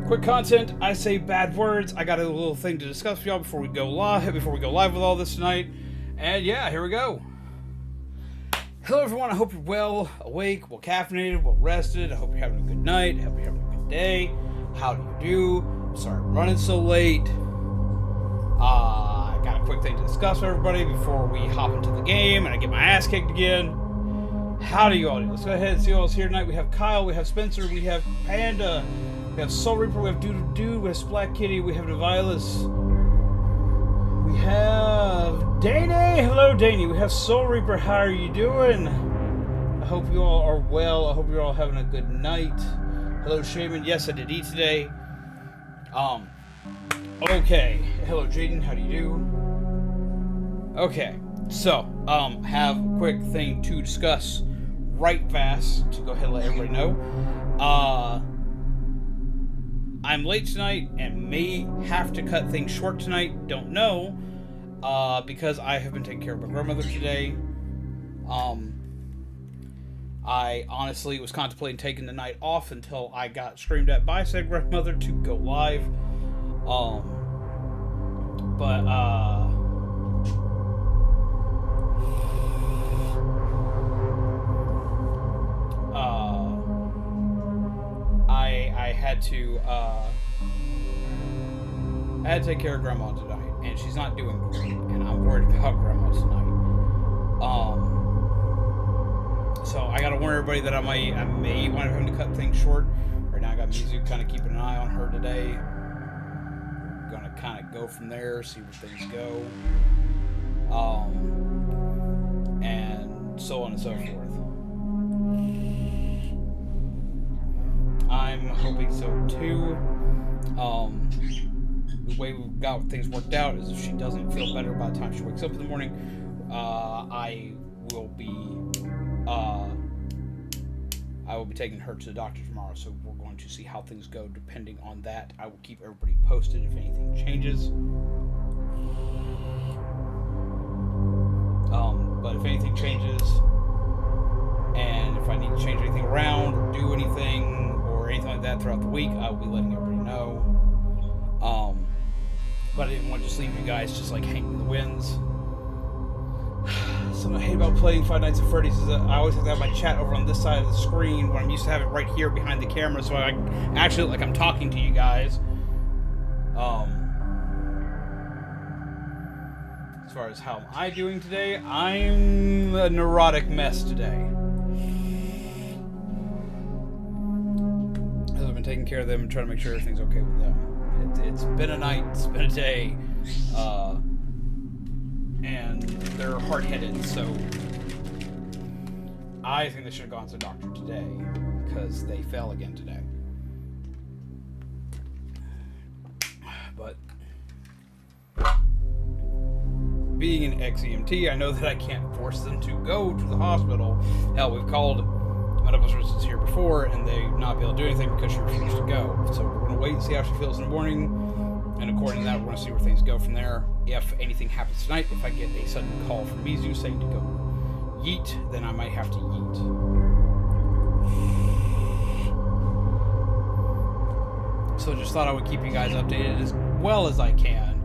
Quick content, I say bad words. I got a little thing to discuss with y'all before we go live with all this tonight. And yeah, here we go. Hello everyone, I hope you're well awake, well caffeinated, well rested. I hope you're having a good night, I hope you're having a good day. How do you do? I'm sorry I'm running so late. I got a quick thing to discuss with everybody before we hop into the game and I get my ass kicked again. How do you all do? Let's go ahead and see who's here tonight. We have Kyle, we have Spencer, we have Panda, we have Soul Reaper, we have Dude, we have Splat Kitty, we have Devilus, we have Danny. Hello, Danny. We have Soul Reaper. How are you doing? I hope you all are well. I hope you're all having a good night. Hello, Shaman. Yes, I did eat today. Okay. Hello, Jaden. How do you do? Okay. So, have a quick thing to discuss right fast to go ahead and let everybody know. I'm late tonight and may have to cut things short tonight. Don't know. Because I have been taking care of my grandmother today. I honestly was contemplating taking the night off until I got screamed at by said grandmother to go live. I had to take care of grandma tonight. And she's not doing great, and I'm worried about grandma tonight. So I gotta warn everybody that I may wind up having to cut things short. Right now I got Mizu kind of keeping an eye on her today. Gonna kind of go from there, see where things go. And so on and so forth. I'm hoping so too. The way we've got things worked out is if she doesn't feel better by the time she wakes up in the morning, I will be taking her to the doctor tomorrow, so we're going to see how things go depending on that. I will keep everybody posted if anything changes. But if anything changes, and if I need to change anything around or do anything or anything like that throughout the week, I will be letting everybody know. But I didn't want to just leave you guys just like hanging in the winds. Something I hate about playing Five Nights at Freddy's is that I always have to have my chat over on this side of the screen when I'm used to have it right here behind the camera, so I actually look like I'm talking to you guys. As far as how am I doing today, I'm a neurotic mess today. As I've been taking care of them and trying to make sure everything's okay with them. It's been a night, it's been a day, and they're hard-headed, so I think they should have gone to the doctor today, because they fell again today. But being an ex-EMT, I know that I can't force them to go to the hospital. Hell, we've called medical services here before, and they've not been able to do anything because she refused to go. So we're going to wait and see how she feels in the morning, and according to that, we're going to see where things go from there. If anything happens tonight, if I get a sudden call from Mizu saying to go yeet, then I might have to yeet. So just thought I would keep you guys updated as well as I can,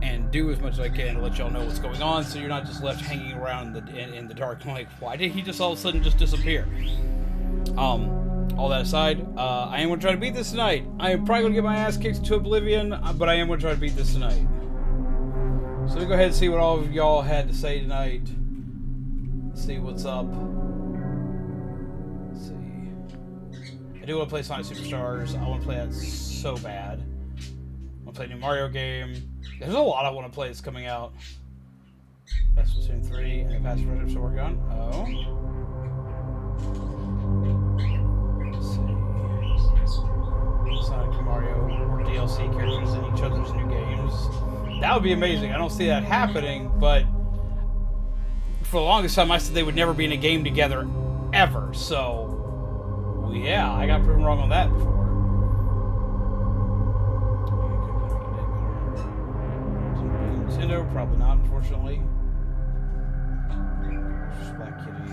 and do as much as I can to let y'all know what's going on, so you're not just left hanging around in the dark like, why did he just all of a sudden just disappear? All that aside, I am going to try to beat this tonight. I am probably going to get my ass kicked to oblivion, but I am going to try to beat this tonight. So let me go ahead and see what all of y'all had to say tonight. Let's see what's up. Let's see. I do want to play Sonic Superstars. I want to play that so bad. I want to play a new Mario game. There's a lot I want to play that's coming out. That's Splatoon 3 and the past project I'm still working on. Oh. Sonic and Mario or DLC characters in each other's new games. That would be amazing. I don't see that happening, but for the longest time I said they would never be in a game together ever. So yeah, I got proven wrong on that before. Nintendo, probably not, unfortunately. Black Kitty.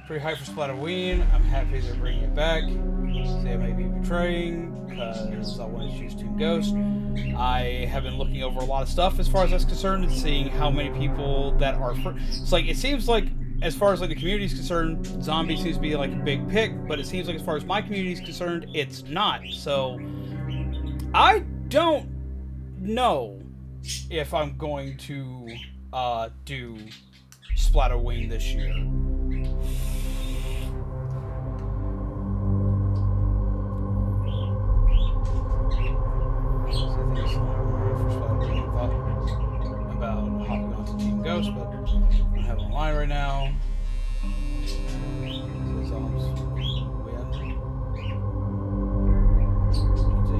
Pretty hyped for Splatterween. I'm happy they're bringing it back. They may be betraying because I want to choose Team Ghost. I have been looking over a lot of stuff as far as that's concerned and seeing how many people that are. It's like it seems like as far as like the community is concerned, zombie seems to be like a big pick, but it seems like as far as my community is concerned, it's not. So I don't know if I'm going to do Splatterwing this year. About hopping onto Team Ghost, but I don't have it online right now.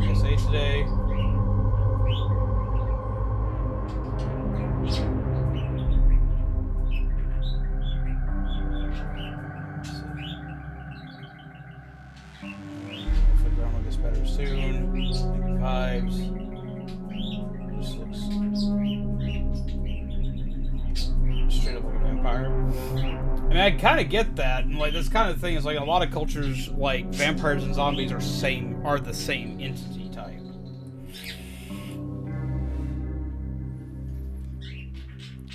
USA today. Hopefully Grandma gets better soon. Good vibes. Straight up like a vampire. I mean, I kind of get that, and like this kind of thing is like in a lot of cultures, like vampires and zombies are the same entity type.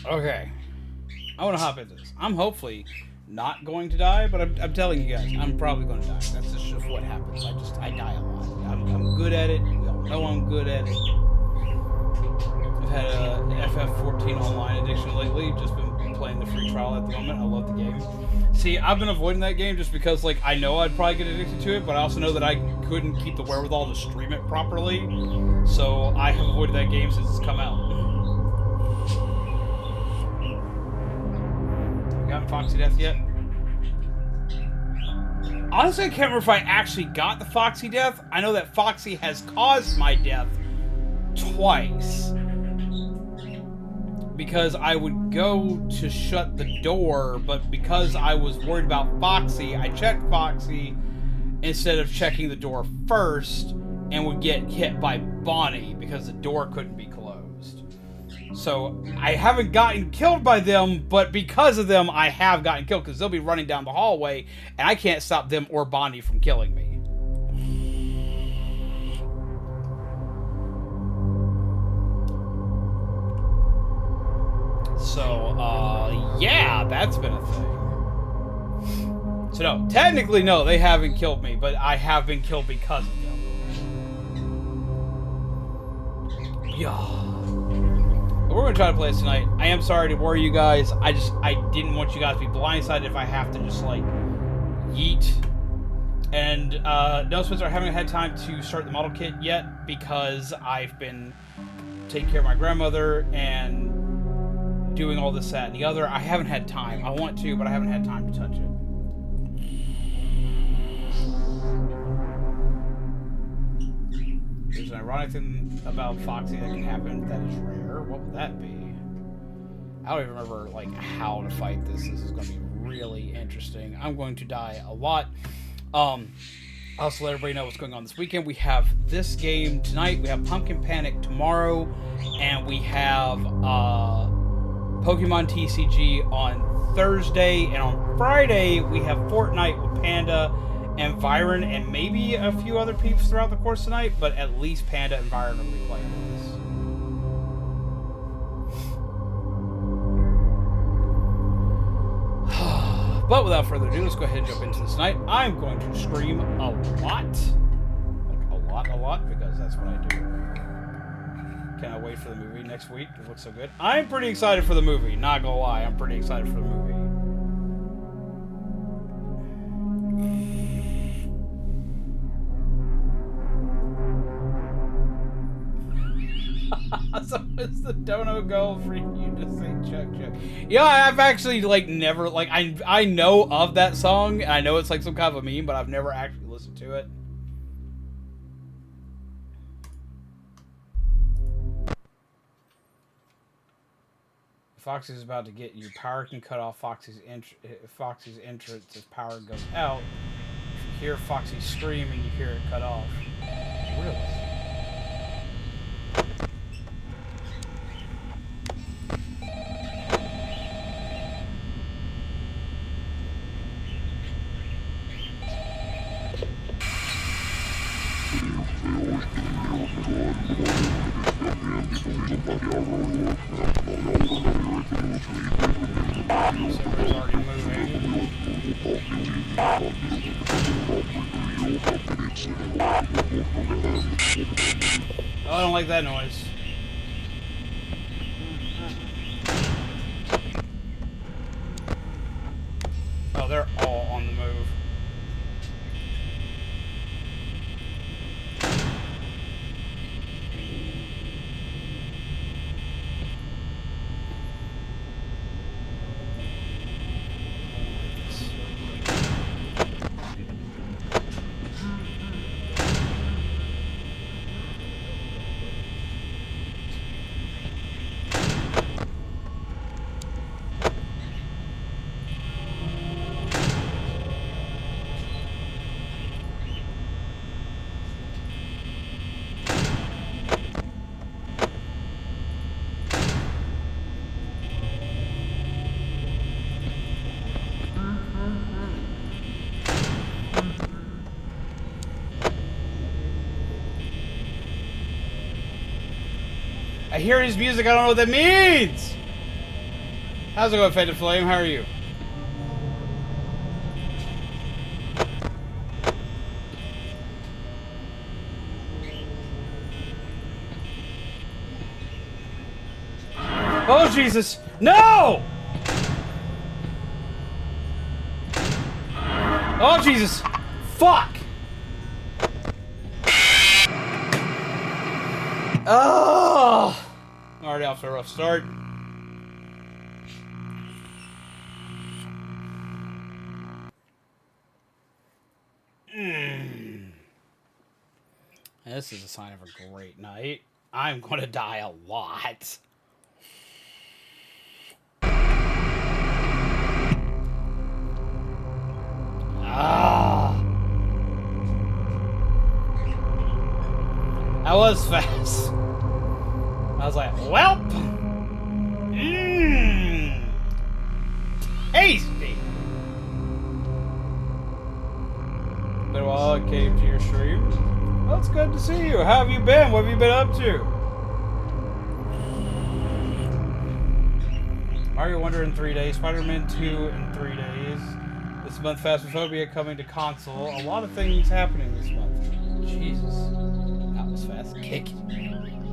Okay, I want to hop into this. I'm hopefully not going to die, but I'm telling you guys, I'm probably going to die. That's just what happens. I die a lot. I'm good at it. We all know I'm good at it. I've had a FF14 online addiction lately. Just been playing the free trial at the moment. I love the game. See, I've been avoiding that game just because, like, I know I'd probably get addicted to it, but I also know that I couldn't keep the wherewithal to stream it properly. So I have avoided that game since it's come out. You gotten Foxy Death yet? Honestly, I can't remember if I actually got the Foxy Death. I know that Foxy has caused my death twice. Because I would go to shut the door, but because I was worried about Foxy, I checked Foxy instead of checking the door first and would get hit by Bonnie because the door couldn't be closed. So I haven't gotten killed by them, but because of them, I have gotten killed because they'll be running down the hallway and I can't stop them or Bonnie from killing me. So, yeah, that's been a thing. So, no, technically, no, they haven't killed me, but I have been killed because of them. Yeah. But we're going to try to play this tonight. I am sorry to worry you guys. I didn't want you guys to be blindsided if I have to just, like, yeet. And, no, Spencer, I haven't had time to start the model kit yet because I've been taking care of my grandmother and doing all this, that, and the other. I haven't had time. I want to, but I haven't had time to touch it. There's an ironic thing about Foxy that can happen that is rare. What would that be? I don't even remember, like, how to fight this. This is going to be really interesting. I'm going to die a lot. I'll also let everybody know what's going on this weekend. We have this game tonight. We have Pumpkin Panic tomorrow. And we have, Pokemon TCG on Thursday, and on Friday we have Fortnite with Panda and Vyran and maybe a few other peeps throughout the course tonight, but at least Panda and Vyran will be playing with us. But without further ado, let's go ahead and jump into this tonight. I'm going to stream a lot. Like a lot, because that's what I do. Cannot wait for the movie next week. It looks so good. I'm pretty excited for the movie. Not gonna lie, I'm pretty excited for the movie. So it's the dono goal for you to say Chuck Chuck. Yeah, I've actually like never like I know of that song and I know it's like some kind of a meme, but I've never actually listened to it. Foxy's about to get you. Power can cut off Foxy's entrance if power goes out. If you hear Foxy scream and you hear it cut off. Really? Server's already moving. Oh, I don't like that noise. Oh, they're all on the move. I hear his music, I don't know what that means! How's it going, Faded Flame? How are you? Oh, Jesus! No! Oh, Jesus! Fuck! Oh! Already off to a rough start. This is a sign of a great night. I'm gonna die a lot. Ah! That was fast. I was like, welp! Tasty! Been a while I came to your stream. Well, it's good to see you. How have you been? What have you been up to? Mario Wonder in 3 days. Spider-Man 2 in 3 days. This month, Phasmophobia coming to console. A lot of things happening this month. Jesus. That was fast. Kicking.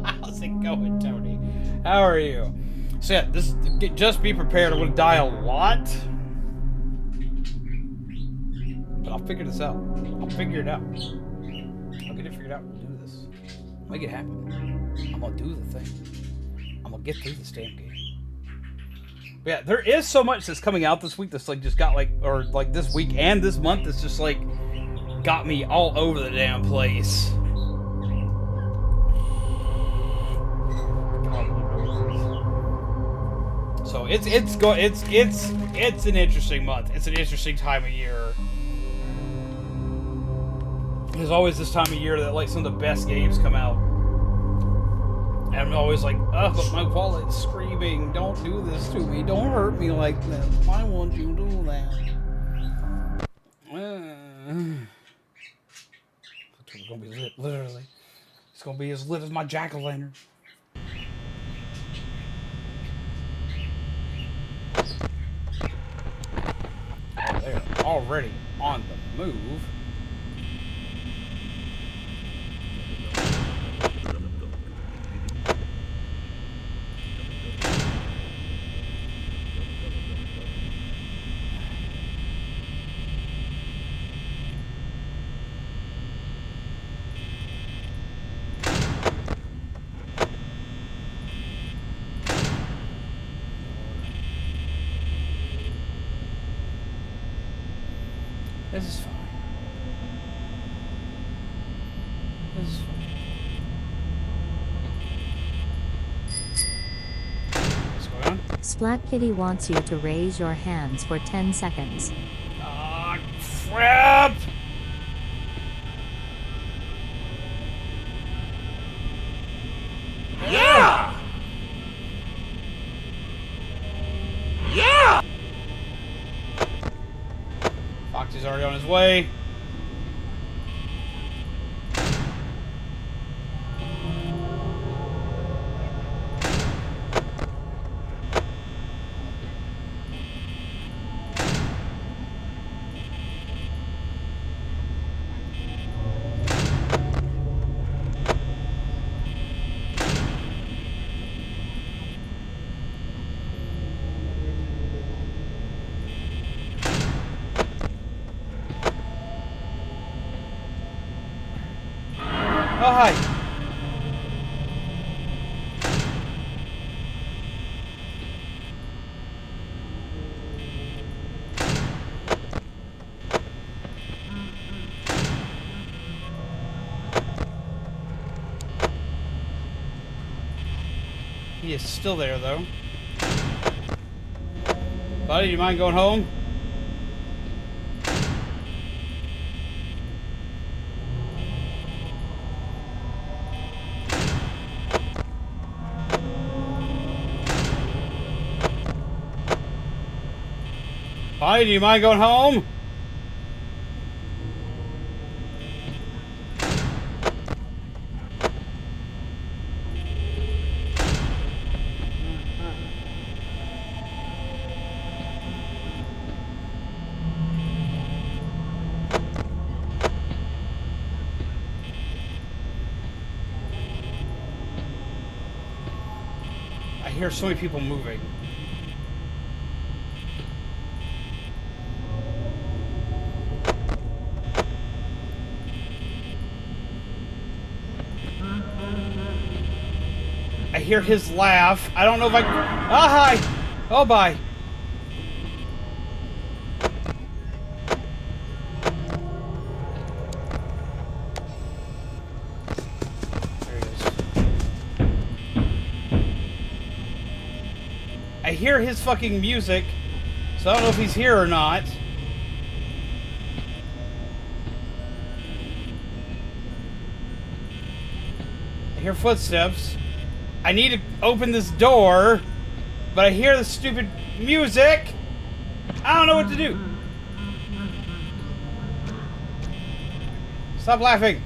How's it going, Tony? How are you? So yeah, just be prepared. I'm gonna die a lot. But I'll figure this out. I'll figure it out. I'll get it figured out. We'll do this. Make it happen. I'm gonna do the thing. I'm gonna get through this damn game. But yeah, there is so much that's coming out this week that's like just got like, or like this week and this month that's just like got me all over the damn place. So it's an interesting month. It's an interesting time of year. There's always this time of year that like some of the best games come out. And I'm always like, oh, but my wallet's screaming, don't do this to me, don't hurt me like that. Why won't you do that? It's gonna be lit, literally. It's gonna be as lit as my jack-o'-lantern. Oh, they're already on the move. This is fine. This is fine. What's going on? Splat Kitty wants you to raise your hands for 10 seconds. Ah, crap! Yeah! Yeah! Foxy's already on his way. hi. He is still there, though. Buddy, do you mind going home? Buddy, do you mind going home? I hear so many people moving. I hear his laugh. I don't know if I... Oh, hi! Oh, bye. There it is. I hear his fucking music, so I don't know if he's here or not. I hear footsteps. I need to open this door, but I hear the stupid music. I don't know what to do. Stop laughing.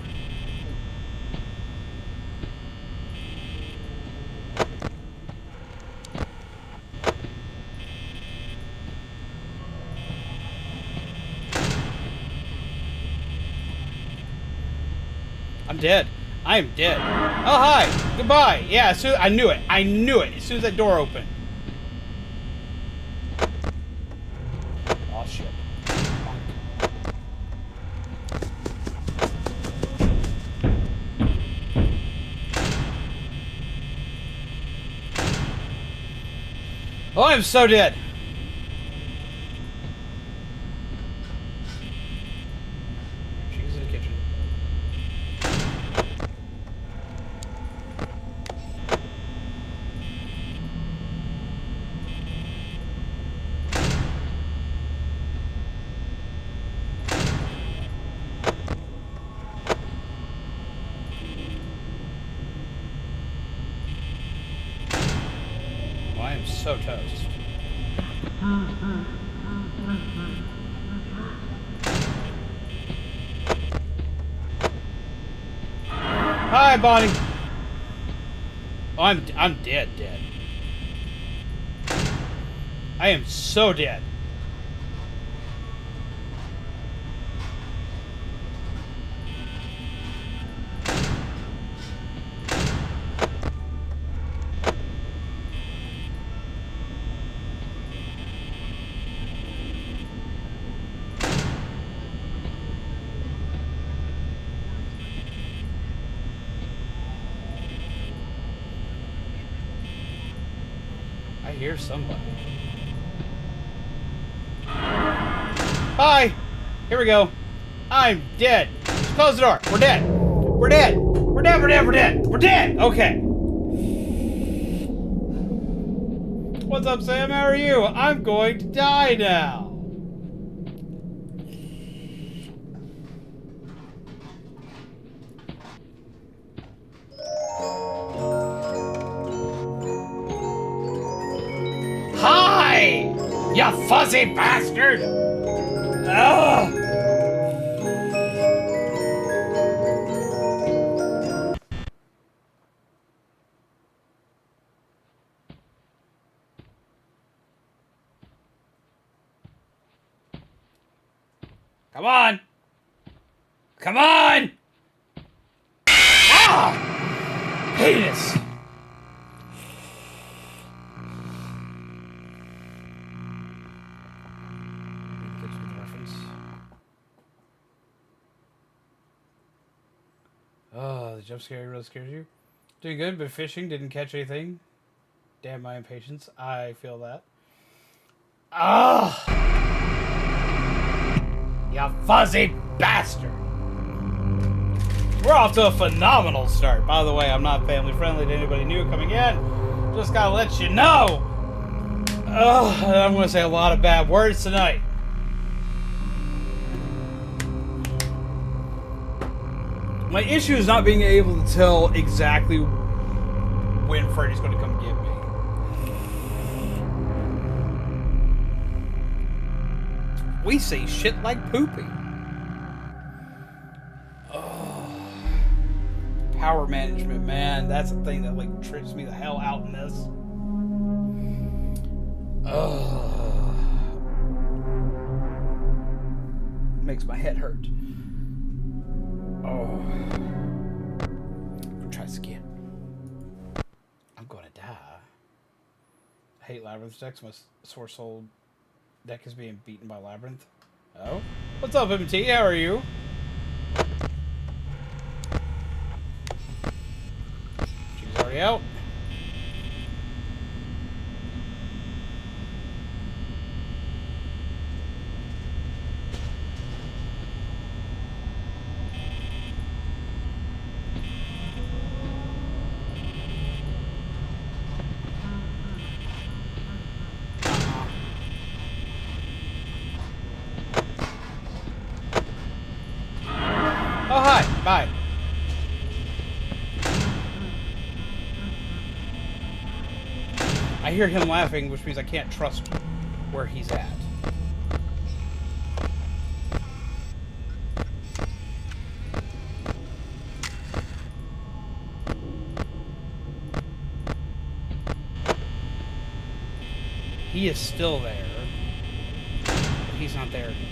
I'm dead. I am dead. Oh, hi. Goodbye. Yeah, I knew it. I knew it as soon as that door opened. Oh, shit. Oh, I'm so dead. She's in the kitchen. I am so toast. Hi, Bonnie. Oh, I'm dead. I am so dead. I hear somebody. Hi! Here we go. I'm dead. Just close the door. We're dead. We're dead. We're dead. We're dead. We're dead. We're dead. Okay. What's up, Sam? How are you? I'm going to die now. Hi! You fuzzy bastard! Ugh! Come on! Come on! Ah! Penis! Oh, the jump scare really scares you. Doing good, but fishing didn't catch anything. Damn my impatience. I feel that. Ah! You fuzzy bastard! We're off to a phenomenal start. By the way, I'm not family friendly to anybody new coming in. Just gotta let you know. I'm gonna say a lot of bad words tonight. My issue is not being able to tell exactly when Freddy's gonna come get me. We say shit like poopy. Power management, man. That's the thing that like trips me the hell out in this. Makes my head hurt. Oh. Try this again. I'm gonna die. I hate Labyrinth decks. My sore soul deck is being beaten by Labyrinth. Oh? What's up, MT? How are you? She's already out. Oh, hi. Bye. I hear him laughing, which means I can't trust where he's at. He is still there. But he's not there anymore.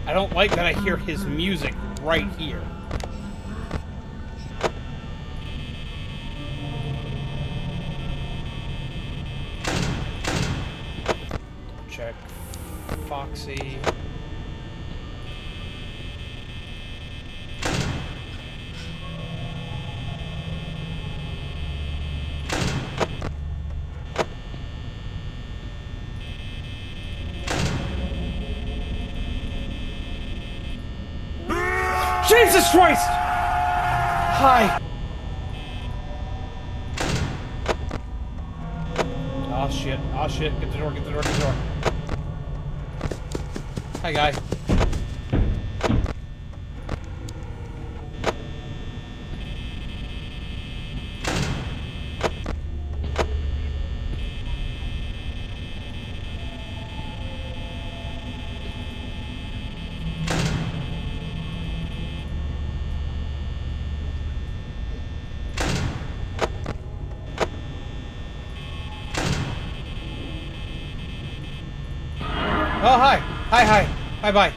I don't like that I hear his music right here. Check Foxy. Jesus Christ! Hi. Oh shit. Oh shit. Get the door, get the door, get the door. Hi, guy. Oh, hi. Hi, hi. Bye, bye.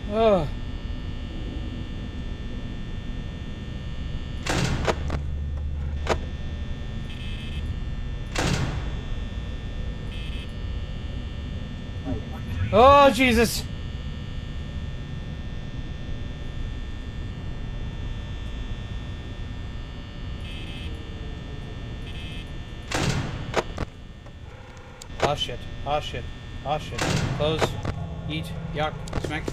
Ugh. Oh, Jesus. Oh, shit. Oh, shit. Oh shit. Close. Eat. Yuck. Smack.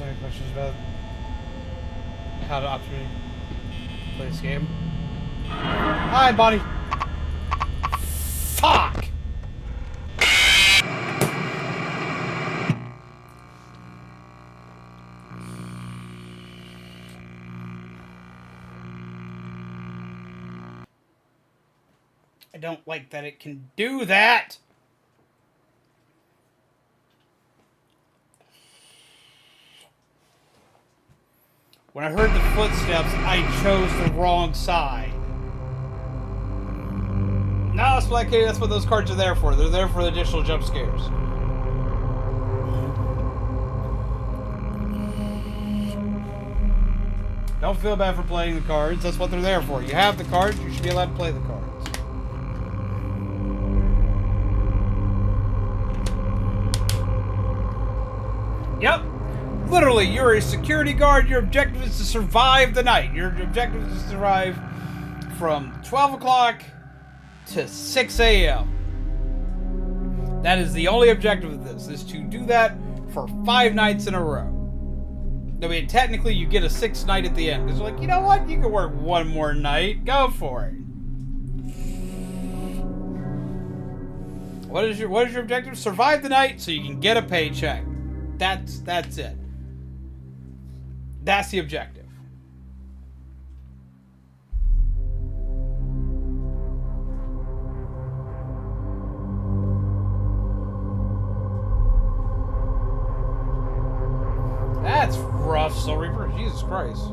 Any questions about how to optimally play this game? Hi, buddy. Fuck! I don't like that it can do that! When I heard the footsteps, I chose the wrong side. No, that's what those cards are there for. They're there for the additional jump scares. Don't feel bad for playing the cards. That's what they're there for. You have the cards, you should be allowed to play the cards. Yep. Literally, you're a security guard. Your objective is to survive the night. Your objective is to survive from 12 o'clock to 6 a.m. That is the only objective of this, is to do that for 5 nights in a row. I mean, technically, you get a 6th night at the end. Because you're like, you know what? You can work one more night. Go for it. What is your objective? Survive the night so you can get a paycheck. That's it. That's the objective. That's rough, Soul Reaper. Jesus Christ.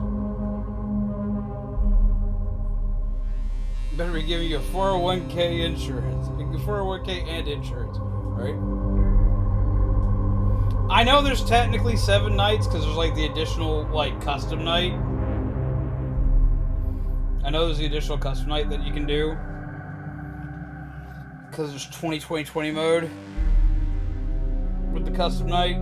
Better be giving you a 401k insurance. 401k and insurance. Alright? I know there's technically 7 nights because there's like the additional like custom night. I know there's the additional custom night that you can do because there's 20/20/20 mode with the custom night.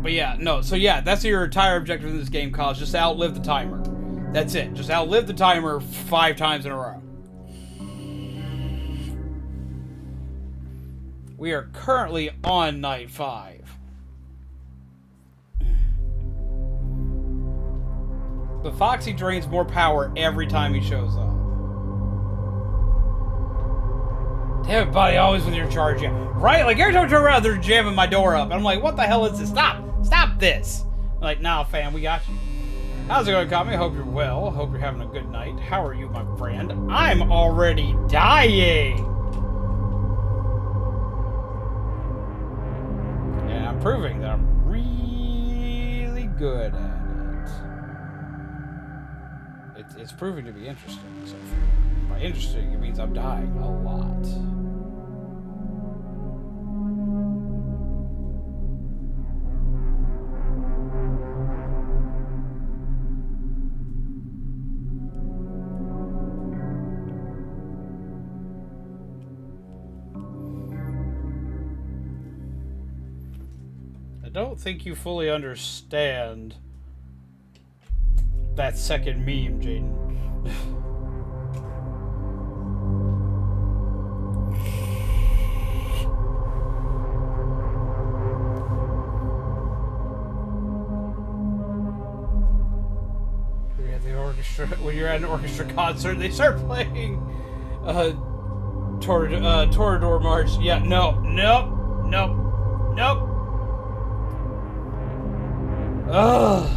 But yeah, no. So yeah, that's your entire objective in this game, Kyle. Just to outlive the timer. That's it. Just outlive the timer 5 times in a row. We are currently on night 5. But Foxy drains more power every time he shows up. Damn it, buddy, always with your charge. Yeah. Right? Like every time I turn around, they're jamming my door up. And I'm like, what the hell is this? Stop! Stop this! I'm like, nah, fam, we got you. How's it going, Kami? Hope you're well. Hope you're having a good night. How are you, my friend? I'm already dying! And I'm proving that I'm really good at it. It's proving to be interesting. So by interesting, it means I'm dying a lot. I don't think you fully understand that second meme, Jaden. When you're at an orchestra concert, they start playing Toreador March. Yeah, nope. Ugh.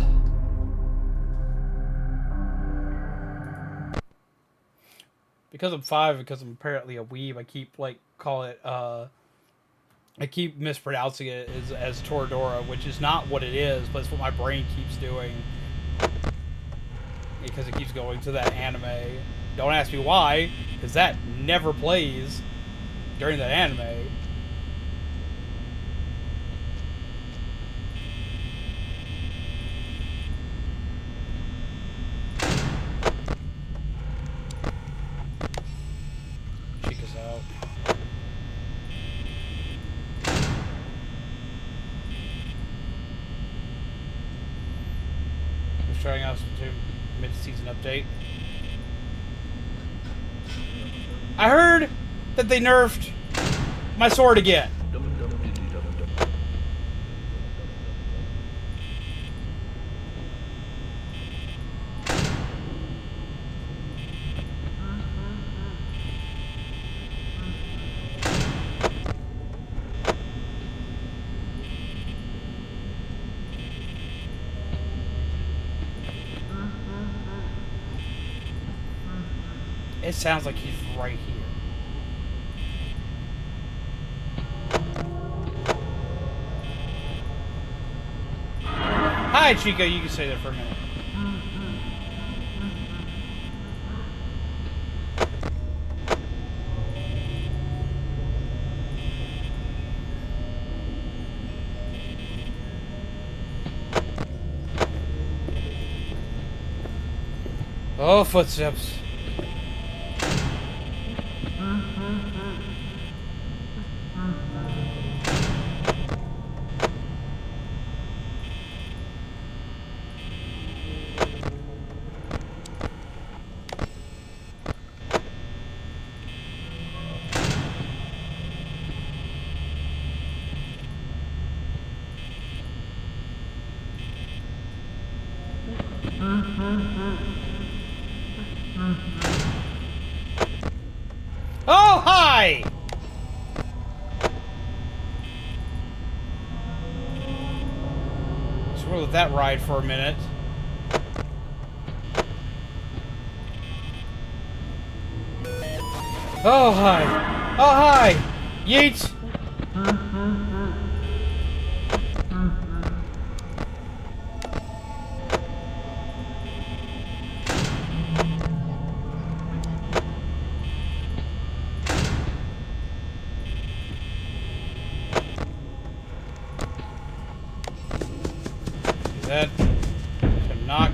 Because I'm 5, because I'm apparently a weeb, I keep call it I keep mispronouncing it as Toradora, which is not what it is, but it's what my brain keeps doing. Because it keeps going to that anime. Don't ask me why, because that never plays during that anime. Chica's out. Just trying out some mid-season update. I heard that they nerfed my sword again. It sounds like he's right here. Hi, Chica. You can stay there for a minute. Oh, footsteps. Oh, hi! Let's roll with that ride for a minute. Oh, hi! Oh, hi! Yeet! That. Can knock.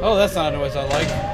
Oh, that's not a noise I like.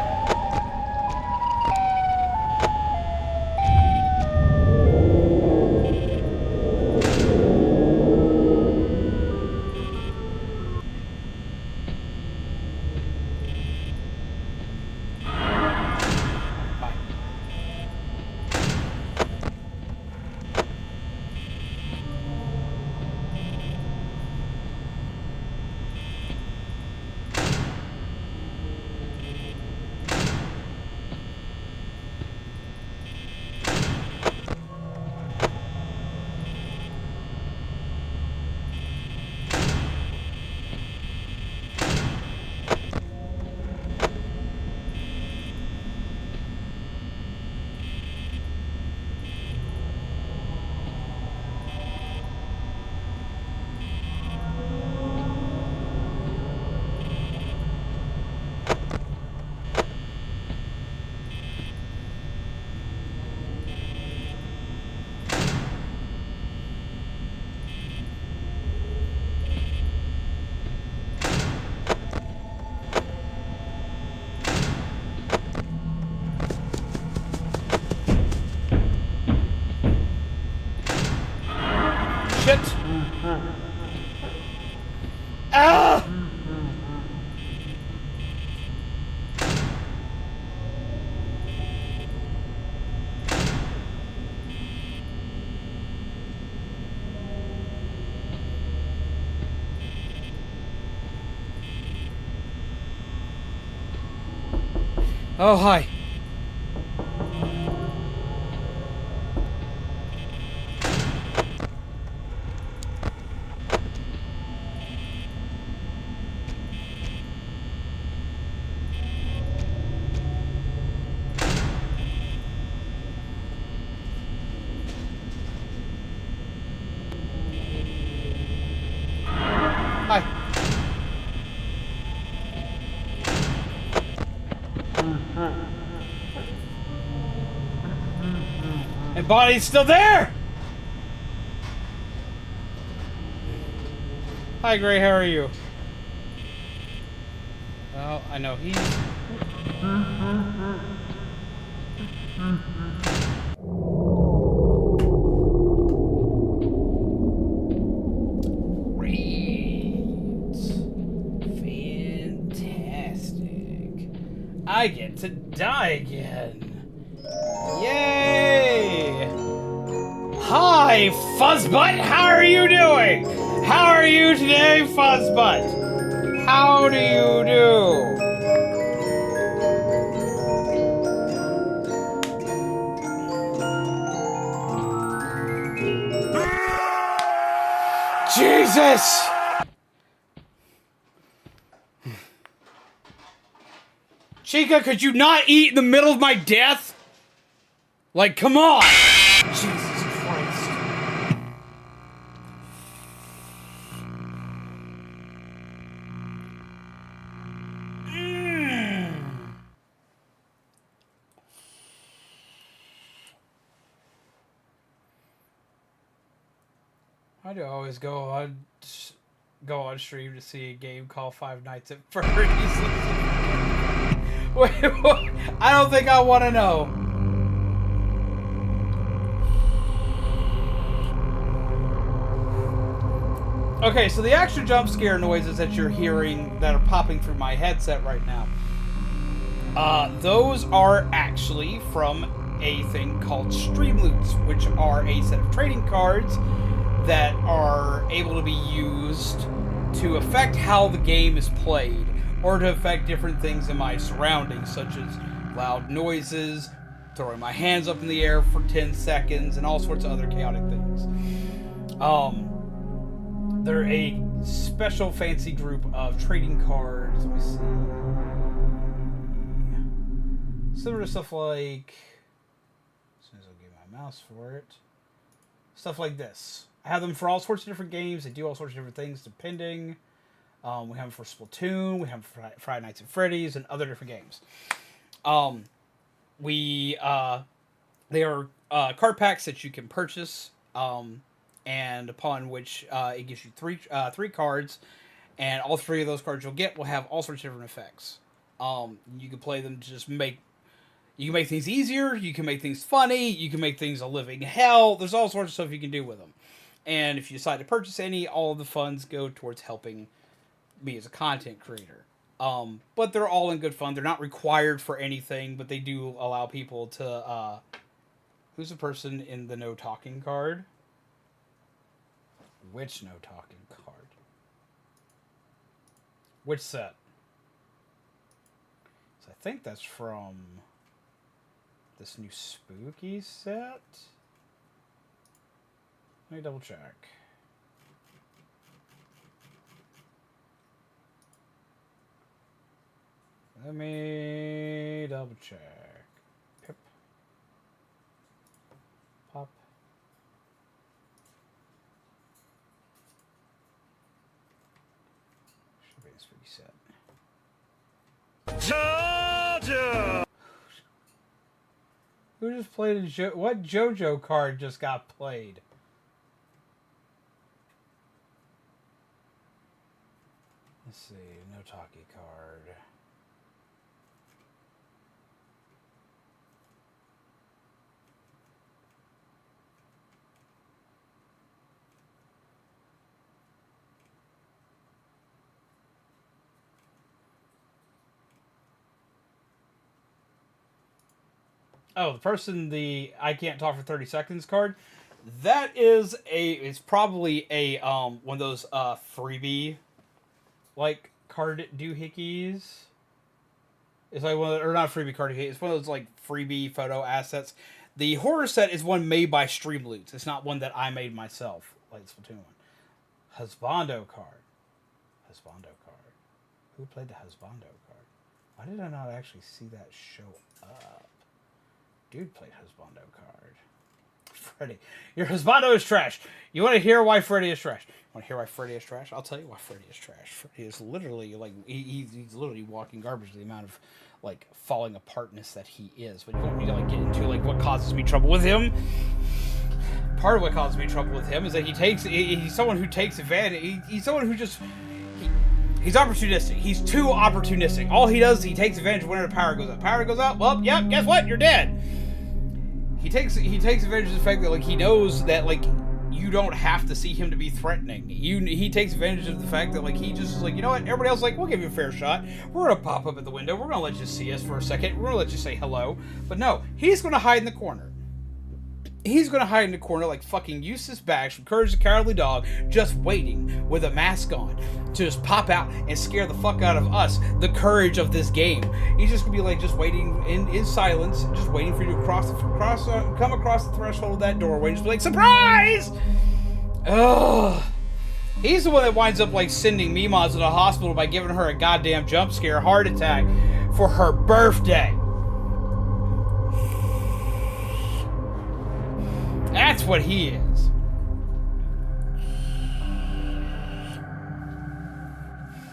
Oh, hi. Hi. And Bonnie's still there! Hi, Gray, how are you? Well, I know he's... Fantastic. I get to die again. Yay! Hi, Fuzzbutt! How are you doing? How are you today, Fuzzbutt? How do you do? Jesus! Chica, could you not eat in the middle of my death? Like, come on! Jesus Christ. Why do I always go on stream to see a game called Five Nights at Freddy's? Wait, what? I don't think I want to know. Okay, so the extra jump scare noises that you're hearing that are popping through my headset right now, those are actually from a thing called StreamBeats, which are a set of trading cards that are able to be used to affect how the game is played, or to affect different things in my surroundings, such as loud noises, throwing my hands up in the air for 10 seconds, and all sorts of other chaotic things. They're a special fancy group of trading cards. Let me see. Similar to stuff like... As soon as I get my mouse for it. Stuff like this. I have them for all sorts of different games. They do all sorts of different things depending. We have them for Splatoon. We have them for Friday Nights at Freddy's and other different games. They are card packs that you can purchase, and upon which it gives you three cards, and all three of those cards you'll get will have all sorts of different effects. You can play them to just make... You can make things easier, you can make things funny, you can make things a living hell. There's all sorts of stuff you can do with them. And if you decide to purchase any, all of the funds go towards helping me as a content creator. But they're all in good fun. They're not required for anything, but they do allow people to... who's the person in the no talking card? Which no talking card? Which set? So I think that's from this new spooky set. Let me double check. Let me double check. Pip. Pop. Should be a spooky set. Georgia! Who just played a what JoJo card just got played? Let's see, no talkie card. Oh, the person, the I can't talk for 30 seconds card, that is it's probably a one of those freebie like card doohickeys. It's like one of the, or not a freebie card. It's one of those like freebie photo assets. The horror set is one made by StreamBeats. It's not one that I made myself, like Splatoon one. Husbando card. Husbando card. Who played the Husbando card? Why did I not actually see that show up? Dude played Husbando card. Freddy. Your Husbando is trash. You want to hear why Freddy is trash? Want to hear why Freddy is trash? I'll tell you why Freddy is trash. Freddy is literally like he's literally walking garbage. The amount of like falling apartness that he is. But you don't need to like get into like what causes me trouble with him. Part of what causes me trouble with him is that he's someone who takes advantage. He's someone who just he's opportunistic. He's too opportunistic. All he does is he takes advantage whenever the power goes up. Power goes up. Well, yep. Guess what? You're dead. He takes advantage of the fact that like he knows that like you don't have to see him to be threatening. He takes advantage of the fact that like he just is like, you know what, everybody else is like, we'll give you a fair shot. We're gonna pop up at the window. We're gonna let you see us for a second. We're gonna let you say hello. But no, he's gonna hide in the corner. He's gonna hide in the corner like fucking Eustace Bags from Courage the Cowardly Dog, just waiting with a mask on to just pop out and scare the fuck out of us, the courage of this game. He's just gonna be like just waiting in silence, just waiting for you to come across the threshold of that doorway, just be like, surprise! Ugh. He's the one that winds up like sending Mimaz to the hospital by giving her a goddamn jump scare heart attack for her birthday. That's what he is.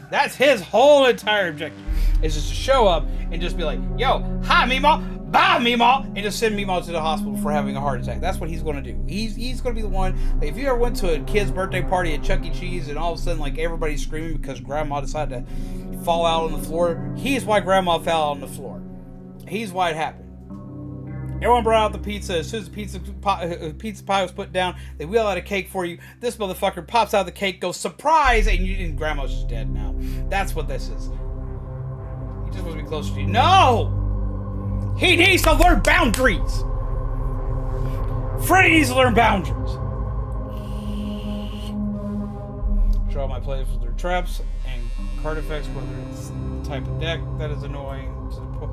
That's his whole entire objective. Is just to show up and just be like, yo, hi Meemaw, bye Meemaw, and just send Meemaw to the hospital for having a heart attack. That's what he's going to do. He's going to be the one. Like, if you ever went to a kid's birthday party at Chuck E. Cheese and all of a sudden like everybody's screaming because Grandma decided to fall out on the floor, he's why Grandma fell out on the floor. He's why it happened. Everyone brought out the pizza. As soon as the pizza pie was put down, they wheel out a cake for you. This motherfucker pops out of the cake, goes, surprise, and Grandma's just dead now. That's what this is. He just wants to be closer to you. No! He needs to learn boundaries! Freddy needs to learn boundaries! Show all my players with their traps and card effects, whether it's the type of deck that is annoying to the point.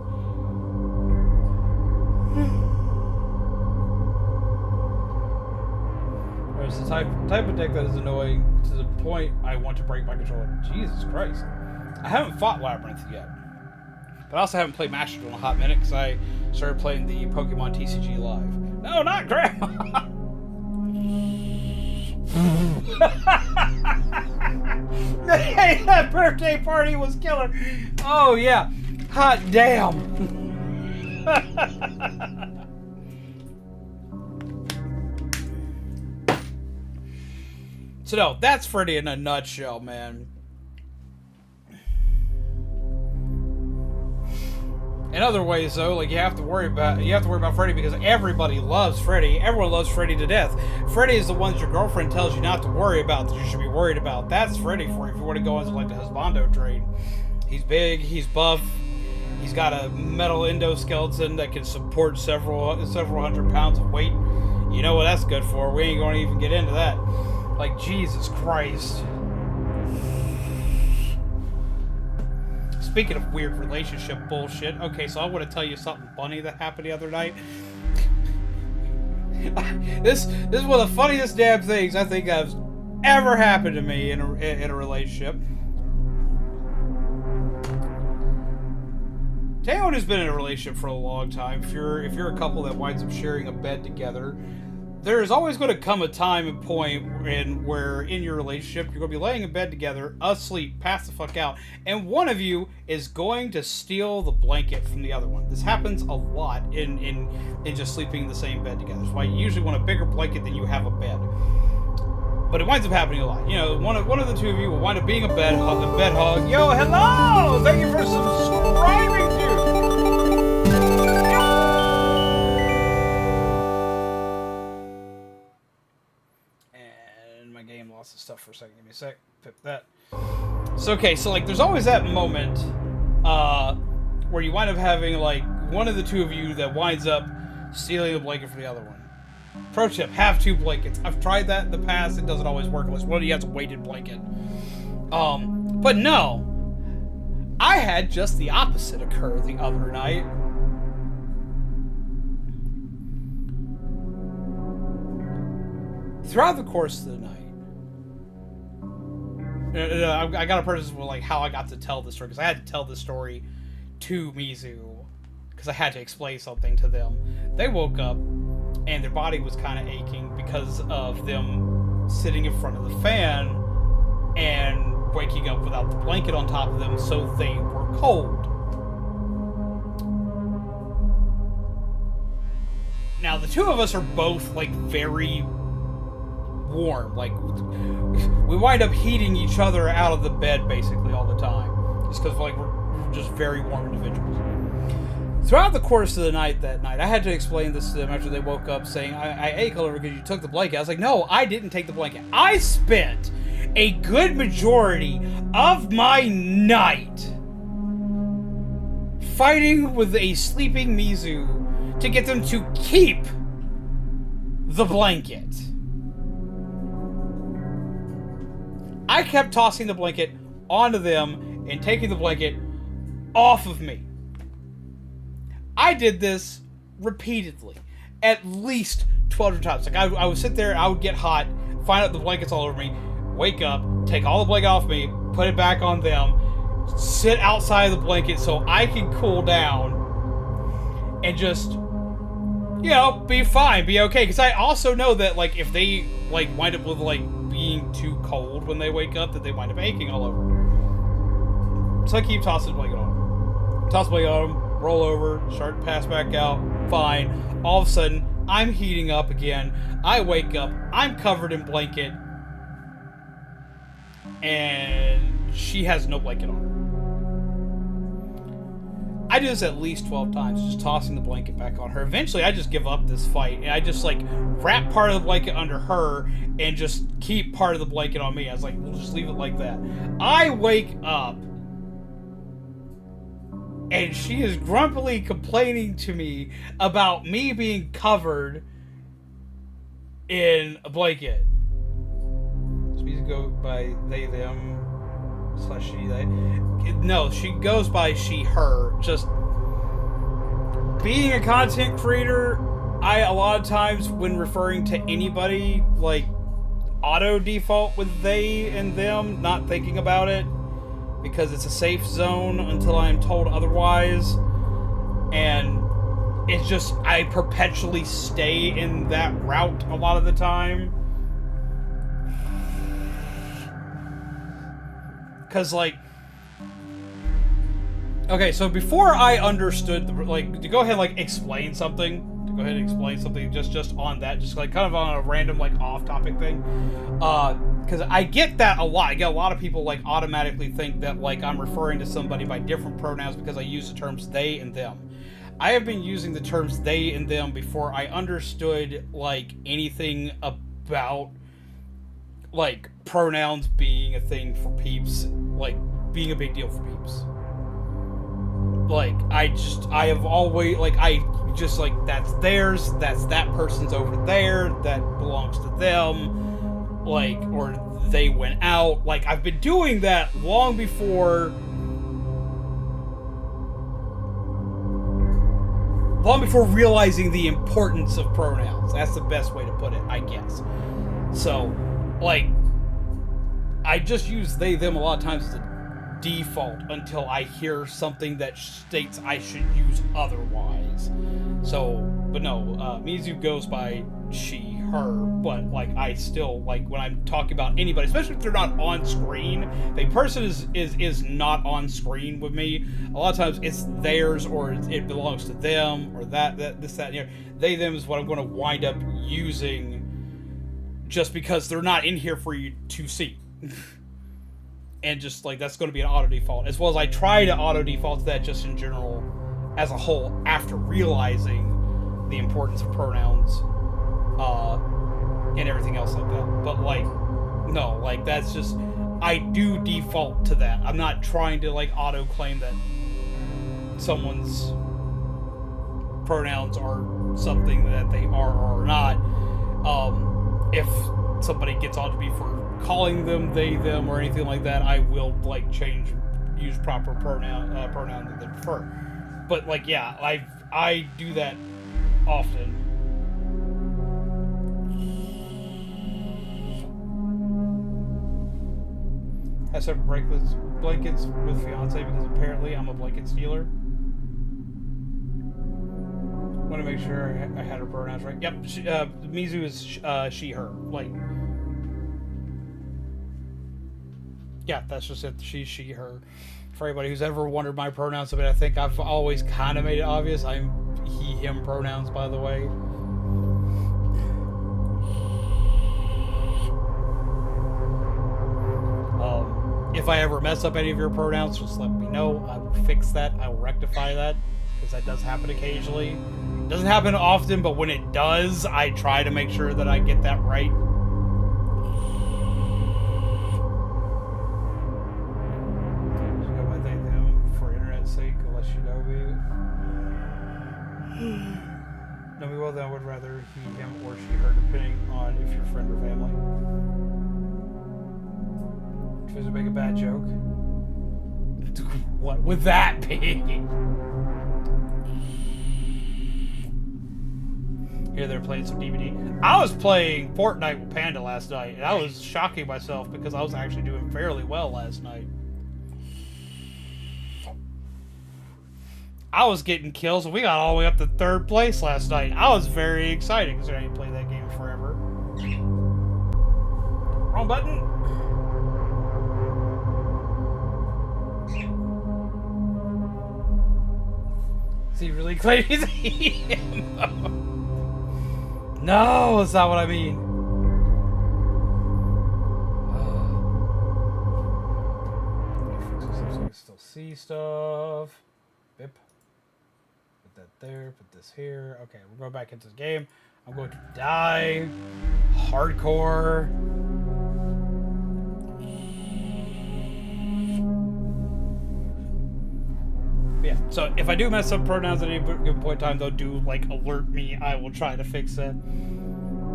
Or it's the type of deck that is annoying to the point I want to break my controller. Jesus Christ. I haven't fought Labyrinth yet. But I also haven't played Master Duel in a hot minute because I started playing the Pokemon TCG Live. No, not Grandma! Hey, that birthday party was killer! Oh yeah. Hot damn! So no, that's Freddy in a nutshell, man. In other ways, though, like you have to worry about Freddy because everybody loves Freddy. Everyone loves Freddy to death. Freddy is the ones your girlfriend tells you not to worry about that you should be worried about. That's Freddy for you if you want to go into like the Husbando trade. He's big, he's buff, he's got a metal endoskeleton that can support several hundred pounds of weight. You know what that's good for. We ain't going to even get into that. Like, Jesus Christ. Speaking of weird relationship bullshit, okay, so I want to tell you something funny that happened the other night. This is one of the funniest damn things I think has ever happened to me in a relationship. To anyone who's been in a relationship for a long time, if you're a couple that winds up sharing a bed together, there's always going to come a time and point where in your relationship you're going to be laying in bed together, asleep, pass the fuck out, and one of you is going to steal the blanket from the other one. This happens a lot in just sleeping in the same bed together. That's why you usually want a bigger blanket than you have a bed. But it winds up happening a lot. You know, one of the two of you will wind up being a bed hog. Yo, hello! Thank you for subscribing, dude! Lost the stuff for a second. Give me a sec. Pip that. So okay, so like there's always that moment where you wind up having like one of the two of you that winds up stealing the blanket from the other one. Pro tip, have two blankets. I've tried that in the past. It doesn't always work unless one of you has a weighted blanket. But no. I had just the opposite occur the other night. Throughout the course of the night, I got a purpose for like how I got to tell this story, because I had to tell this story to Mizu because I had to explain something to them. They woke up and their body was kind of aching because of them sitting in front of the fan and waking up without the blanket on top of them, so they were cold. Now the two of us are both like very warm, like we wind up heating each other out of the bed basically all the time, just because like we're just very warm individuals. Throughout the course of the night that night, I had to explain this to them after they woke up, saying I ache all over because you took the blanket. I was like, no, I didn't take the blanket. I spent a good majority of my night fighting with a sleeping Mizu to get them to keep the blanket. I kept tossing the blanket onto them and taking the blanket off of me. I did this repeatedly, at least 12 times. Like I would sit there, I would get hot, find out the blanket's all over me, wake up, take all the blanket off me, put it back on them, sit outside of the blanket so I can cool down, and just, you know, be fine, be okay. Because I also know that, like, if they, like, wind up with, like, being too cold when they wake up, that they wind up aching all over. So I keep tossing the blanket on them. Toss the blanket on them, roll over, start to pass back out, fine. All of a sudden, I'm heating up again. I wake up, I'm covered in blanket, and she has no blanket on her. I do this at least 12 times, just tossing the blanket back on her. Eventually, I just give up this fight, and I just, like, wrap part of the blanket under her and just keep part of the blanket on me. I was like, we'll just leave it like that. I wake up, and she is grumpily complaining to me about me being covered in a blanket. So we go by they, them, / she, they. No, she goes by she, her. Just being a content creator, a lot of times when referring to anybody, like, auto default with they and them, not thinking about it, because it's a safe zone until I'm told otherwise. And it's just, I perpetually stay in that route a lot of the time. Because, like, okay, so before I understood, like, to go ahead and, like, explain something, just on that, just, like, kind of on a random, like, off-topic thing, because I get that a lot. I get a lot of people, like, automatically think that, like, I'm referring to somebody by different pronouns because I use the terms they and them. I have been using the terms they and them before I understood, like, anything about, like, pronouns being a thing for peeps, like, being a big deal for peeps. Like, I have always, like, that's theirs, that's that person's over there, that belongs to them, like, or they went out. Like, I've been doing that long before realizing the importance of pronouns. That's the best way to put it, I guess. So, like, I just use they, them a lot of times as a default until I hear something that states I should use otherwise. So, but no, Mizu goes by she, her, but, like, I still, like, when I'm talking about anybody, especially if they're not on screen, if a person is not on screen with me, a lot of times it's theirs, or it belongs to them, or this, that, and the other. They, them is what I'm going to wind up using, just because they're not in here for you to see. And just, like, that's going to be an auto default, as well as I try to auto default to that just in general as a whole after realizing the importance of pronouns and everything else like that. But, like, no, like, that's just, I do default to that. I'm not trying to, like, auto claim that someone's pronouns are something that they are or not. If somebody gets on to me for calling them they, them, or anything like that, I will, like, change, use proper pronoun that they prefer. But like, yeah, I do that often. I have separate blankets with fiance because apparently I'm a blanket stealer. Want to make sure I had her pronouns right. Yep, Mizu is she, her. Like, yeah, that's just it. She, her. For anybody who's ever wondered my pronouns, I think I've always kind of made it obvious. I'm he, him pronouns, by the way. If I ever mess up any of your pronouns, just let me know. I will fix that. I will rectify that, because that does happen occasionally. It doesn't happen often, but when it does, I try to make sure that I get that right. I thank them for internet's sake, unless you know me. Know me well, then I would rather he, him, or she, her, depending on if you're friend or family. Tries to make a bad joke. What would that be? Here they're playing some DVD. I was playing Fortnite with Panda last night, and I was shocking myself because I was actually doing fairly well last night. I was getting kills, and we got all the way up to 3rd place last night. I was very excited because I didn't play that game forever. Wrong button. Is he really claiming he's him? No, that's not what I mean. So you can still see stuff. Bip. Put that there. Put this here. Okay, we'll go back into the game. I'm going to die. Hardcore. Yeah, so if I do mess up pronouns at any given point in time, they'll do, like, alert me. I will try to fix it.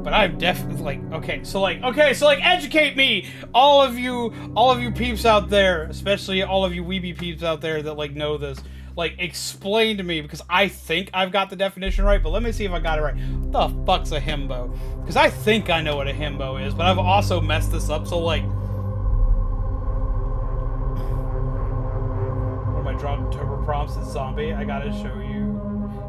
But I'm definitely, like, okay, so educate me! All of you peeps out there, especially all of you weeby peeps out there that, like, know this. Like, explain to me, because I think I've got the definition right, but let me see if I got it right. What the fuck's a himbo? Because I think I know what a himbo is, but I've also messed this up, so, like... I dropped turbo prompts as zombie. I gotta show you.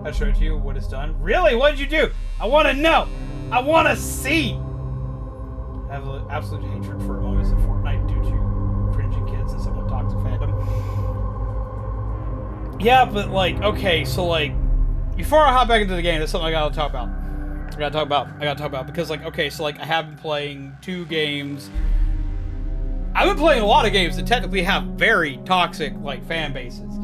I showed you what it's done. Really? What did you do? I want to know. I want to see. I have an absolute hatred for Among Us and Fortnite due to cringy kids and somewhat toxic fandom. Yeah, but like, okay, so like, before I hop back into the game, there's something I gotta talk about. I gotta talk about because like, okay, so like, I have been playing 2 games. I've been playing a lot of games that technically have very toxic, like, fan bases.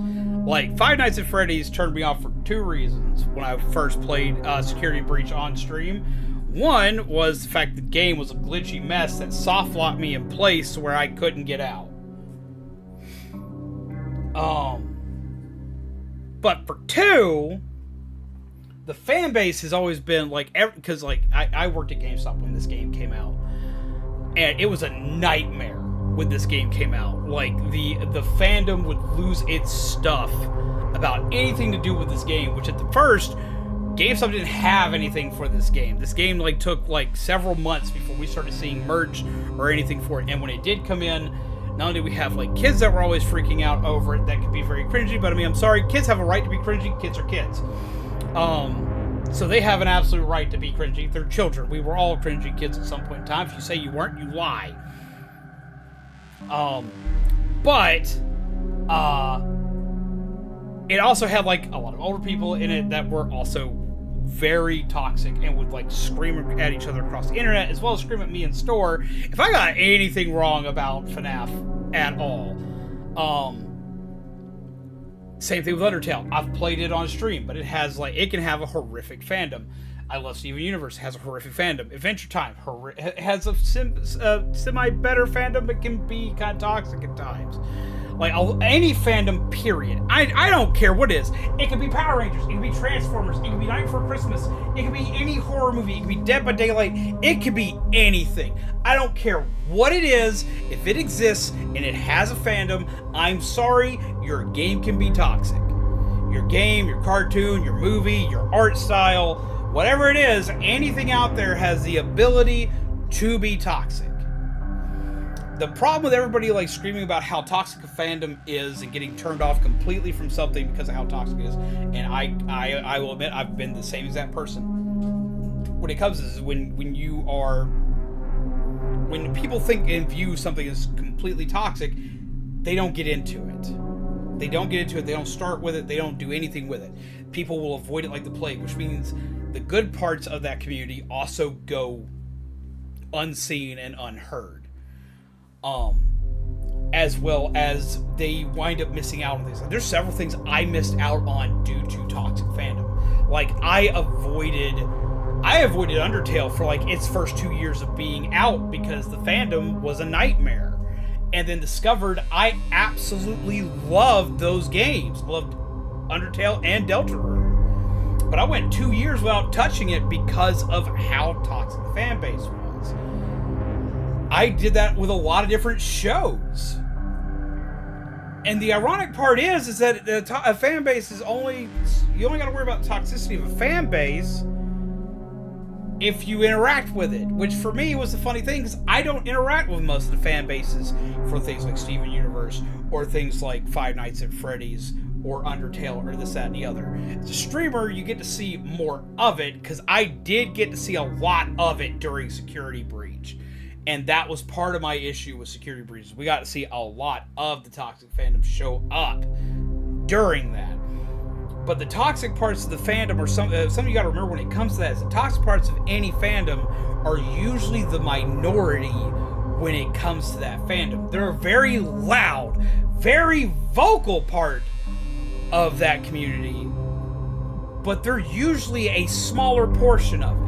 Like, Five Nights at Freddy's turned me off for 2 reasons when I first played Security Breach on stream. One was the fact the game was a glitchy mess that soft-locked me in place where I couldn't get out. But for 2, the fan base has always been, like, because, like, I worked at GameStop when this game came out. And it was a nightmare when this game came out. Like, the fandom would lose its stuff about anything to do with this game, which at the first, GameStop didn't have anything for this game. This game, like, took, like, several months before we started seeing merch or anything for it. And when it did come in, not only did we have, like, kids that were always freaking out over it, that could be very cringy, but I mean, I'm sorry, kids have a right to be cringy. Kids are kids. So they have an absolute right to be cringy. They're children. We were all cringy kids at some point in time. If you say you weren't, you lie. But it also had, like, a lot of older people in it that were also very toxic and would, like, scream at each other across the internet, as well as scream at me in store if I got anything wrong about FNAF at all. Same thing with Undertale. I've played it on stream, but it has, like, it can have a horrific fandom. I Love Steven Universe has a horrific fandom. Adventure Time has a semi-better fandom, but can be kind of toxic at times. Like, any fandom, period. I don't care what it is. It could be Power Rangers. It could be Transformers. It could be Night Before Christmas. It could be any horror movie. It could be Dead by Daylight. It could be anything. I don't care what it is. If it exists and it has a fandom, I'm sorry, your game can be toxic. Your game, your cartoon, your movie, your art style, whatever it is, anything out there has the ability to be toxic. The problem with everybody like screaming about how toxic a fandom is and getting turned off completely from something because of how toxic it is, and I will admit I've been the same exact person. When it comes is when people think and view something as completely toxic, they don't get into it. They don't get into it. They don't start with it. They don't do anything with it. People will avoid it like the plague, which means the good parts of that community also go unseen and unheard. As well as they wind up missing out on things. Like, there's several things I missed out on due to toxic fandom. Like, I avoided Undertale for like its first 2 years of being out because the fandom was a nightmare. And then discovered I absolutely loved those games. Loved Undertale and Deltarune. But I went 2 years without touching it because of how toxic the fan base was. I did that with a lot of different shows. And the ironic part is that a fan base is you only got to worry about the toxicity of a fan base if you interact with it. Which for me was the funny thing, because I don't interact with most of the fan bases for things like Steven Universe or things like Five Nights at Freddy's or Undertale or this, that, and the other. As a streamer, you get to see more of it, because I did get to see a lot of it during Security Breach. And that was part of my issue with Security Breaches. We got to see a lot of the toxic fandom show up during that. But the toxic parts of the fandom are something you got to remember when it comes to that. Is the toxic parts of any fandom are usually the minority when it comes to that fandom. They're a very loud, very vocal part of that community, but they're usually a smaller portion of it.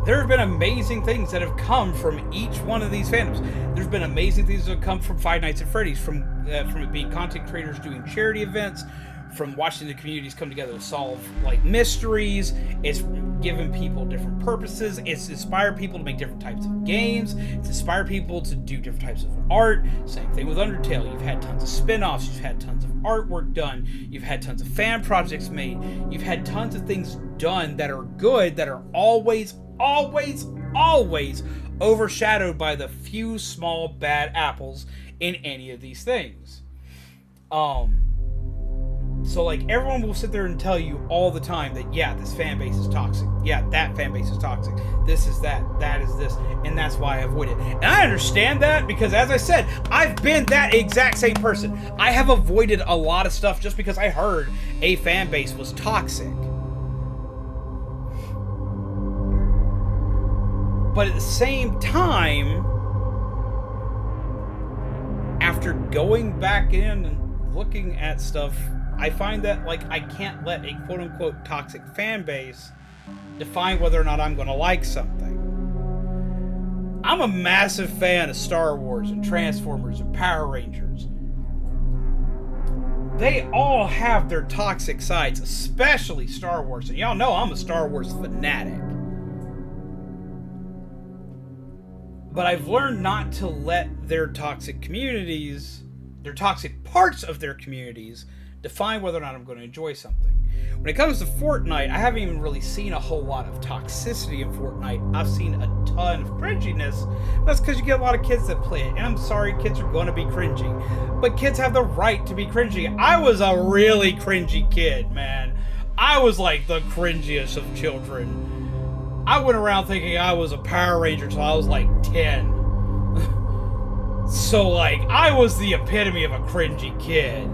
There have been amazing things that have come from each one of these fandoms. There's been amazing things that have come from Five Nights at Freddy's, from it being content creators doing charity events, from watching the communities come together to solve like mysteries. It's given people different purposes. It's inspired people to make different types of games. It's inspired people to do different types of art. Same thing with Undertale. You've had tons of spin-offs. You've had tons of artwork done. You've had tons of fan projects made. You've had tons of things done that are good, that are always overshadowed by the few small bad apples in any of these things. So like everyone will sit there and tell you all the time that yeah, this fan base is toxic. Yeah, that fan base is toxic. This is that is this, and that's why I avoid it. And I understand that because, as I said, I've been that exact same person. I have avoided a lot of stuff just because I heard a fan base was toxic. But at the same time, after going back in and looking at stuff, I find that like I can't let a quote-unquote toxic fan base define whether or not I'm going to like something. I'm a massive fan of Star Wars and Transformers and Power Rangers. They all have their toxic sides, especially Star Wars. And y'all know I'm a Star Wars fanatic. But I've learned not to let their toxic communities, their toxic parts of their communities, define whether or not I'm going to enjoy something. When it comes to Fortnite, I haven't even really seen a whole lot of toxicity in Fortnite. I've seen a ton of cringiness. That's because you get a lot of kids that play it. And I'm sorry, kids are going to be cringy. But kids have the right to be cringy. I was a really cringy kid, man. I was like the cringiest of children. I went around thinking I was a Power Ranger until I was like 10. So like, I was the epitome of a cringy kid.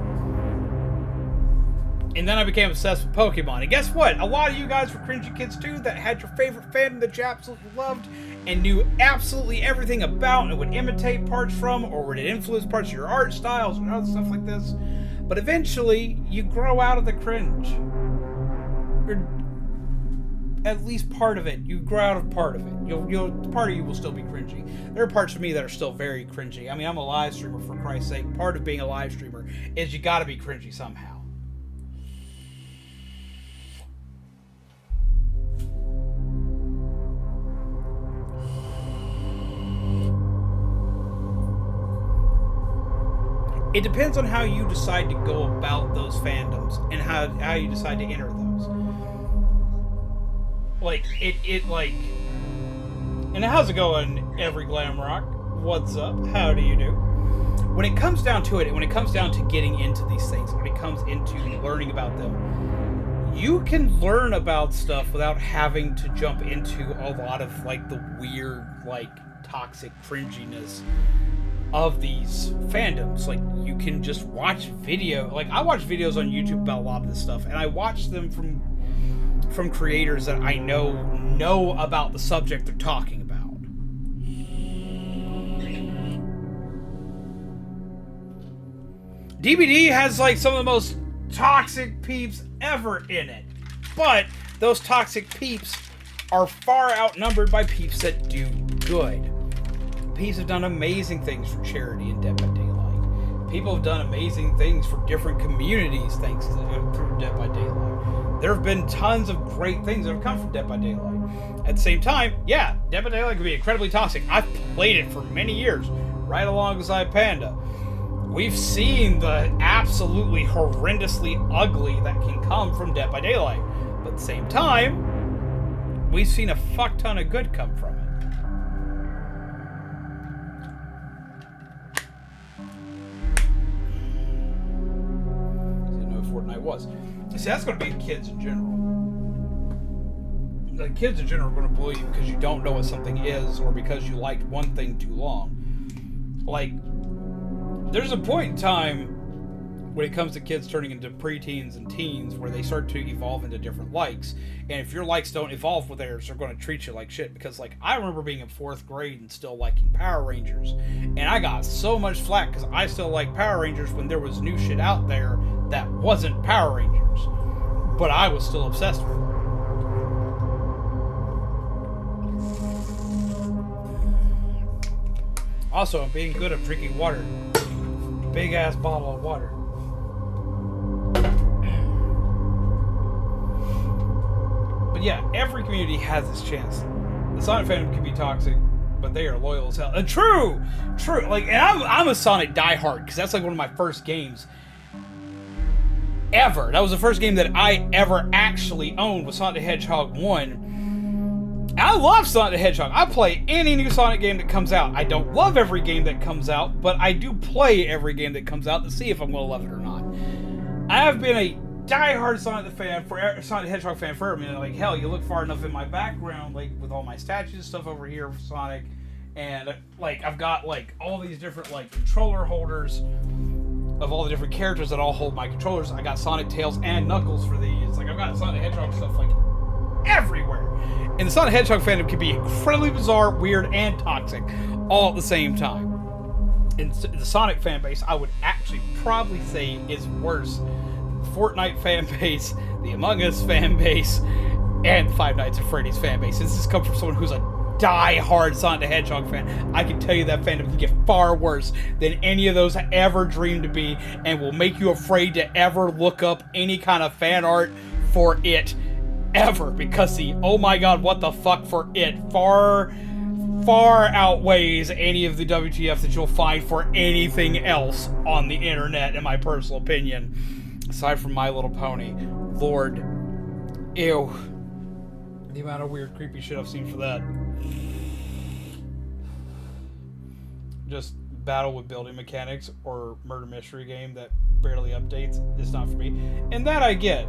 And then I became obsessed with Pokemon. And guess what? A lot of you guys were cringy kids too that had your favorite fandom that you absolutely loved and knew absolutely everything about and would imitate parts from or would influence parts of your art styles and other stuff like this. But eventually, you grow out of the cringe. at least part of it. You grow out of part of it. Part of you will still be cringy. There are parts of me that are still very cringy. I mean, I'm a live streamer, for Christ's sake. Part of being a live streamer is you gotta be cringy somehow. It depends on how you decide to go about those fandoms and how you decide to enter those. Like, and how's it going, every Glamrock? What's up? How do you do? When it comes down to it, when it comes down to getting into these things, when it comes into learning about them, you can learn about stuff without having to jump into a lot of, like, the weird, like, toxic cringiness of these fandoms. Like, you can just watch like, I watch videos on YouTube about a lot of this stuff, and I watch them from creators that I know about the subject they're talking about. DBD has, like, some of the most toxic peeps ever in it, but those toxic peeps are far outnumbered by peeps that do good. Peeps have done amazing things for charity in Dead by Daylight. People have done amazing things for different communities thanks to through Dead by Daylight. There have been tons of great things that have come from Dead by Daylight. At the same time, yeah, Dead by Daylight can be incredibly toxic. I've played it for many years, right alongside Panda. We've seen the absolutely horrendously ugly that can come from Dead by Daylight. But at the same time, we've seen a fuck ton of good come from it. Fortnite was. See, that's going to be kids in general. The kids in general are going to bully you because you don't know what something is, or because you liked one thing too long. Like, there's a point in time when it comes to kids turning into preteens and teens where they start to evolve into different likes. And if your likes don't evolve with theirs, they're going to treat you like shit. Because, like, I remember being in 4th grade and still liking Power Rangers. And I got so much flack because I still like Power Rangers when there was new shit out there that wasn't Power Rangers. But I was still obsessed with it. Also, I'm being good at drinking water. Big ass bottle of water. But yeah, every community has this chance. The Sonic fandom can be toxic, but they are loyal as hell. True! Like, and I'm a Sonic diehard, because that's like one of my first games ever. That was the first game that I ever actually owned, was Sonic the Hedgehog 1. And I love Sonic the Hedgehog. I play any new Sonic game that comes out. I don't love every game that comes out, but I do play every game that comes out to see if I'm going to love it or not. I have been a diehard Sonic the Hedgehog fan forever. I mean, like, hell, you look far enough in my background, like, with all my statues and stuff over here for Sonic, and, like, I've got, like, all these different, like, controller holders of all the different characters that all hold my controllers. I got Sonic, Tails, and Knuckles for these. Like, I've got Sonic the Hedgehog stuff, like, everywhere. And the Sonic the Hedgehog fandom can be incredibly bizarre, weird, and toxic all at the same time. And the Sonic fan base, I would actually probably say, is worse than the Fortnite fan base, the Among Us fan base, and the Five Nights at Freddy's fan base. This has come from someone who's a die-hard Sonic the Hedgehog fan. I can tell you that fandom can get far worse than any of those ever dreamed to be, and will make you afraid to ever look up any kind of fan art for it ever, because the oh my god what the fuck for it far outweighs any of the WTF that you'll find for anything else on the internet, in my personal opinion, aside from My Little Pony. Lord, ew, the amount of weird creepy shit I've seen for that. Just battle with building mechanics or murder mystery game that barely updates is not for me, and that I get.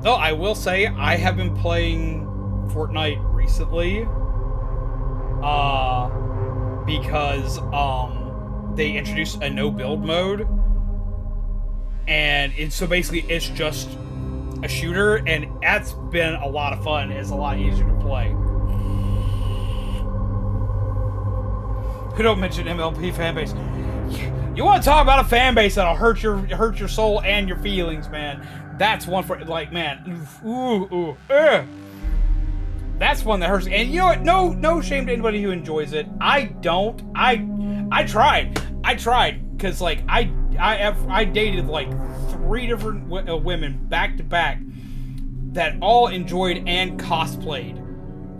Though I will say, I have been playing Fortnite recently, because, they introduced a no-build mode, and so basically it's just a shooter, and that's been a lot of fun. It's a lot easier to play. Who don't mention MLP fanbase? You want to talk about a fan base that'll hurt your soul and your feelings, man. That's one for, like, man. that's one that hurts. And you know what? No shame to anybody who enjoys it. I don't. I tried. Because, like, I dated, like, 3 different women back to back that all enjoyed and cosplayed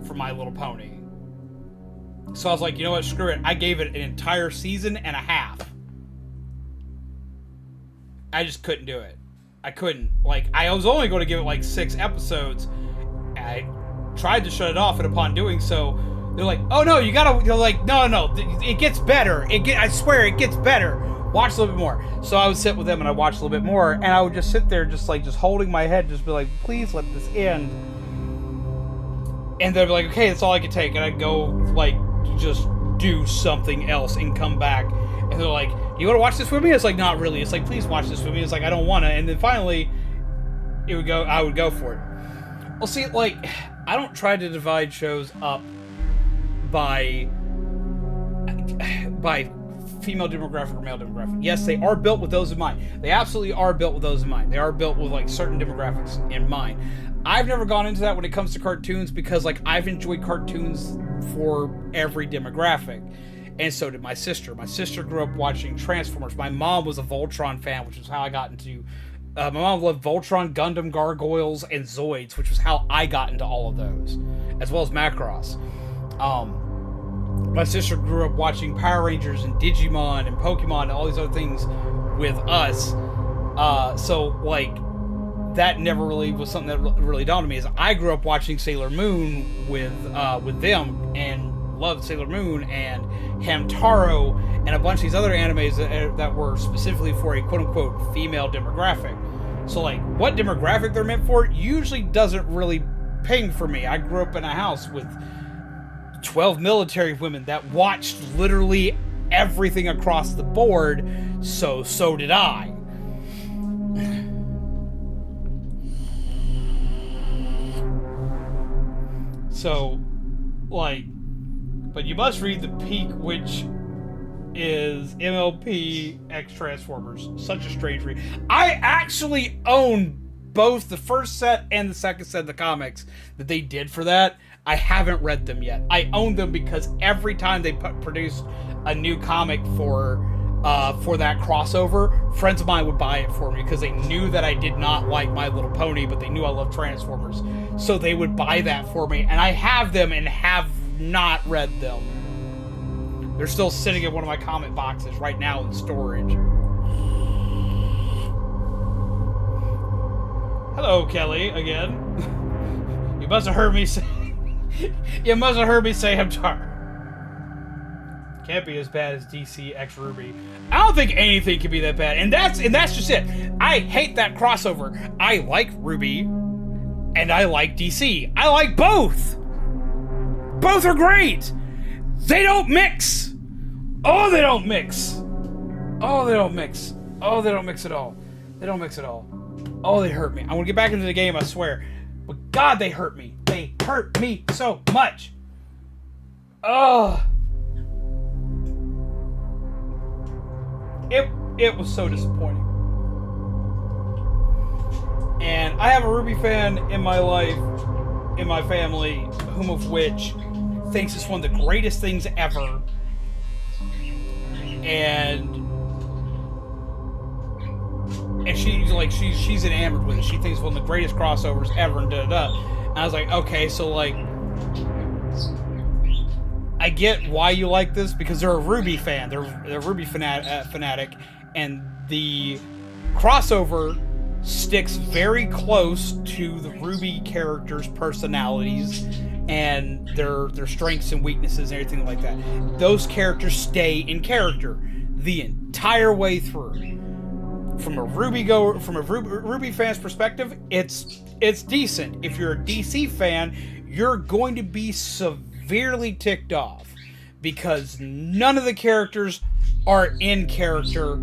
for My Little Pony. So I was like, you know what? Screw it. I gave it an entire season and a half. I just couldn't do it. I couldn't. Like, I was only going to give it, like, 6 episodes. I tried to shut it off, and upon doing so, they're like, oh, no, you gotta... They're like, no, it gets better. I swear, it gets better. Watch a little bit more. So I would sit with them and I watch a little bit more, and I would just sit there just holding my head, just be like, please let this end. And they'd be like, okay, that's all I can take. And I'd go, like, just do something else and come back. And they're like, you want to watch this with me? It's like, not really. It's like, please watch this with me. It's like, I don't want to. And then finally, I would go for it. Well, see, like, I don't try to divide shows up by female demographic or male demographic. Yes, they are built with those in mind. They absolutely are built with those in mind. They are built with, like, certain demographics in mind. I've never gone into that when it comes to cartoons because, like, I've enjoyed cartoons for every demographic. And so did my sister. My sister grew up watching Transformers. My mom was a Voltron fan, which is how I got into... my mom loved Voltron, Gundam, Gargoyles, and Zoids, which was how I got into all of those. As well as Macross. My sister grew up watching Power Rangers and Digimon and Pokemon and all these other things with us. So, like, that never really was something that really dawned on me. Is I grew up watching Sailor Moon with them and loved Sailor Moon and Hamtaro and a bunch of these other animes that were specifically for a quote-unquote female demographic. So, like, what demographic they're meant for usually doesn't really ping for me. I grew up in a house with 12 military women that watched literally everything across the board, so did I. So, like, but you must read The Peak, which is MLP X Transformers. Such a strange read. I actually own both the first set and the second set of the comics that they did for that. I haven't read them yet. I own them because every time they produced a new comic for that crossover, friends of mine would buy it for me because they knew that I did not like My Little Pony, but they knew I loved Transformers. So they would buy that for me, and I have them and have not read them. They're still sitting in one of my comic boxes right now in storage. Hello, Kelly, again. You must have heard me say... You must have heard me say Hamtaro. Can't be as bad as DC X Ruby. I don't think anything can be that bad, and that's just it. I hate that crossover. I like Ruby, and I like DC. I like both. Both are great. They don't mix. Oh, they don't mix. Oh, they don't mix. Oh, they don't mix at all. They don't mix at all. Oh, they hurt me. I'm gonna get back into the game, I swear. But God, they hurt me. They hurt me so much. Oh. It was so disappointing. And I have a Ruby fan in my life, in my family, whom of which thinks it's one of the greatest things ever. And she's like, she's enamored with it. She thinks it's one of the greatest crossovers ever, and da-da-da. And I was like, okay, so, like, I get why you like this, because they're a Ruby fan. They're a Ruby fanatic, and the crossover sticks very close to the Ruby characters' personalities and their strengths and weaknesses and everything like that. Those characters stay in character the entire way through. From a Ruby fan's perspective, it's decent. If you're a DC fan, you're going to be severely ticked off because none of the characters are in character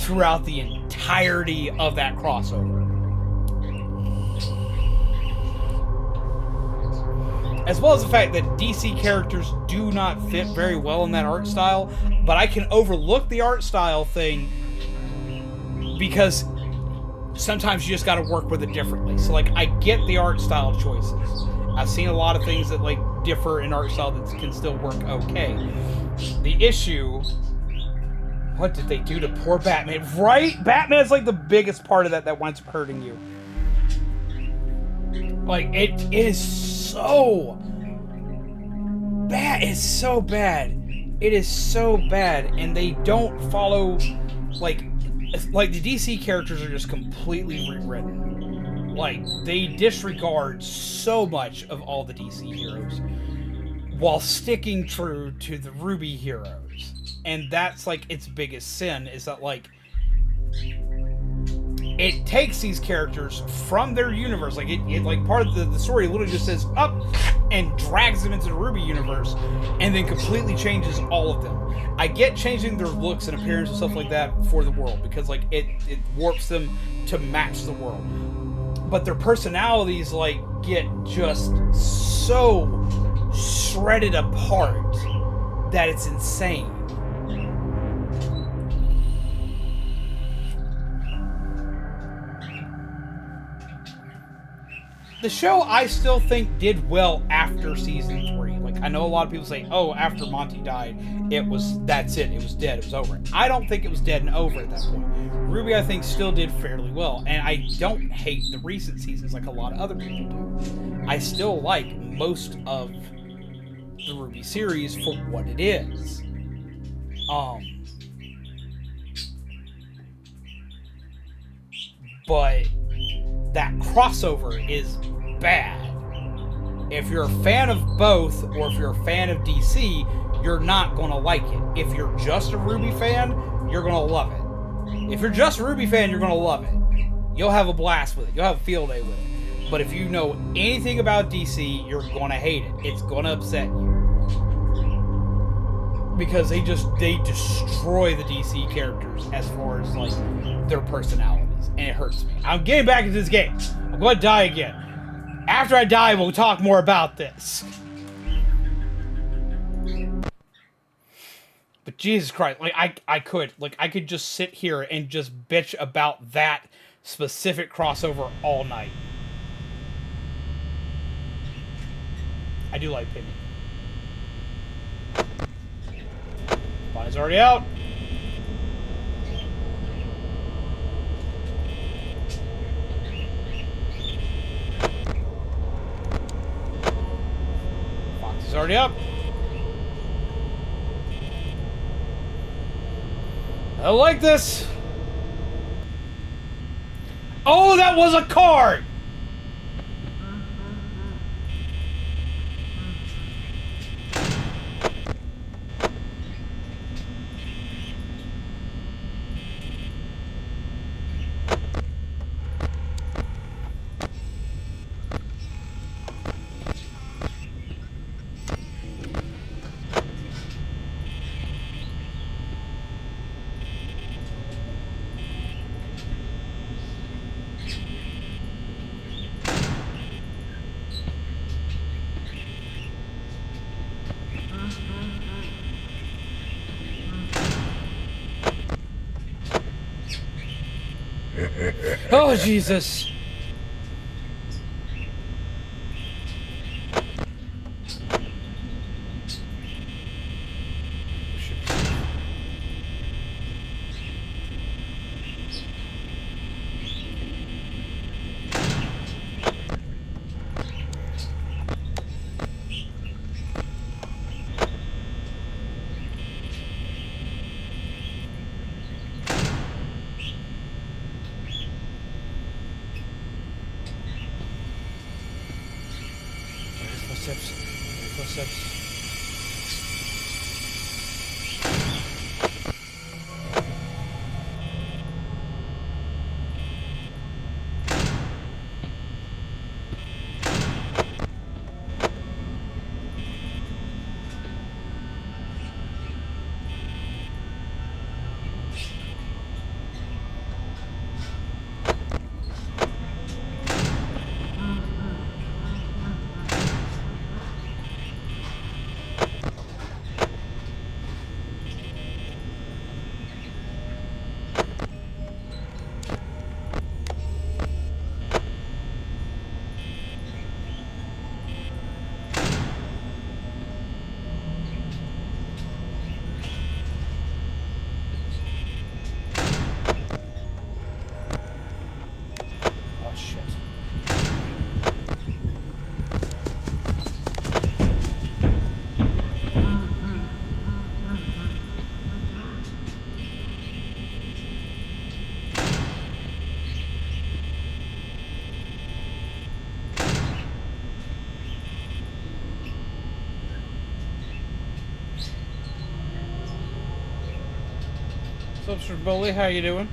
throughout the entirety of that crossover. As well as the fact that DC characters do not fit very well in that art style, but I can overlook the art style thing because sometimes you just got to work with it differently. So, like, I get the art style choices. I've seen a lot of things that like differ in art style that can still work okay. The issue, what did they do to poor Batman? Right? Batman's like the biggest part of that winds up hurting you. Like, it is so bad. It's so bad. It is so bad. And they don't follow, like the DC characters are just completely rewritten. Like, they disregard so much of all the DC heroes while sticking true to the Ruby heroes. And that's, like, its biggest sin, is that, like, it takes these characters from their universe. Like, it like, part of the story literally just says, up, and drags them into the Ruby universe, and then completely changes all of them. I get changing their looks and appearance and stuff like that for the world, because, like, it warps them to match the world. But their personalities, like, get just so shredded apart that it's insane. The show, I still think, did well after season 3. Like, I know a lot of people say, oh, after Monty died, that's it, it was dead, it was over. I don't think it was dead and over at that point. Ruby, I think, still did fairly well, and I don't hate the recent seasons like a lot of other people do. I still like most of the Ruby series for what it is. But that crossover is bad. If you're a fan of both, or if you're a fan of DC, you're not going to like it. If you're just a Ruby fan, you're going to love it. If you're just a Ruby fan, you're going to love it. You'll have a blast with it. You'll have a field day with it. But if you know anything about DC, you're going to hate it. It's going to upset you. Because they destroy the DC characters as far as, like, their personalities. And it hurts me. I'm getting back into this game. I'm going to die again. After I die, we'll talk more about this. But Jesus Christ, like, I could just sit here and just bitch about that specific crossover all night. I do like Penny. Bonnie's already out. Fox is already up. I like this. Oh, that was a card. Oh, Jesus. up, Sir Bully? How you doing?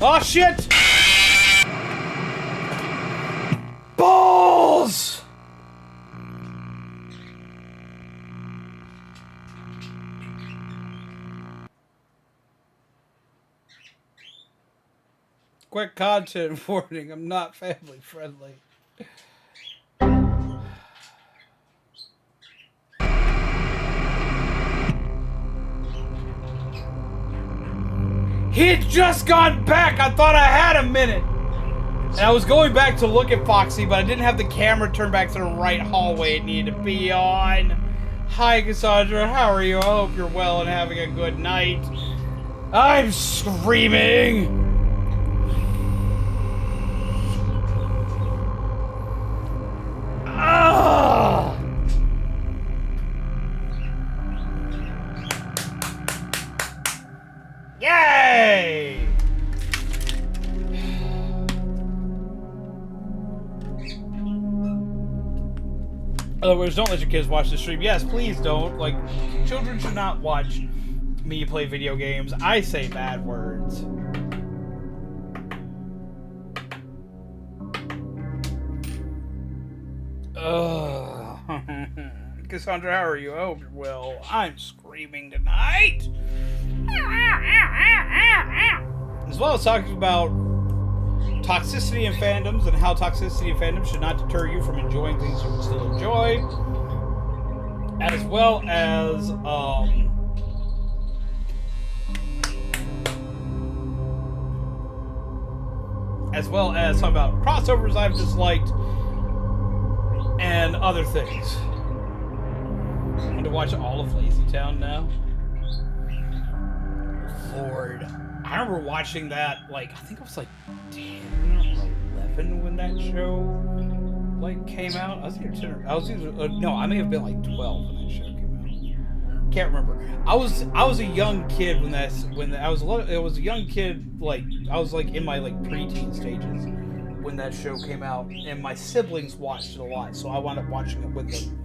Oh shit! Balls! Quick content warning, I'm not family friendly. He had just gone back! I thought I had a minute! And I was going back to look at Foxy, but I didn't have the camera turned back to the right hallway it needed to be on. Hi, Cassandra. How are you? I hope you're well and having a good night. I'm screaming! Ah! Yay! In other words, don't let your kids watch the stream. Yes, please don't. Like, children should not watch me play video games. I say bad words. Ugh. Cassandra, how are you? I hope you're well. I'm screaming tonight. As well as talking about toxicity in fandoms and how toxicity in fandoms should not deter you from enjoying things you can still enjoy. As well as talking about crossovers I've disliked and other things. I want to watch all of Lazy Town now. Lord. I remember watching that, like, I think I was like 10 or 11 when that show, like, came out. I I may have been like 12 when that show came out. Can't remember. I was a young kid I was a young kid, like, I was like in my like preteen stages when that show came out, and my siblings watched it a lot, so I wound up watching it with them.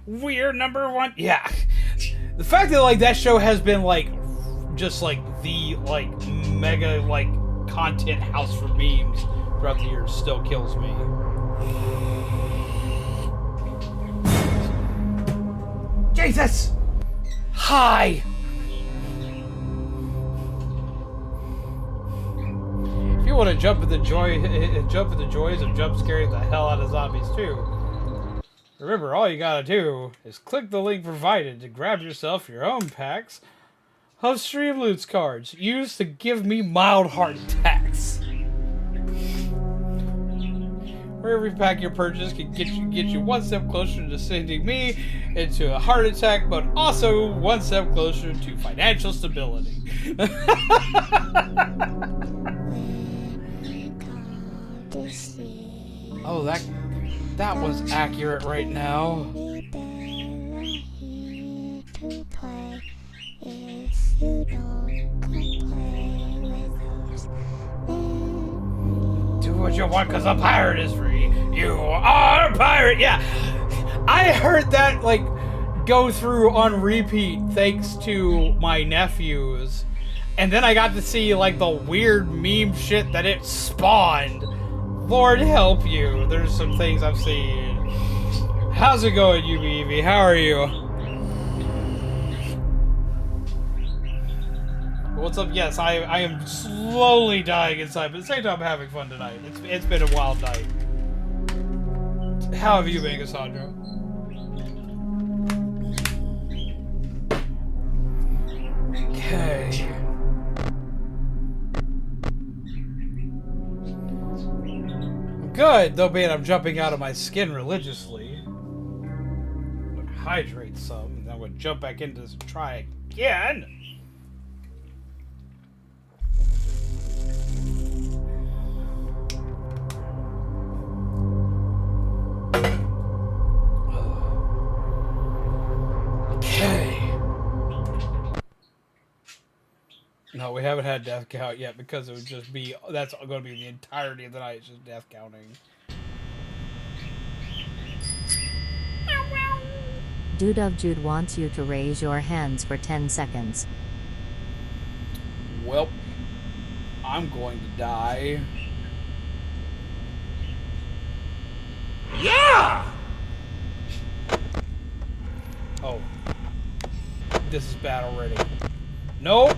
We're number one. Yeah. The fact that like that show has been like just like the like mega like content house for memes throughout the years still kills me. Jesus! Hi! If you want to jump at the joys of jump scaring the hell out of zombies too, remember, all you gotta do is click the link provided to grab yourself your own packs of StreamLoots cards used to give me mild heart attacks. Where every pack you purchase can get you one step closer to sending me into a heart attack, but also one step closer to financial stability. Oh, that was accurate right now. Do what you want because a pirate is free. You are a pirate. Yeah, I heard that like go through on repeat thanks to my nephews, and then I got to see like the weird meme shit that it spawned. Lord help you. There's some things I've seen. How's it going, UBEV? How are you? What's up? Yes, I am slowly dying inside, but at the same time I'm having fun tonight. It's been a wild night. How have you been, Cassandra? Okay. Good, though being I'm jumping out of my skin religiously. Would hydrate some, and then would jump back into this and try again. Okay. No, we haven't had death count yet because it would just be, that's going to be the entirety of the night, it's just death counting. Dude of Jude wants you to raise your hands for 10 seconds. Well, I'm going to die. Yeah! Oh. This is bad already. Nope.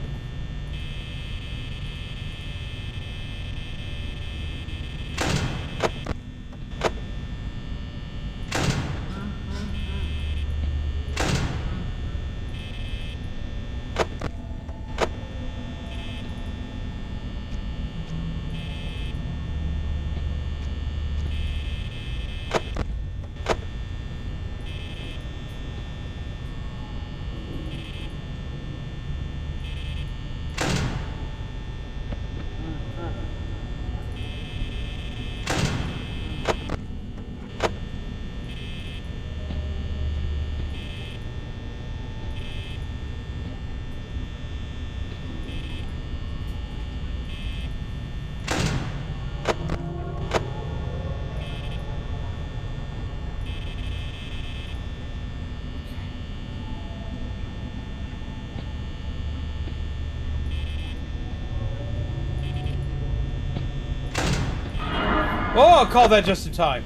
Oh, I'll call that just in time.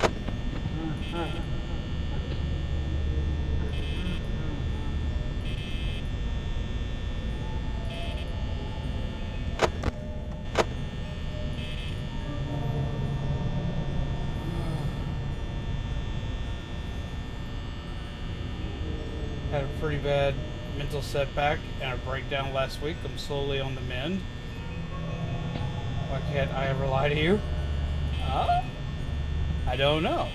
Had a pretty bad mental setback and a breakdown last week. I'm slowly on the mend. Why can't I ever lie to you? I don't know.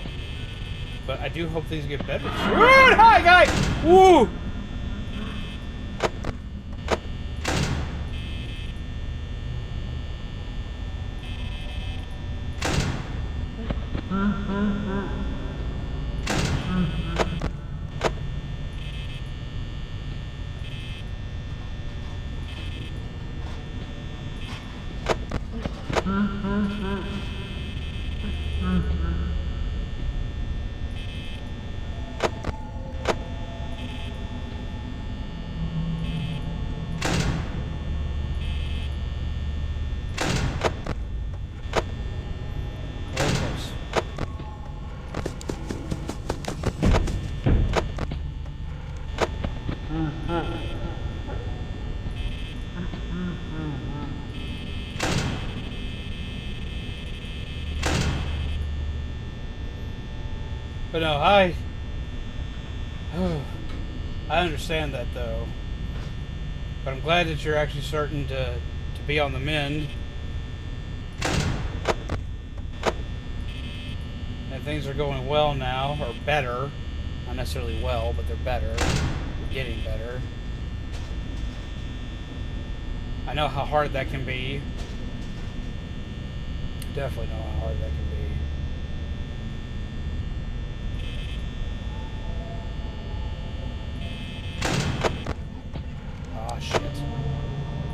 But I do hope things get better. Hi, guy! Woo! But no, I understand that though. But I'm glad that you're actually starting to be on the mend. And things are going well now, or better. Not necessarily well, but they're better. They're getting better. I know how hard that can be. Definitely know how hard that can be. Ah, shit.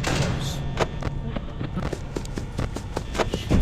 Close. Shit.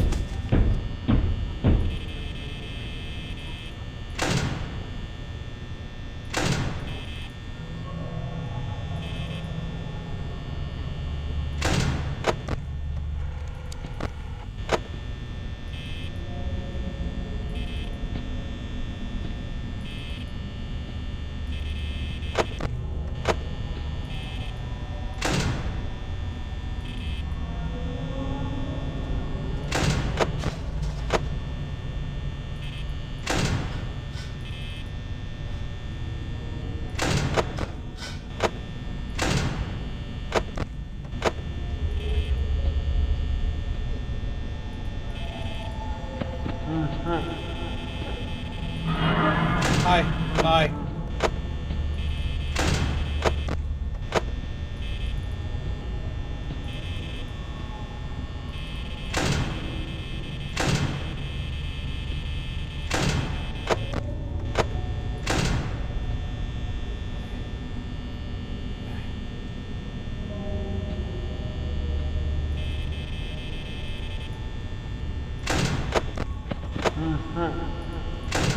Hi. Hi.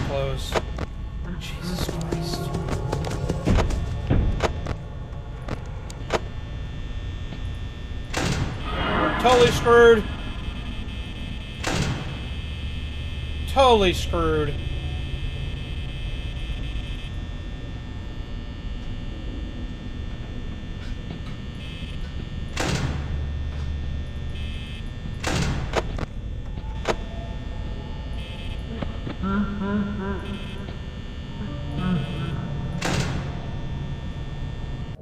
Close. Jesus Christ. Totally screwed. Totally screwed.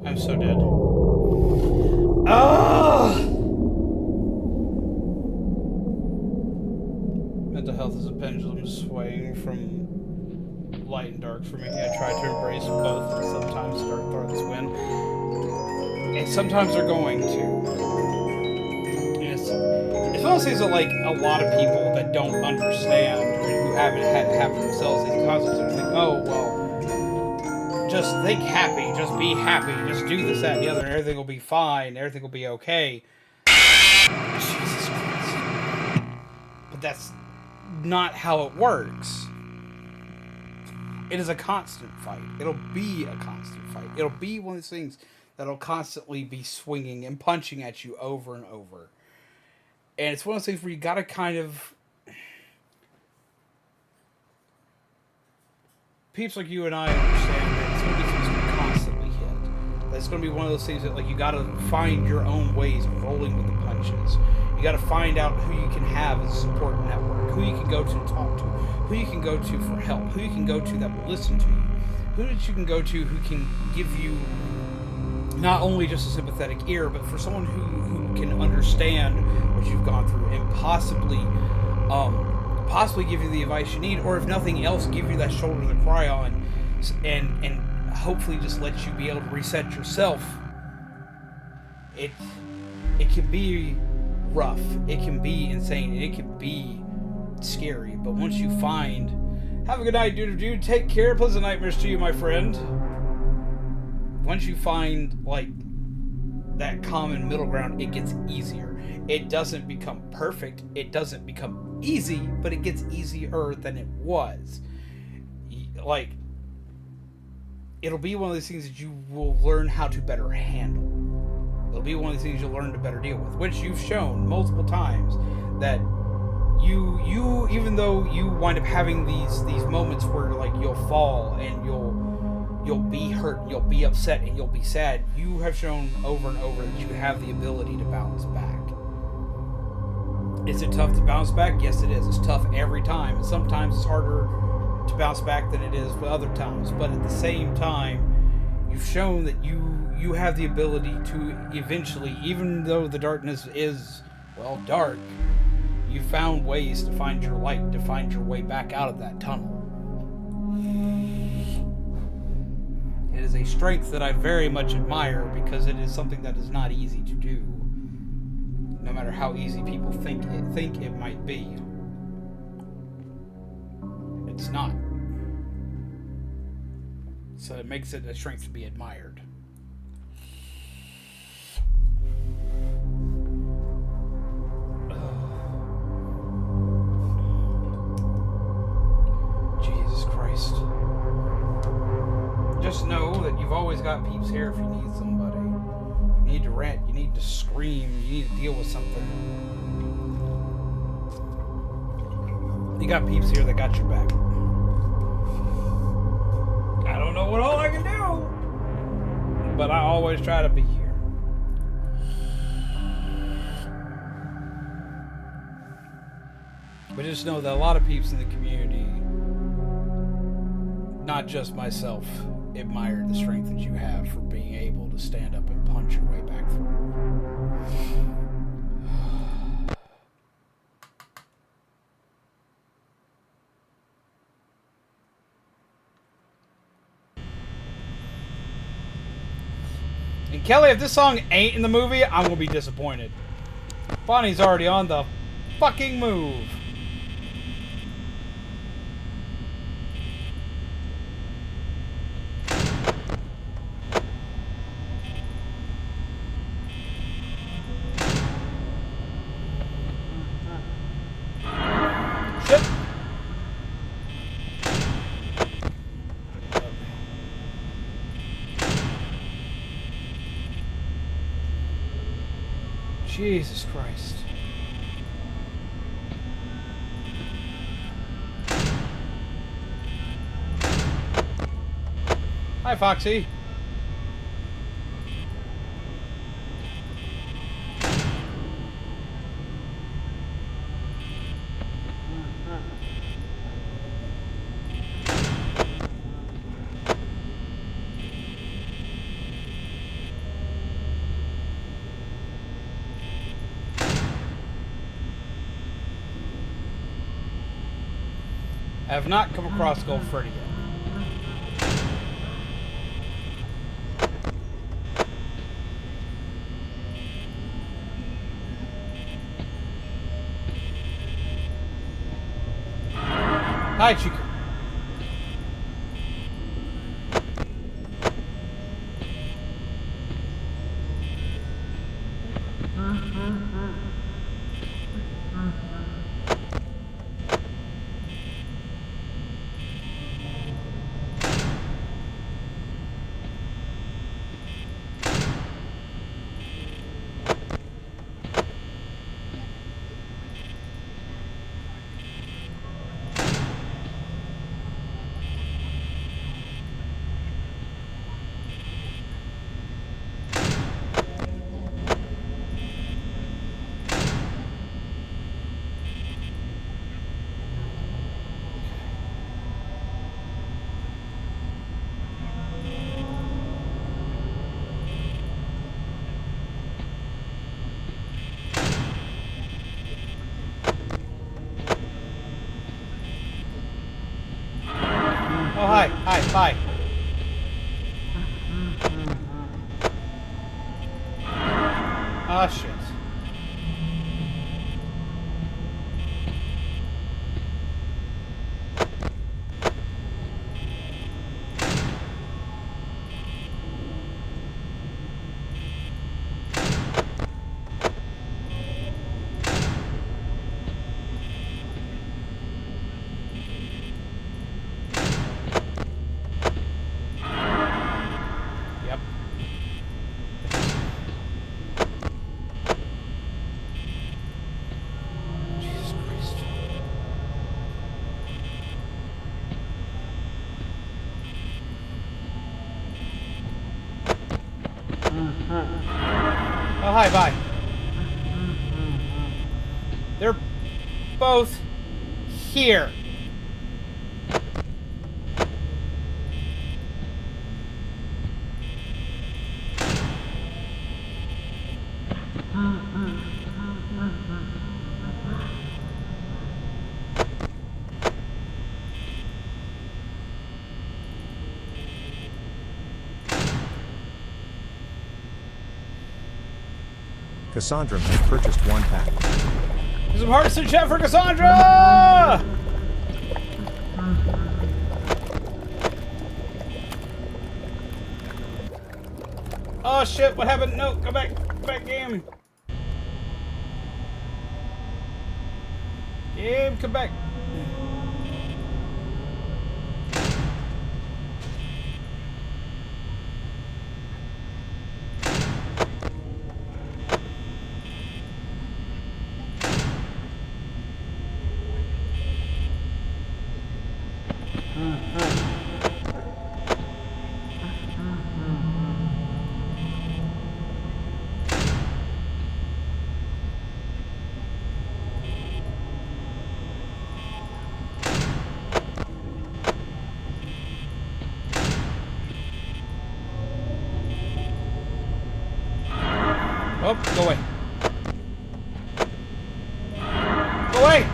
I'm so dead. Ah! Mental health is a pendulum swaying from light and dark for me. I try to embrace both, and sometimes dark thoughts win. And sometimes they're going to. And it's one of those things that, like, a lot of people that don't understand, or who haven't had it happen themselves, these concepts, and think, oh, well, just think happy, just be happy, just do this, that, and the other, and everything will be fine, everything will be okay. Jesus Christ. But that's not how it works. It is a constant fight. It'll be a constant fight. It'll be one of those things that'll constantly be swinging and punching at you over and over. And it's one of those things where you gotta kind of... Peeps like you and I understand that it's going to be things that constantly hit. That's going to be one of those things that, like, you got to find your own ways of rolling with the punches. You got to find out who you can have as a support network, who you can go to and talk to, who you can go to for help, who you can go to that will listen to you, who that you can go to who can give you not only just a sympathetic ear, but for someone who can understand what you've gone through and possibly give you the advice you need, or if nothing else, give you that shoulder to cry on, and hopefully just let you be able to reset yourself. It can be rough, it can be insane, and it can be scary, but once you find... Have a good night, dude. Take care. Pleasant nightmares to you, my friend. Once you find, like, that common middle ground, it gets easier. It doesn't become perfect. It doesn't become easy, but it gets easier than it was. Like, it'll be one of those things that you will learn how to better handle. It'll be one of those things you'll learn to better deal with, which you've shown multiple times that you even though you wind up having these moments where, like, you'll fall and you'll be hurt, you'll be upset, and you'll be sad, you have shown over and over that you have the ability to bounce back. Is it tough to bounce back? Yes, it is. It's tough every time. And sometimes it's harder to bounce back than it is for other times. But at the same time, you've shown that you have the ability to eventually, even though the darkness is, well, dark, you found ways to find your light, to find your way back out of that tunnel. It is a strength that I very much admire, because it is something that is not easy to do, no matter how easy people think it might be. It's not. So it makes it a strength to be admired. Jesus Christ. Just know that you've always got peeps here if you need somebody. You need to rant, you need to scream, you need to deal with something. You got peeps here that got your back. I don't know what all I can do, but I always try to be here. But just know that a lot of peeps in the community, not just myself, admire the strength that you have for being able to stand up and punch your way back through. And Kelly, if this song ain't in the movie, I'm gonna be disappointed. Bonnie's already on the fucking move. Shit. Jesus Christ. Hi, Foxy. I have not come across Gold Freddy yet. Hi, Chico. Oh, hi. Hi. Bye. Ah, shit. Oh, hi, bye. They're both here. Cassandra has purchased 1 pack. There's some hearts in chat for Cassandra! Oh shit, what happened? No, come back. Come back, game. Game, come back. Oh, go away. Go away!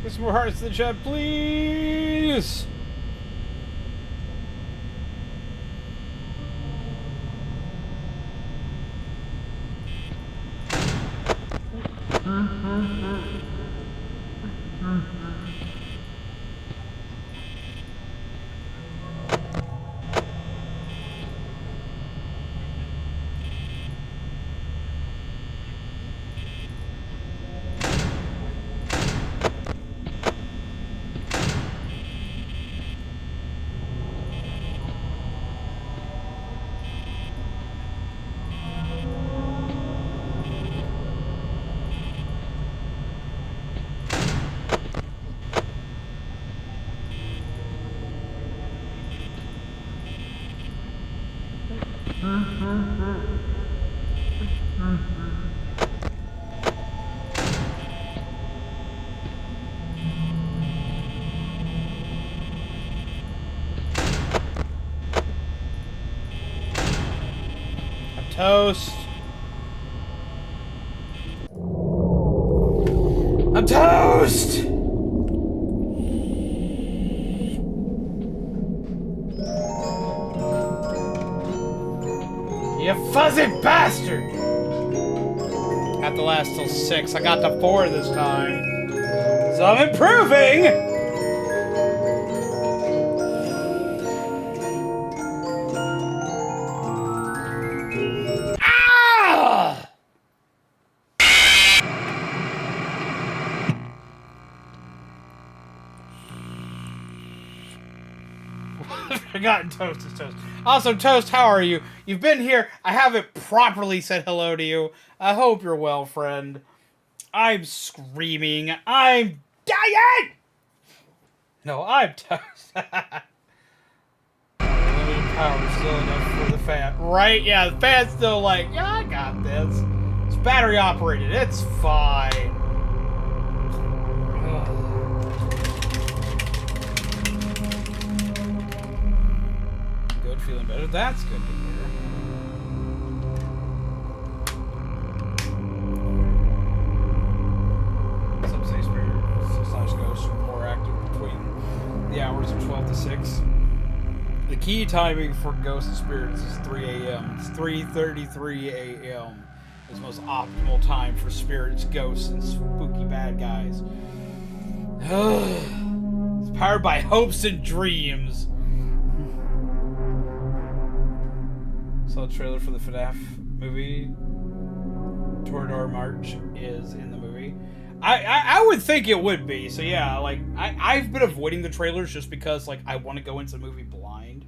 Get some more hearts in the chat, please! toast. I'm toast! You fuzzy bastard! Got to last till 6. I got to 4 this time. So I'm improving! Ah! Forgotten Toast is Toast. Also, Toast, how are you? You've been here. I haven't properly said hello to you. I hope you're well, friend. I'm screaming. I'm dying! No, I'm Toast. Limited power still enough for the fan. Right? Yeah, the fan's still like, yeah, I got this. It's battery operated. It's fine. Good, feeling better. That's good to hear. Some say Spirit/Ghost are more active between the hours of 12 to 6. The key timing for Ghosts and Spirits is 3 a.m. It's 3:33 a.m. is the most optimal time for spirits, ghosts, and spooky bad guys. It's powered by hopes and dreams. Saw a trailer for the FNAF movie. Toward Our March is in the movie. I would think it would be. So yeah, like I've been avoiding the trailers just because like I want to go into the movie blind.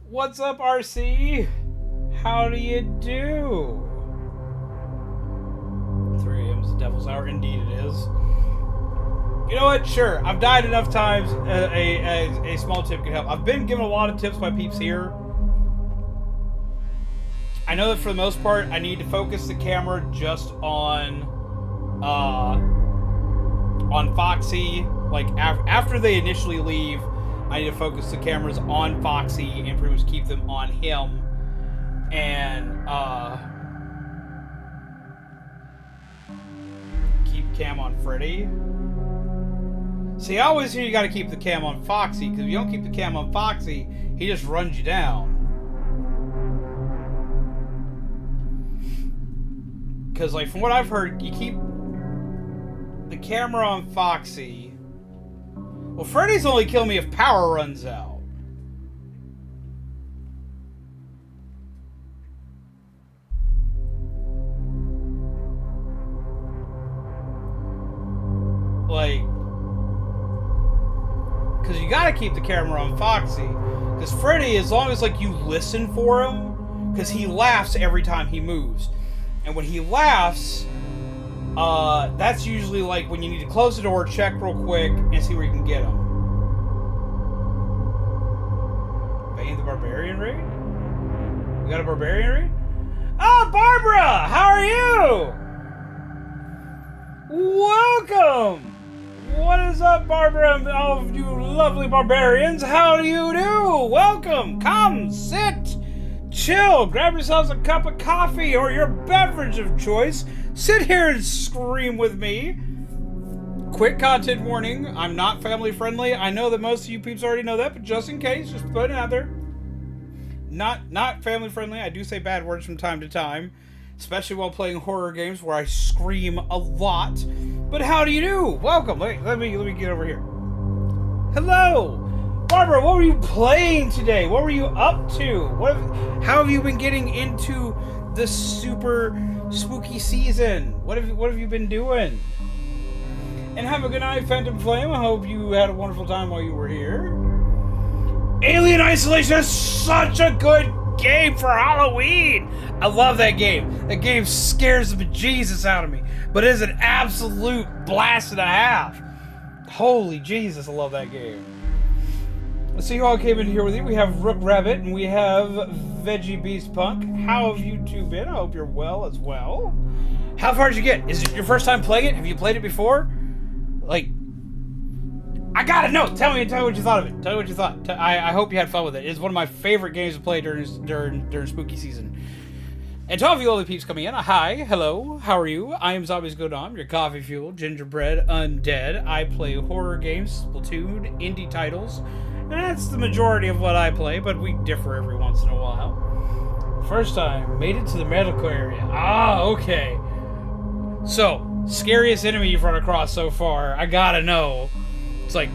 What's up, RC? How do you do? 3 a.m. is the devil's hour. Indeed it is. You know what? Sure. I've died enough times. A small tip can help. I've been given a lot of tips by peeps here. I know that for the most part, I need to focus the camera just on Foxy. Like after they initially leave, I need to focus the cameras on Foxy and pretty much keep them on him. And keep cam on Freddy. See, I always hear you gotta keep the cam on Foxy, because if you don't keep the cam on Foxy, he just runs you down. Because, like, from what I've heard, you keep the camera on Foxy. Well, Freddy's only kill me if power runs out. Like, because you gotta keep the camera on Foxy. Because Freddy, as long as, like, you listen for him, because he laughs every time he moves. And when he laughs, that's usually like when you need to close the door, check real quick, and see where you can get him. Bane the Barbarian raid? We got a Barbarian raid? Oh, Barbara! How are you? Welcome! What is up, Barbara, and all of you lovely barbarians? How do you do? Welcome! Come, sit! Chill, grab yourselves a cup of coffee or your beverage of choice. Sit here and scream with me. Quick content warning, I'm not family friendly. I know that most of you peeps already know that, but just in case, just put it out there. Not family friendly. I do say bad words from time to time, especially while playing horror games where I scream a lot. But how do you do? Welcome. Wait, let me get over here. Hello. Barbara, what were you playing today? What were you up to? How have you been getting into this super spooky season? What have you been doing? And have a good night, Phantom Flame. I hope you had a wonderful time while you were here. Alien Isolation is such a good game for Halloween. I love that game. That game scares the bejesus out of me, but it is an absolute blast and a half. Holy Jesus, I love that game. Let's see who all came in here with you. We have Rook Rabbit and we have Veggie Beast Punk. How have you two been? I hope you're well as well. How far did you get? Is it your first time playing it? Have you played it before? Like, I gotta know. Tell me what you thought of it. Tell me what you thought. I hope you had fun with it. It's one of my favorite games to play during spooky season. And to all of you lovely peeps coming in, hi, hello, how are you? I am Zombies Go Dom, your coffee fuel, gingerbread, undead. I play horror games, Splatoon, indie titles, and that's the majority of what I play, but we differ every once in a while. First time, made it to the medical area. Ah, okay. So, scariest enemy you've run across so far, I gotta know. It's like,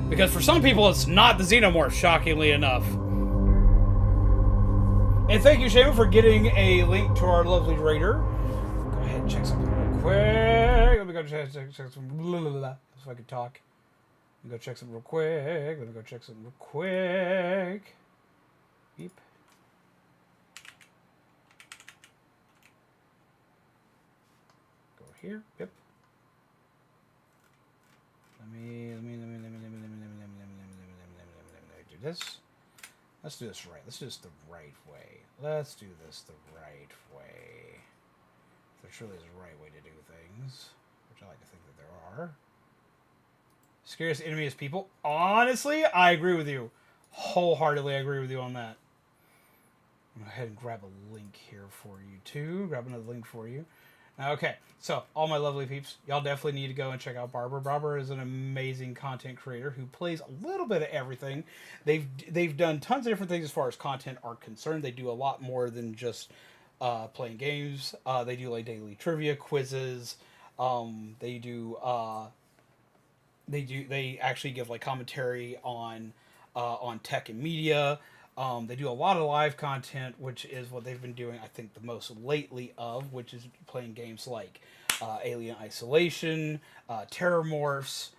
because for some people it's not the Xenomorph, shockingly enough. And thank you, Shaman, for getting a link to our lovely raider. Go ahead and check something real quick. Let me go check some. Blah, blah, blah, if I could talk. Let me go check something real quick. Let me go check something real quick. Beep. Go here. Yep. Let me do this. Let's do this right. Let's do this the right way. Let's do this the right way. There truly is a right way to do things, which I like to think that there are. Scariest enemy is people. Honestly, I agree with you. Wholeheartedly, I agree with you on that. I'm going to go ahead and grab a link here for you, too. Grab another link for you. Okay, so all my lovely peeps, y'all definitely need to go and check out Barbara. Barbara is an amazing content creator who plays a little bit of everything. They've done tons of different things as far as content are concerned. They do a lot more than just playing games. They do like daily trivia quizzes. They actually give like commentary on tech and media. They do a lot of live content, which is what they've been doing, I think, the most lately of, which is playing games like Alien Isolation, Terramorphs.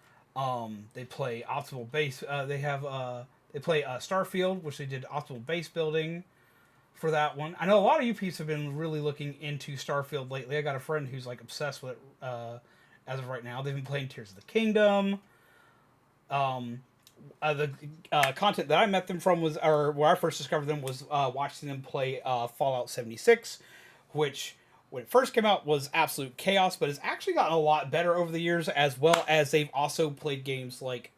They play optimal base. They play Starfield, which they did optimal base building for that one. I know a lot of you peeps have been really looking into Starfield lately. I got a friend who's like obsessed with it as of right now. They've been playing Tears of the Kingdom. The content that I met them from was, or where I first discovered them was watching them play Fallout 76, which when it first came out was absolute chaos, but it's actually gotten a lot better over the years, as well as they've also played games like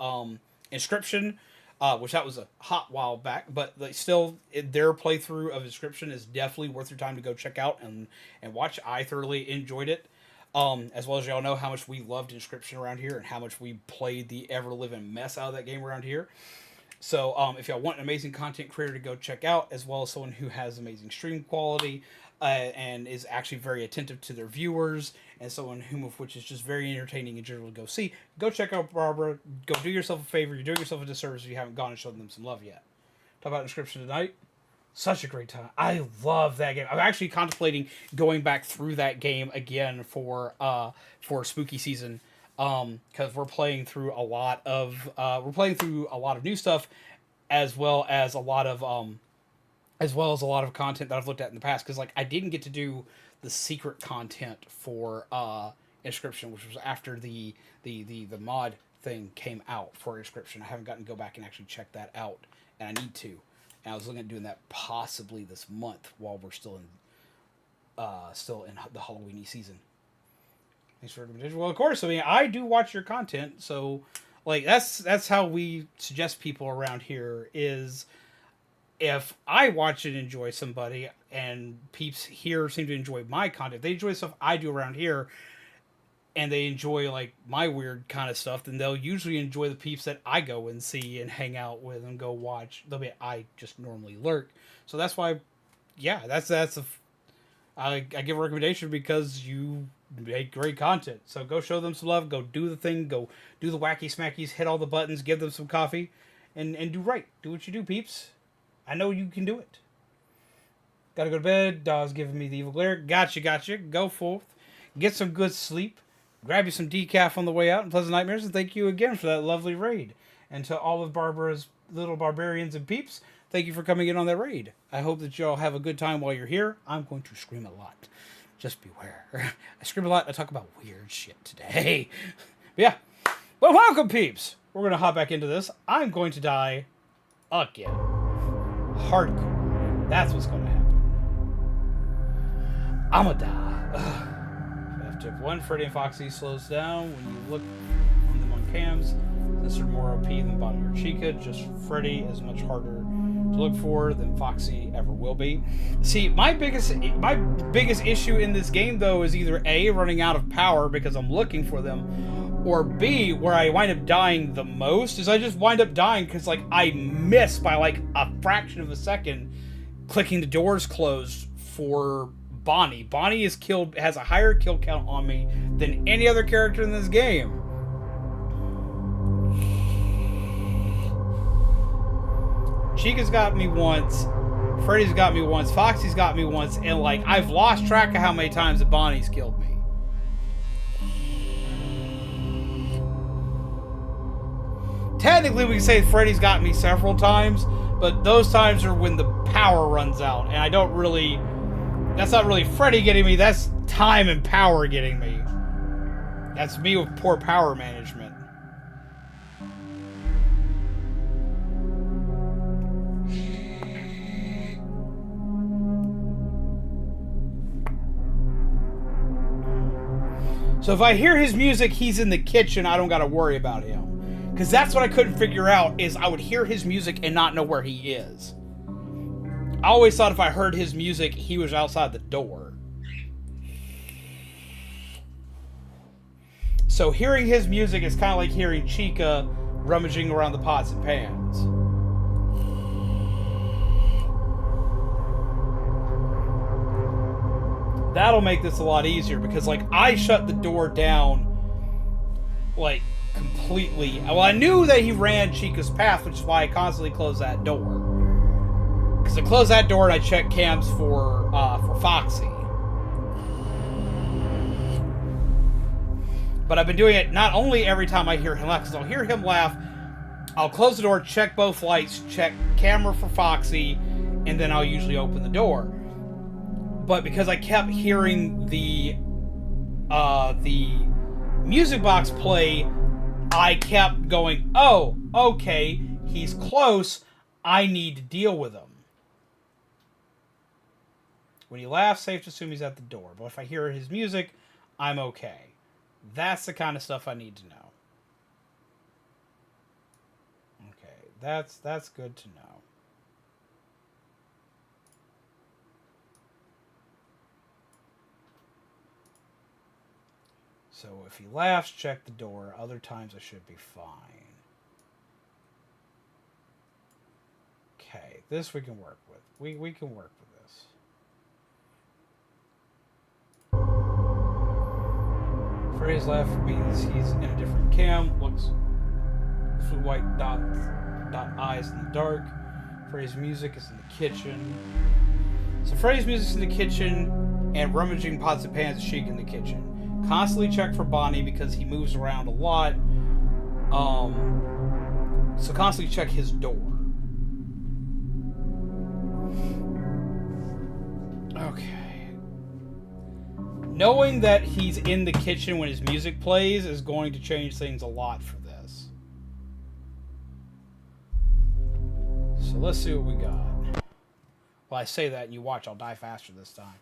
Inscription, which that was a hot while back, but their playthrough of Inscription is definitely worth your time to go check out and watch. I thoroughly enjoyed it. As well as y'all know how much we loved Inscription around here and how much we played the ever-living mess out of that game around here. So if y'all want an amazing content creator to go check out, as well as someone who has amazing stream quality and is actually very attentive to their viewers, and someone of which is just very entertaining in general to go see, go check out Barbara. Go do yourself a favor. You're doing yourself a disservice if you haven't gone and shown them some love yet. Talk about Inscription tonight. Such a great time. I love that game. I'm actually contemplating going back through that game again for spooky season, because we're playing through a lot of new stuff, as well as a lot of content that I've looked at in the past. Because like I didn't get to do the secret content for Inscription, which was after the mod thing came out for Inscription. I haven't gotten to go back and actually check that out, and I need to. And I was looking at doing that possibly this month while we're still in the Halloweeny season. Thanks for recommendation. Well, of course, I mean, I do watch your content, so like that's how we suggest people around here is if I watch and enjoy somebody and peeps here seem to enjoy my content, if they enjoy stuff I do around here, and they enjoy like my weird kind of stuff, then they'll usually enjoy the peeps that I go and see and hang out with and go watch. I just normally lurk, so that's why. Yeah, I give a recommendation because you make great content. So go show them some love. Go do the thing. Go do the wacky smackies. Hit all the buttons. Give them some coffee, and do right. Do what you do, peeps. I know you can do it. Gotta go to bed. Dog's giving me the evil glare. Gotcha. Go forth. Get some good sleep. Grab you some decaf on the way out and pleasant nightmares, and thank you again for that lovely raid. And to all of Barbara's little barbarians and peeps, thank you for coming in on that raid. I hope that y'all have a good time while you're here. I'm going to scream a lot. Just beware. I scream a lot. I talk about weird shit today. But yeah. Well, welcome, peeps. We're going to hop back into this. I'm going to die again. Hardcore. That's what's going to happen. I'm going to die. Tip 1, Freddy and Foxy slows down when you look on them on cams. This are more OP than Bonnie or Chica. Just Freddy is much harder to look for than Foxy ever will be. See, my biggest issue in this game though is either A, running out of power because I'm looking for them, or B, where I wind up dying the most is I just wind up dying because like I miss by like a fraction of a second clicking the doors closed for Bonnie. Bonnie has a higher kill count on me than any other character in this game. Chica's got me once, Freddy's got me once, Foxy's got me once, and like I've lost track of how many times that Bonnie's killed me. Technically we can say Freddy's got me several times, but those times are when the power runs out, and I don't really... That's not really Freddy getting me, that's time and power getting me. That's me with poor power management. So if I hear his music, he's in the kitchen, I don't gotta worry about him. Because that's what I couldn't figure out, is I would hear his music and not know where he is. I always thought if I heard his music, he was outside the door. So hearing his music is kind of like hearing Chica rummaging around the pots and pans. That'll make this a lot easier because, like, I shut the door down, like, completely. Well, I knew that he ran Chica's path, which is why I constantly closed that door. Because I closed that door and I checked cams for Foxy. But I've been doing it not only every time I hear him laugh, because I'll hear him laugh, I'll close the door, check both lights, check camera for Foxy, and then I'll usually open the door. But because I kept hearing the music box play, I kept going, oh, okay, he's close, I need to deal with him. When he laughs, safe to assume he's at the door. But if I hear his music, I'm okay. That's the kind of stuff I need to know. Okay, that's good to know. So if he laughs, check the door. Other times I should be fine. Okay, this we can work with. We can work with this. Freddy's laugh means he's in a different cam. Looks for white dot eyes in the dark. Freddy's music is in the kitchen. So Freddy's music's in the kitchen, and rummaging pots and pans is Chic in the kitchen. Constantly check for Bonnie because he moves around a lot. So constantly check his door. Okay. Knowing that he's in the kitchen when his music plays is going to change things a lot for this. So let's see what we got. Well, I say that and you watch, I'll die faster this time.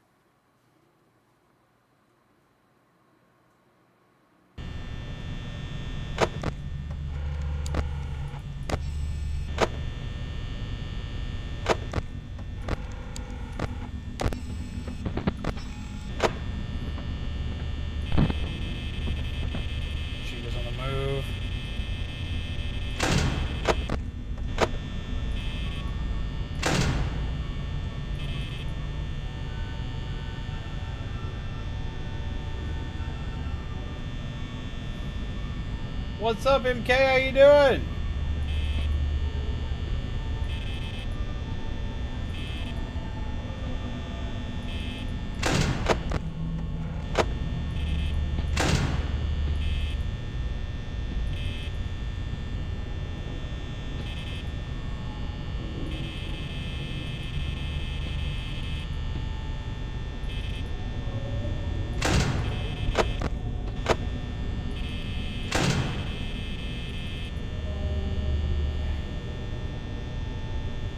What's up, MK? How you doing?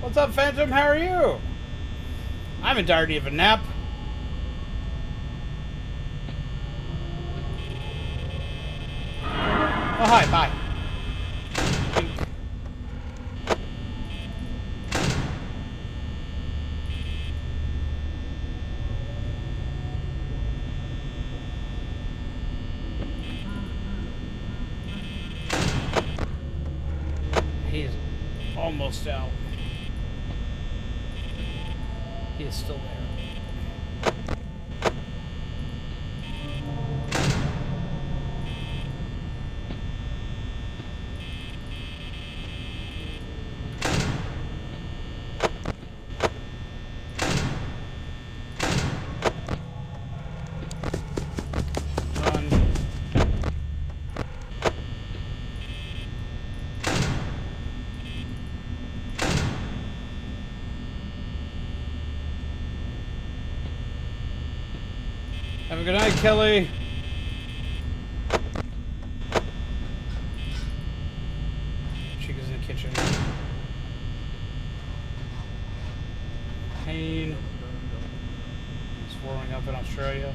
What's up, Phantom? How are you? I'm in dire need of a nap. Oh, hi, bye. He's almost out. He is still there. Have a good night, Kelly. Chica's in the kitchen. Pain. It's warming up in Australia.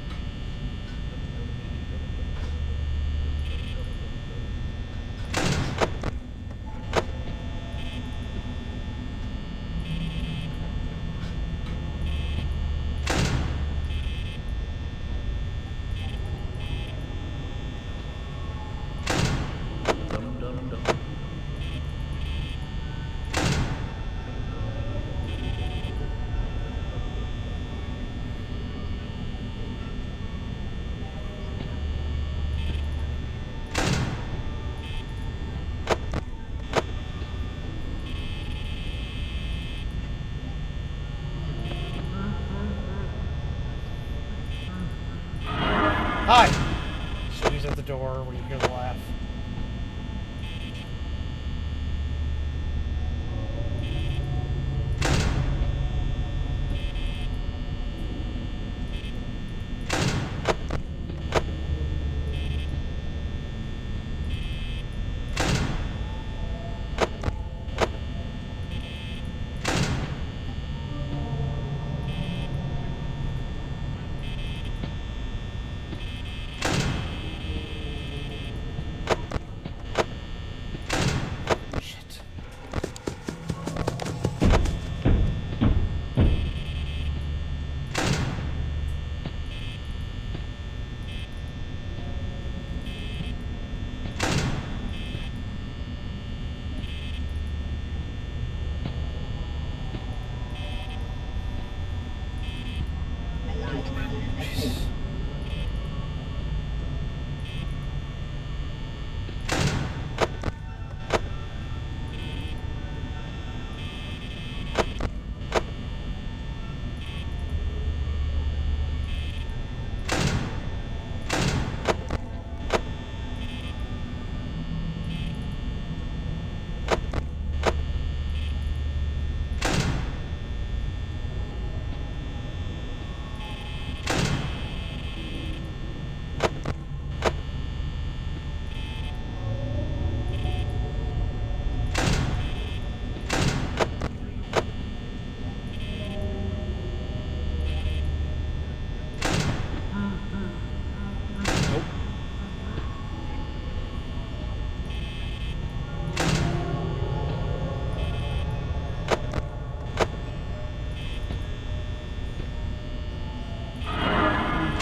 Hi! She's at the door when you hear the laugh.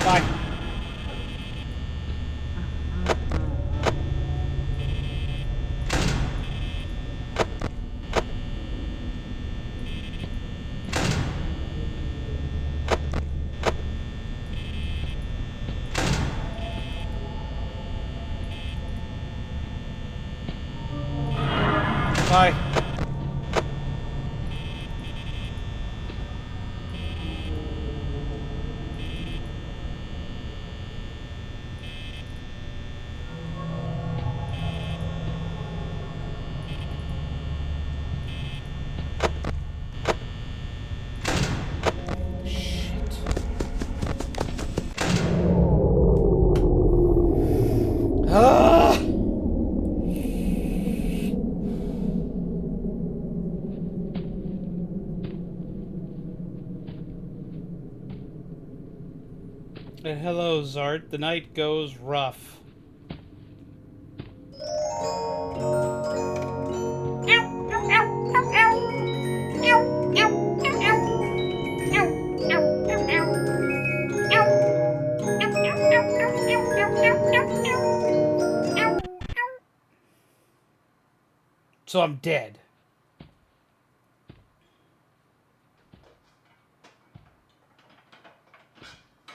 Bye. And hello, Zart. The night goes rough. So I'm dead.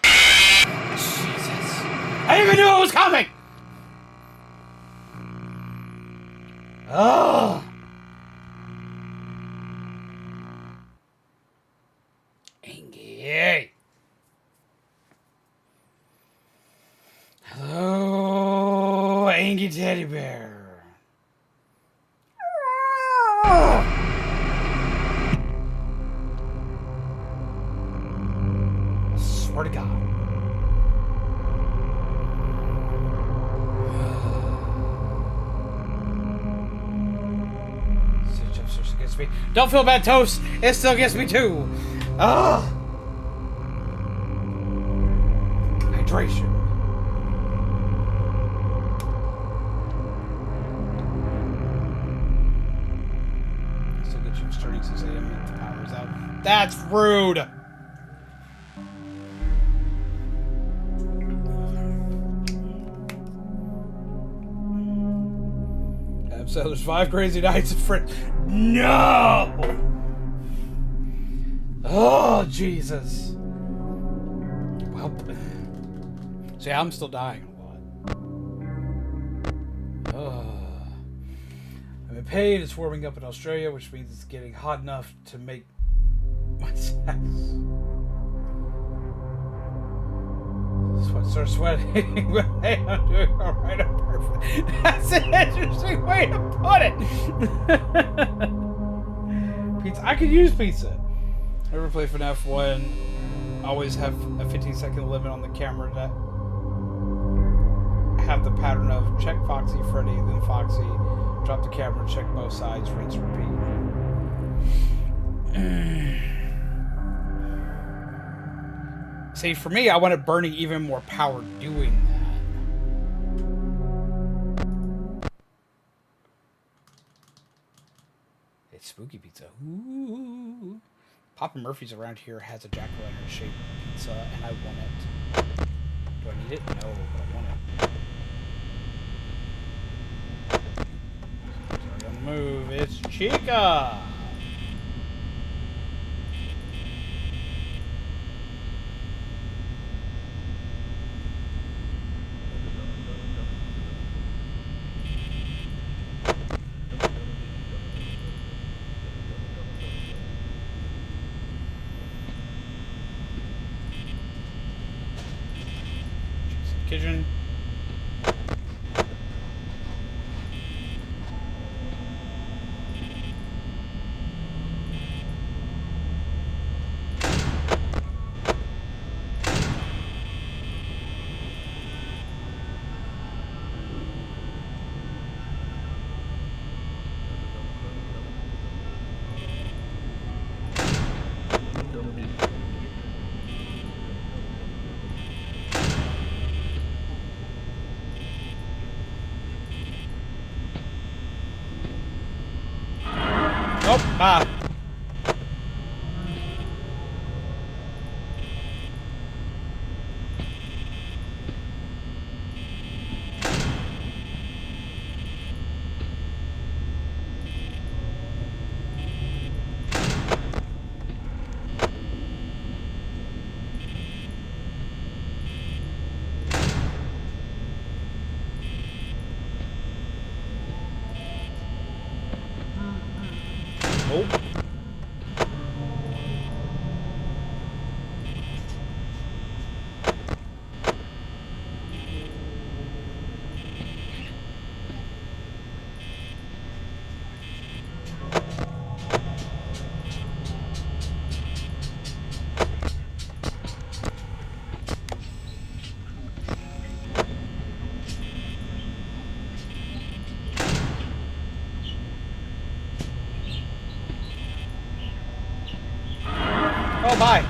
Jesus. I didn't even knew it was coming! Ugh. Angie. Hello, Angie Teddy Bear. I swear to God. Gets me. Don't feel bad, Toast. It still gets me too. Ugh. Hydration. Still get you starting 6 a.m. if the power's out. That's rude. So there's 5 crazy nights of Freddy. No! Oh, Jesus. Well, see, I'm still dying a lot. Oh. I'm in pain. It's warming up in Australia, which means it's getting hot enough to make my sex. Start sweating. Hey, I'm doing alright. I'm perfect. That's an interesting way to put it. Pizza. I could use pizza. Ever play FNAF 1? Always have a 15-second limit on the camera to have the pattern of check Foxy, Freddy, then Foxy, drop the camera, check both sides, rinse, repeat. See, for me, I wanted burning even more power doing that. It's spooky pizza. Ooh. Papa Murphy's around here has a jack-o'-lantern shaped pizza, and I want it. Do I need it? No, but I want it. It's already on the move. It's Chica! Kitchen. Oh, bye. Oh. Oh, bye.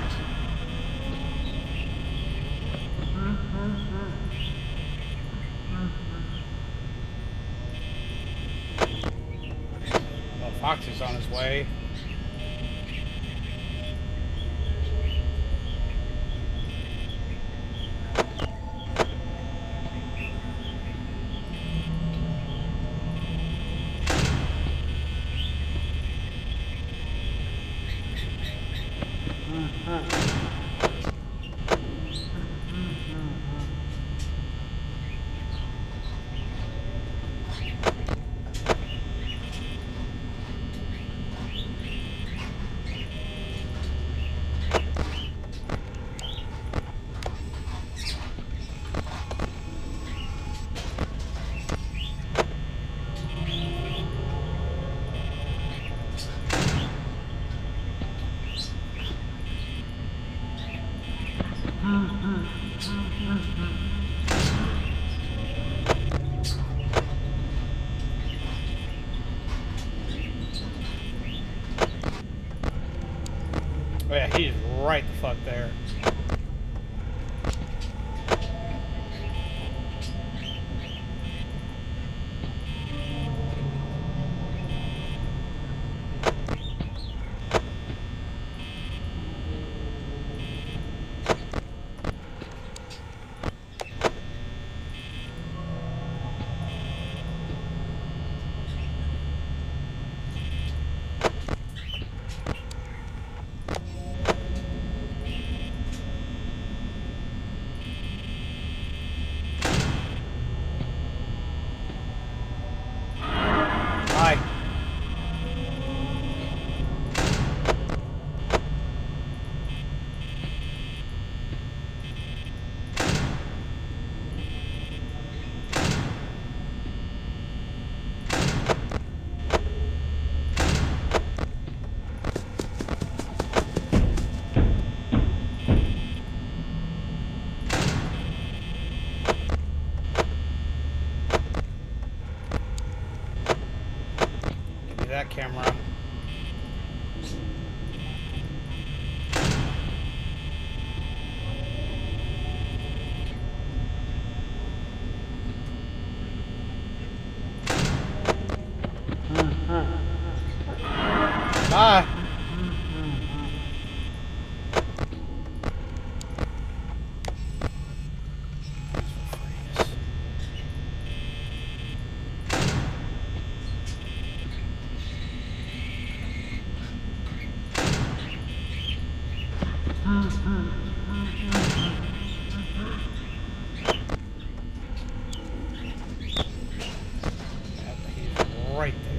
Well, Fox is on his way. he's right the fuck there. That camera. Bye. Right there.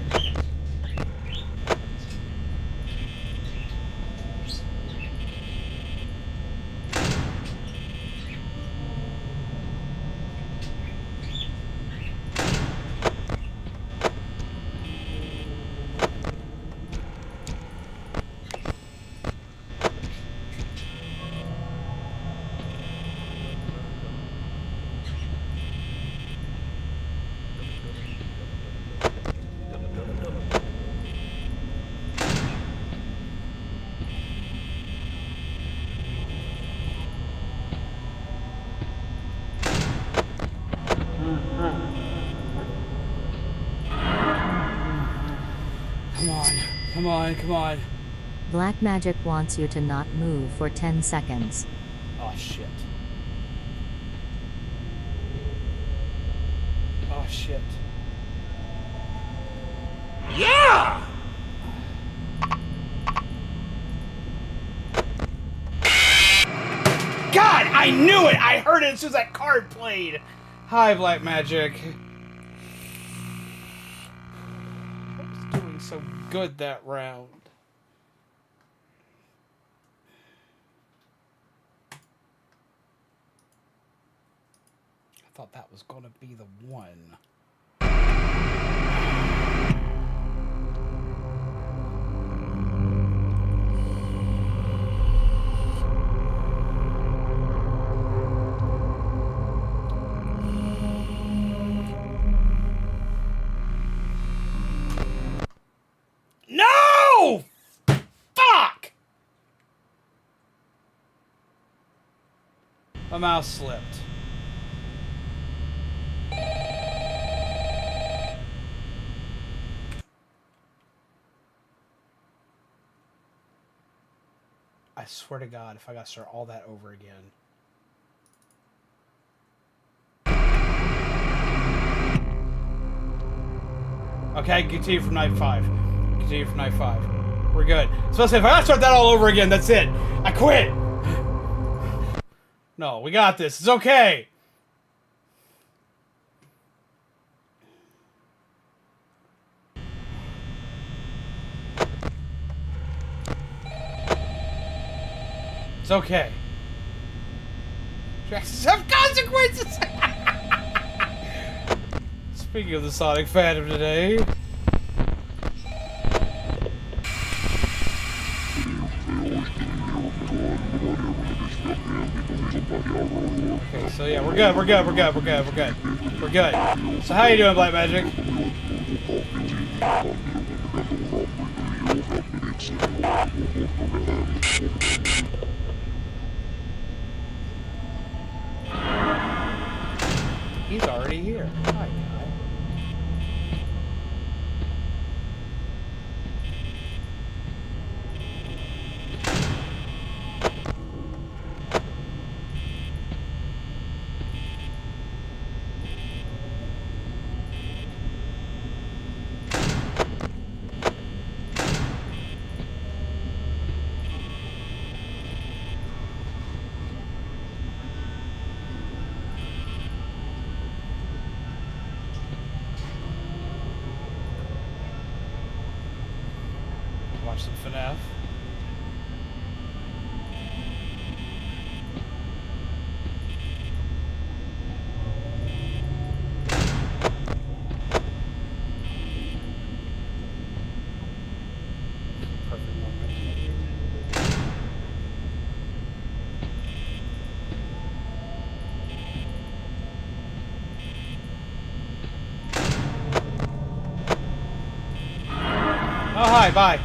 Come on, come on, come on. Black magic wants you to not move for 10 seconds. Oh shit. Oh shit. Yeah! God, I knew it! I heard it as soon as that card played! Hi, Black Magic. I was doing so good that round. I thought that was gonna be the one. No! Fuck! My mouse slipped. I swear to God, if I gotta start all that over again. Okay, continue from night 5. Continue from night 5. We're good. So if I gotta start that all over again, that's it. I quit! No, we got this. It's okay! It's okay. Some consequences! Speaking of the Sonic fandom today. Okay, so yeah, we're good. We're good. So how you doing, Black Magic? He's already here. Hi, guy. Watch some FNAF. Perfect moment. Oh, hi, bye.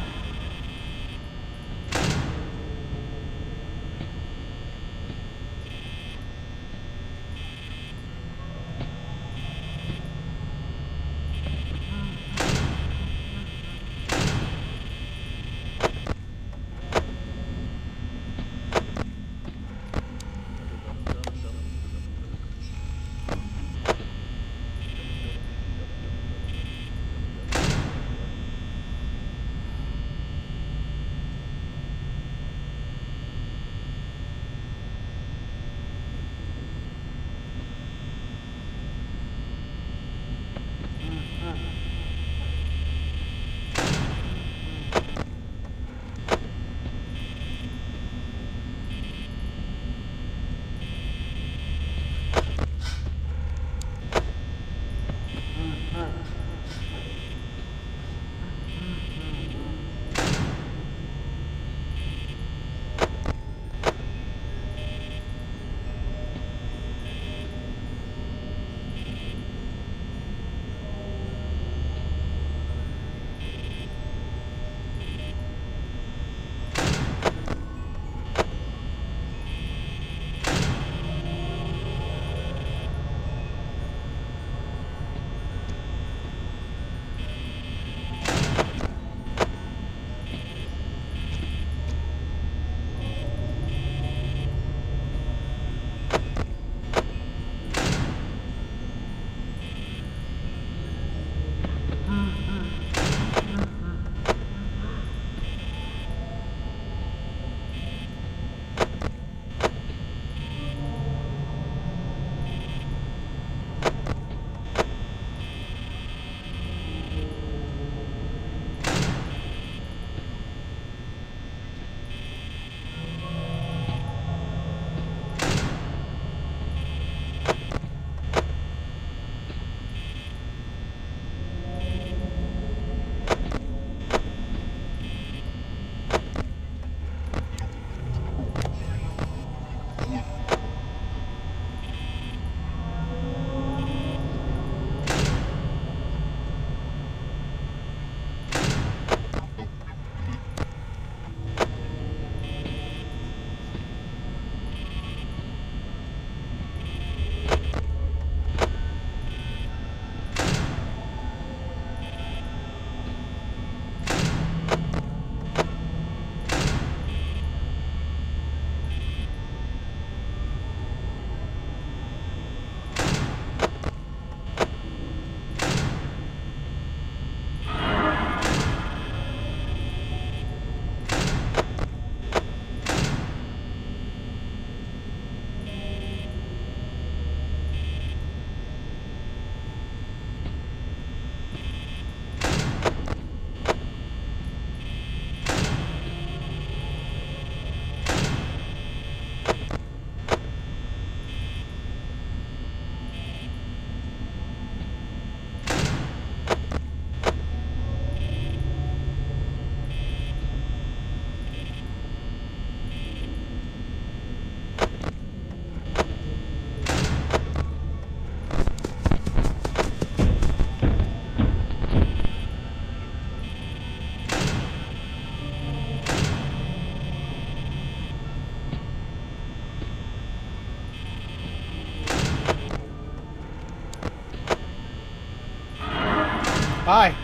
Hi.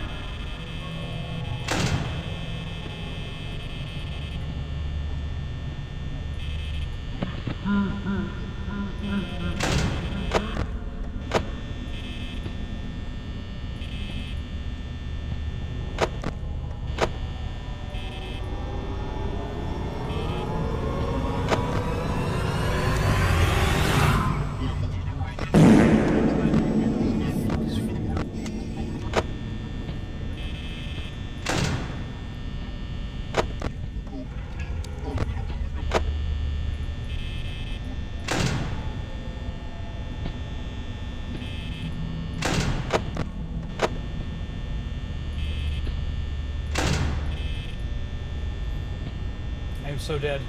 I'm so dead.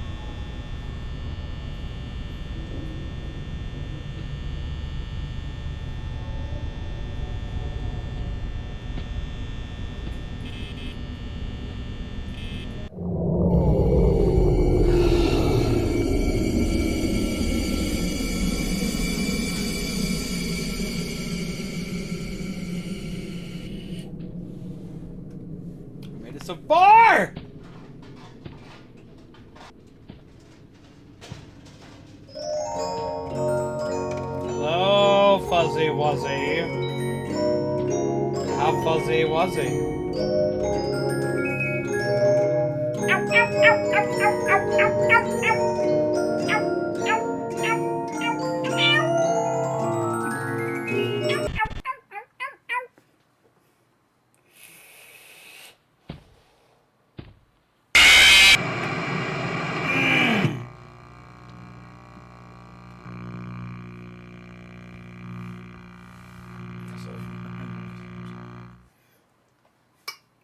I made it so far! Hello, Fuzzy Wuzzy. How fuzzy was he?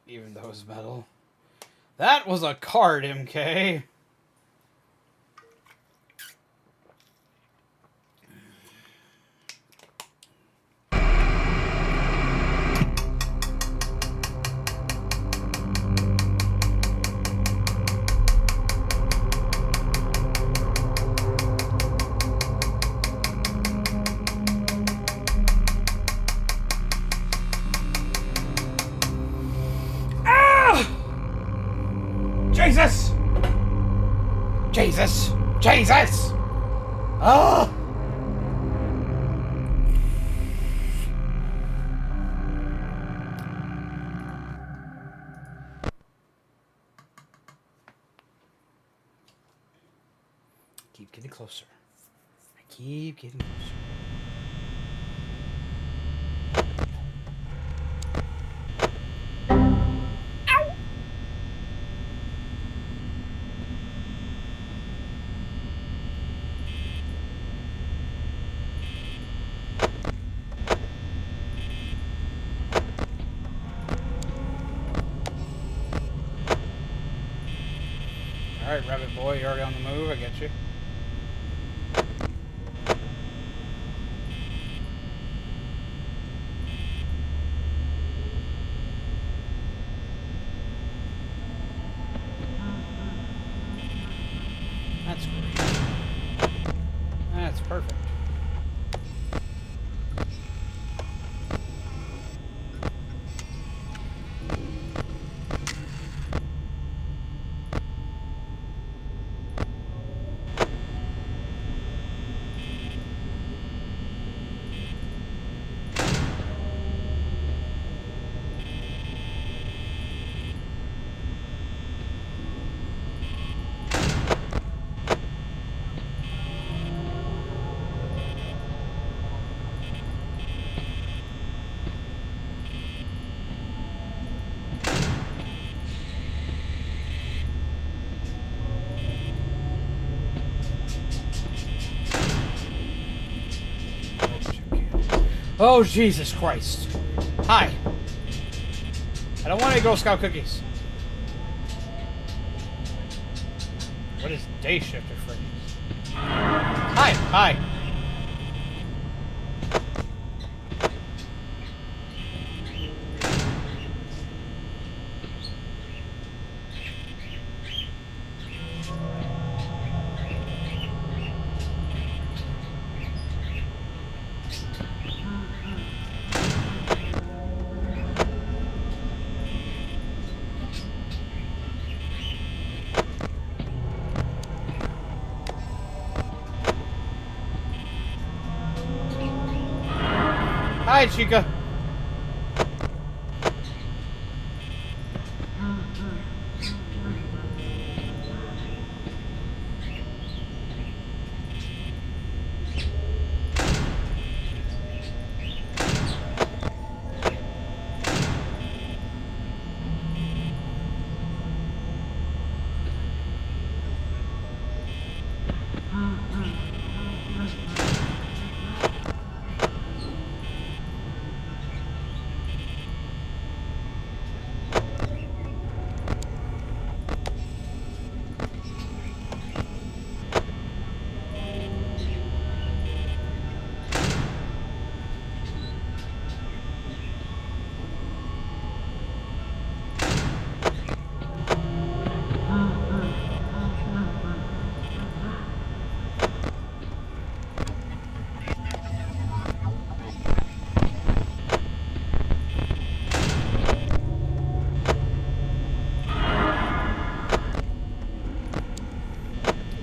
Even though it's metal. That was a card, MK. Jesus! Jesus! Jesus! Ah! Keep getting closer. I keep getting closer. Alright, rabbit boy, you're already on the move, I get you. That's great. That's perfect. Oh, Jesus Christ. Hi. I don't want any Girl Scout cookies. What is day shift at Freddy's? Hi, hi. Hi, Chica.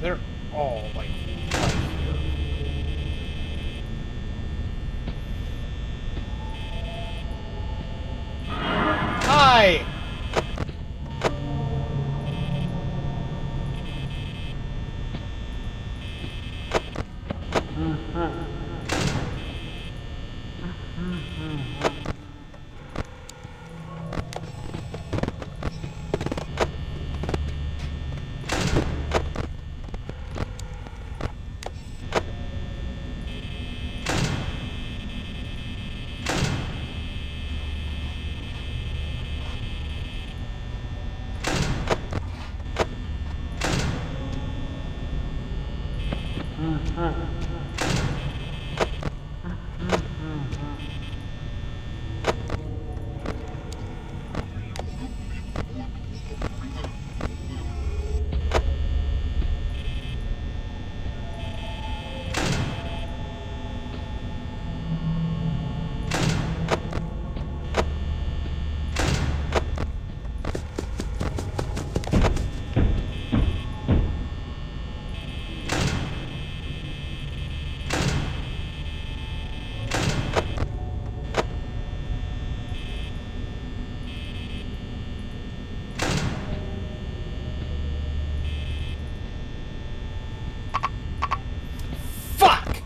They're all like right here. Hi! Fuck!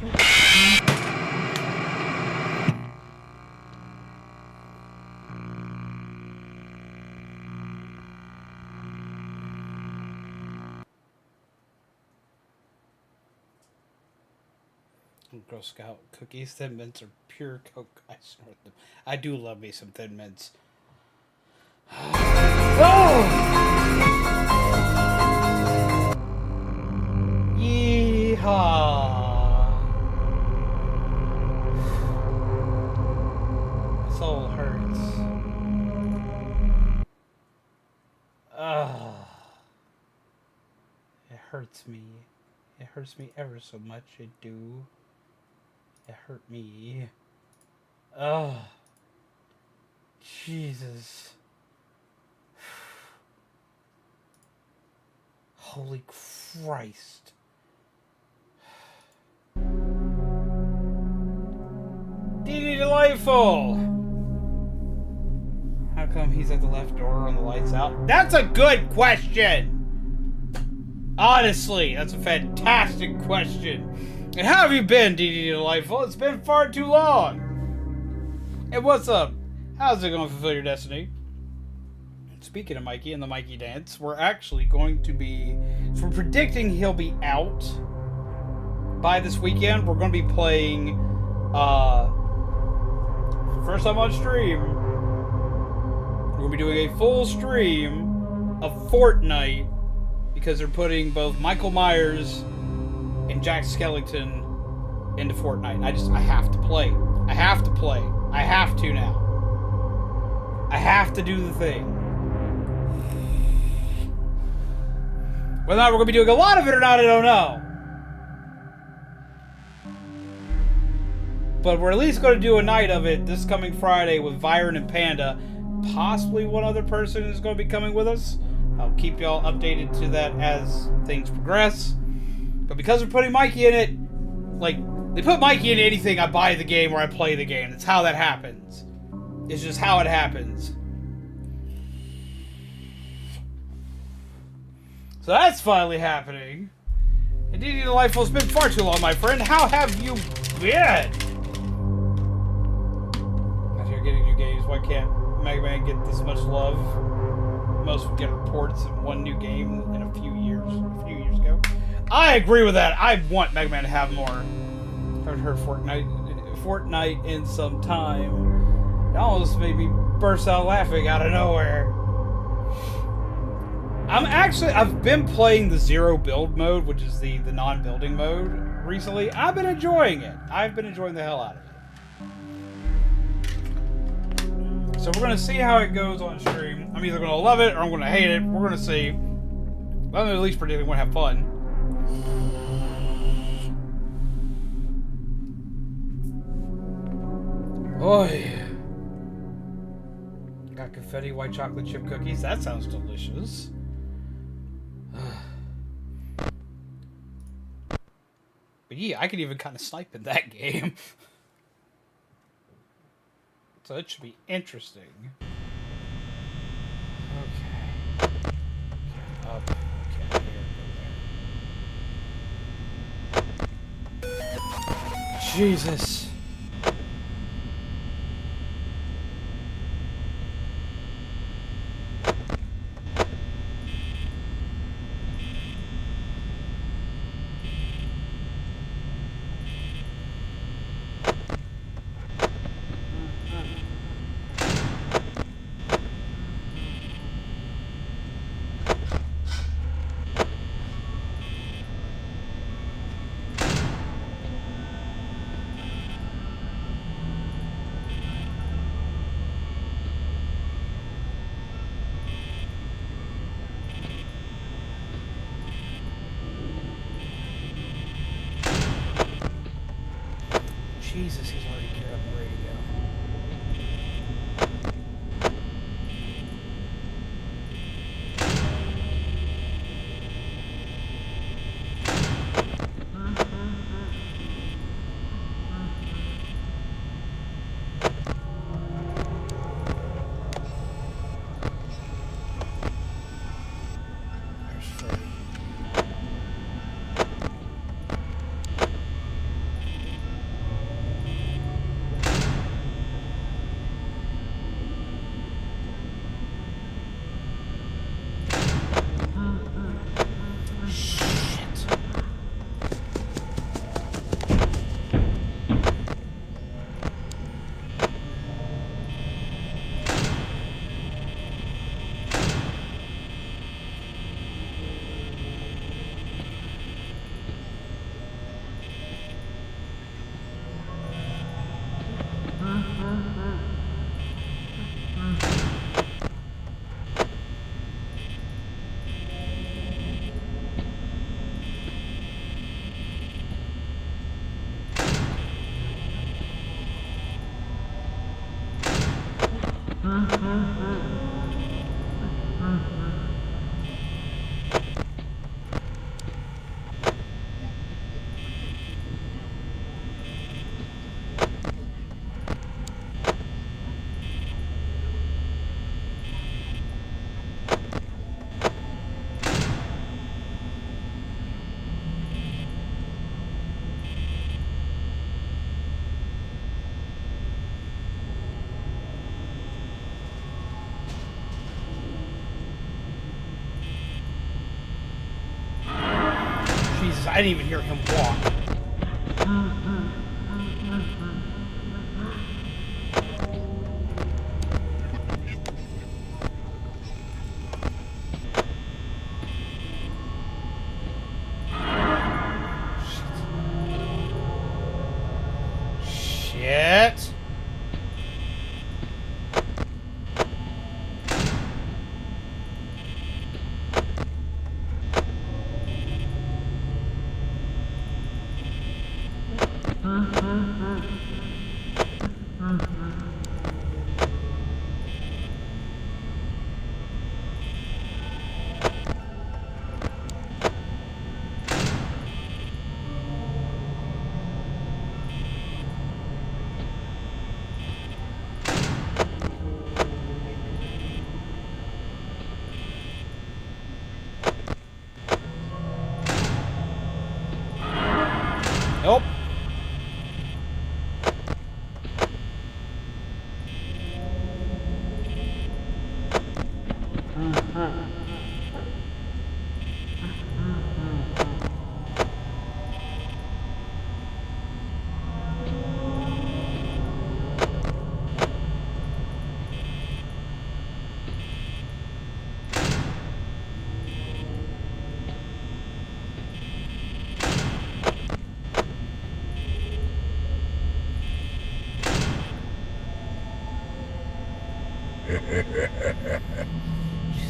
Girl Scout cookies, Thin Mints are pure coke. I snort them. I do love me some Thin Mints. Oh! Yeehaw! My soul hurts. Ugh. It hurts me. It hurts me ever so much. It do. It hurt me. Oh, Jesus. Holy Christ. DD Delightful! How come he's at the left door on the lights out? That's a good question! Honestly, that's a fantastic question. And how have you been, DD Delightful? It's been far too long. And what's up? How's it going to fulfill your destiny? Speaking of Mikey and the Mikey dance, we're actually going to be... So we're predicting he'll be out by this weekend. We're going to be playing... first time on stream, we're going to be doing a full stream of Fortnite. Because they're putting both Michael Myers and Jack Skellington into Fortnite. I have to play. I have to play. I have to now. I have to do the thing. Whether or not we're going to be doing a lot of it or not, I don't know. But we're at least going to do a night of it this coming Friday with Vyran and Panda. Possibly one other person is going to be coming with us. I'll keep y'all updated to that as things progress. But because we're putting Mikey in it, like, They put Mikey in anything I buy the game or I play the game. That's how that happens. It's just how it happens. So that's finally happening. Indeed, delightful. It's been far too long, my friend. How have you been? As you're getting new games, why can't Mega Man get this much love? Most would get reports in one new game in a few years ago. I agree with that. I want Mega Man to have more. I haven't heard Fortnite in some time. It almost made me burst out laughing out of nowhere. I've been playing the zero build mode, which is the non-building mode recently. I've been enjoying it. I've been enjoying the hell out of it. So we're going to see how it goes on stream. I'm either going to love it or I'm going to hate it. We're going to see. I'm at least predicting we're going to have fun. Oy. Got confetti white chocolate chip cookies. That sounds delicious. But yeah, I could even kind of snipe in that game. So it should be interesting. Okay. Okay, up. Okay, here, go there. Jesus. Jesus, he's already geared up and ready to There's Freddy. Jesus, I didn't even hear him walk. Shit.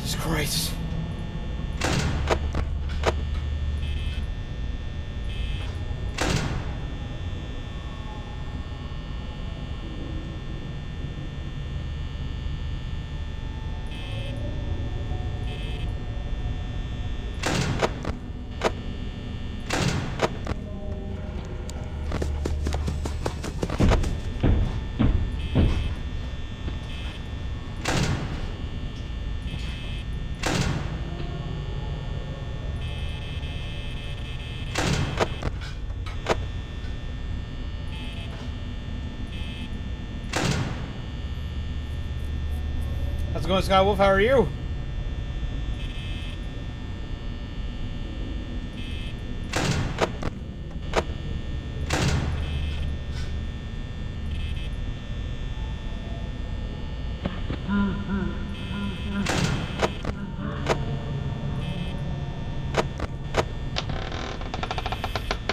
Jesus Christ. How's it going, Skywolf? How are you?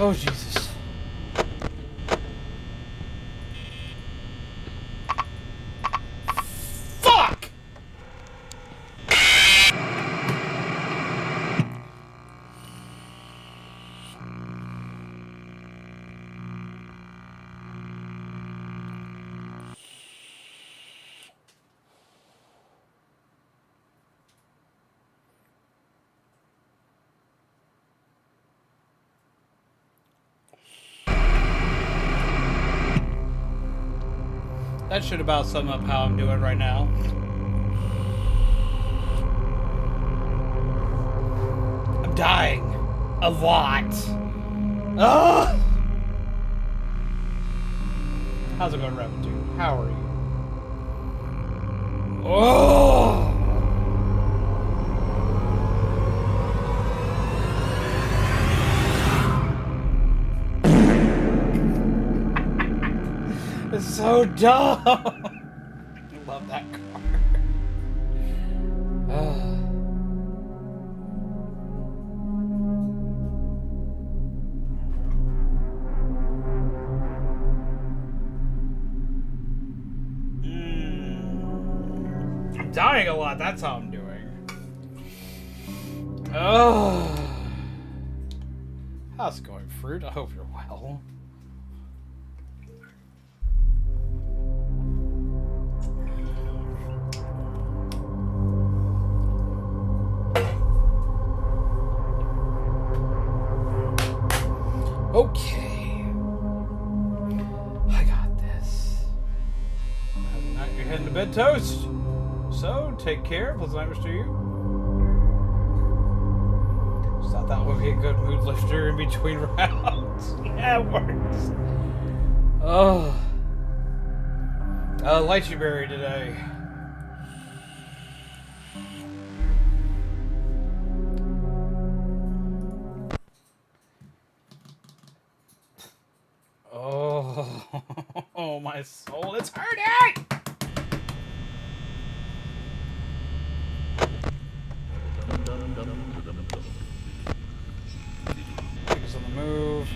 Oh, Jesus. Fuck! That should about sum up how I'm doing right now. I'm dying. A lot. Ugh! How's it going, Reverend Dude? How are you? Oh! It's so dumb. I love that car. I'm dying a lot. That's how I'm doing. How's it going, Fruit? I hope you're well. Okay. I got this. Now you're heading to bed, Toast. So, take care. Pleasant nightmares to you. Just thought that would be a good mood lifter in between rounds. Yeah, it works. Oh. Lychee berry today. Oh, my soul, it's hurting! Focus on the move.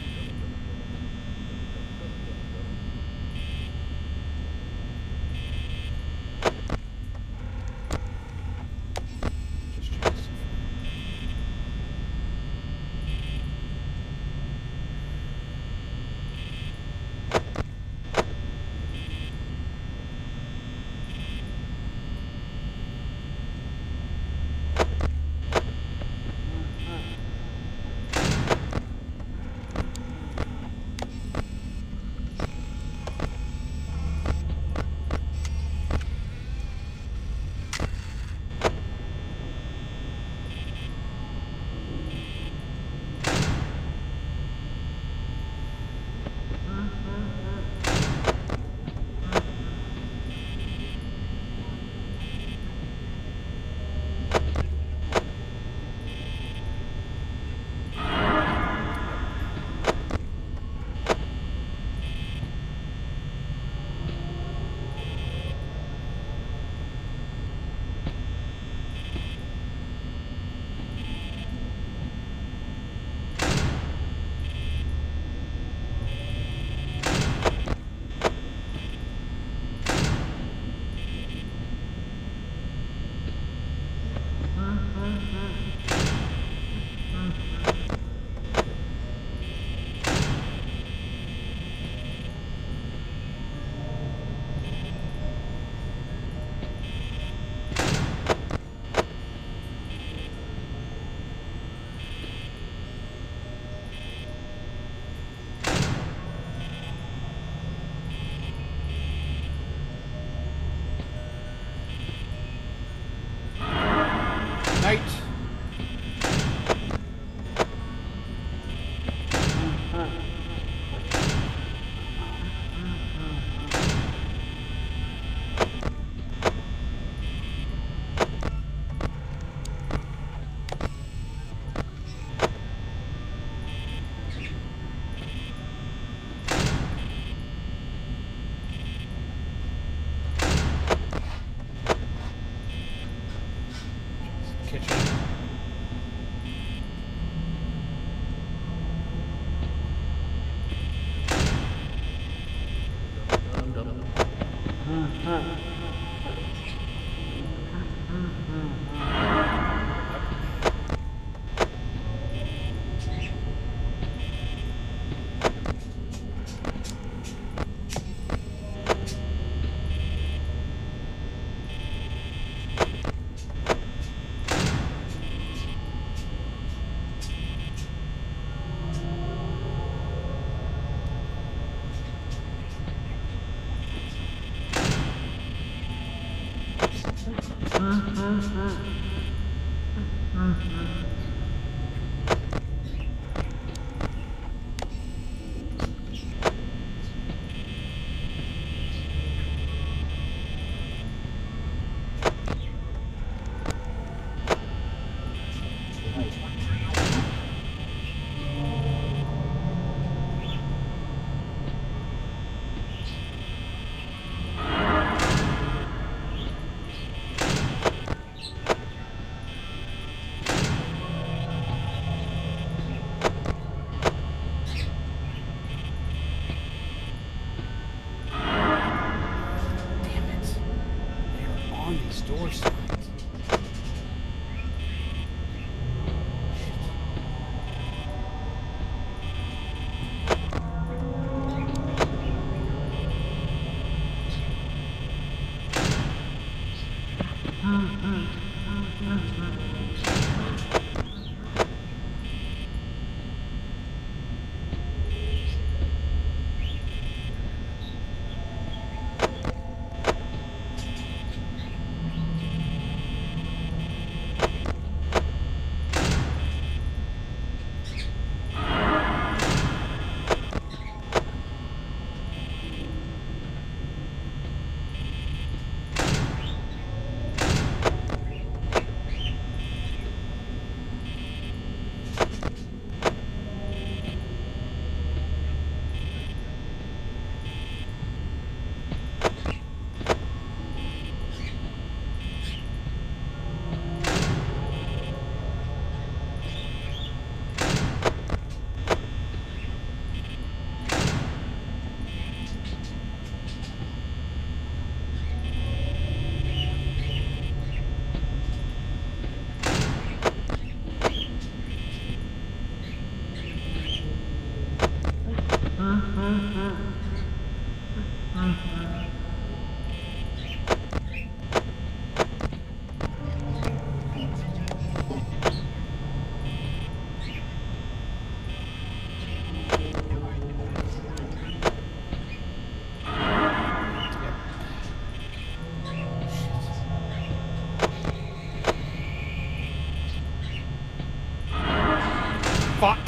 Fuck.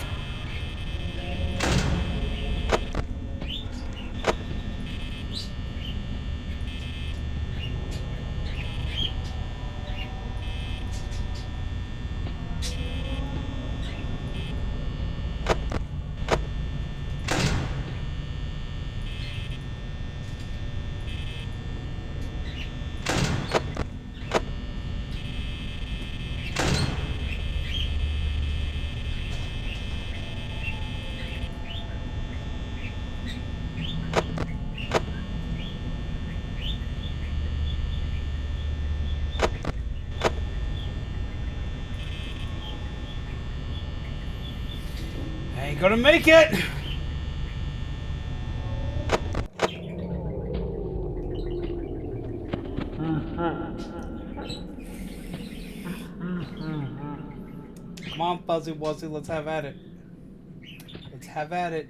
Ain't gonna make it! Come on, Fuzzy Wuzzy, let's have at it. Let's have at it.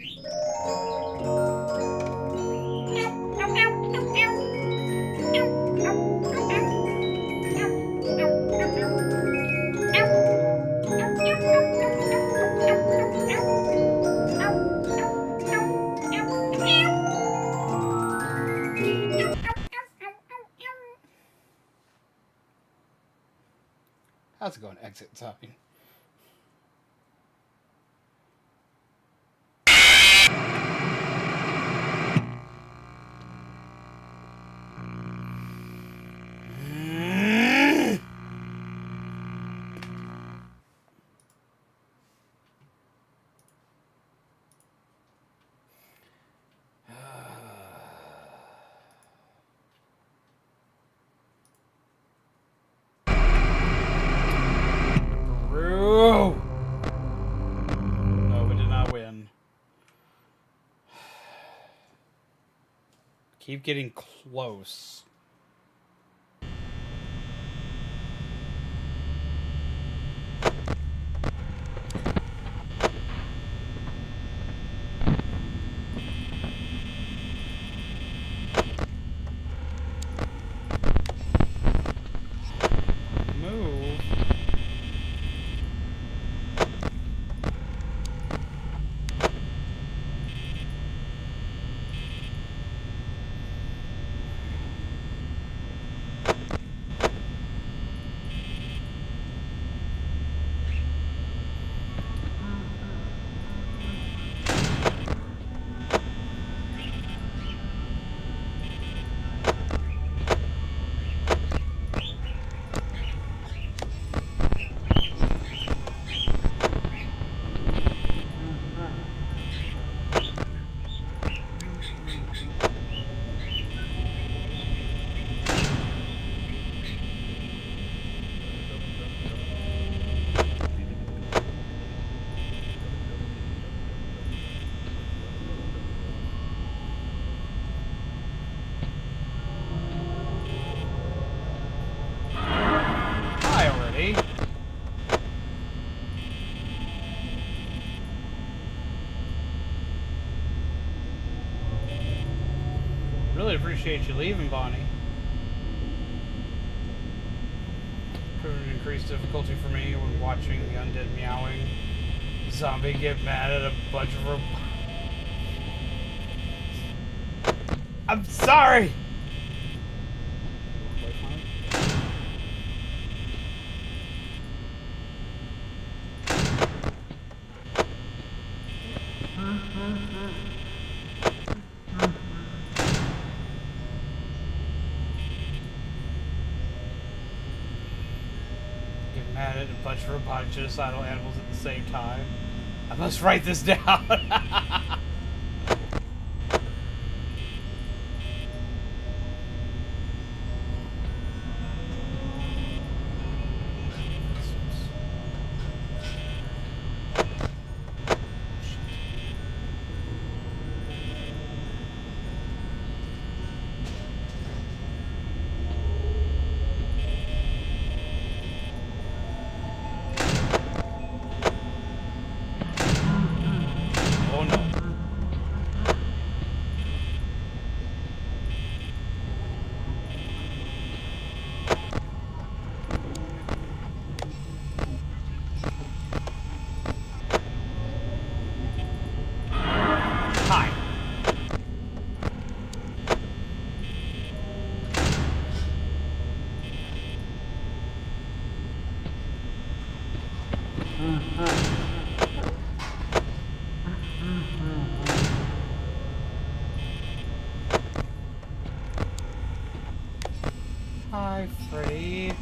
How's it going? Exit sign. Keep getting close. appreciate you leaving, Bonnie. Could have increased difficulty for me when watching the undead meowing zombie get mad at a bunch of robots. I'm sorry! Get mad at a bunch of robotic genocidal animals at the same time. I must write this down. Hi, Freddy.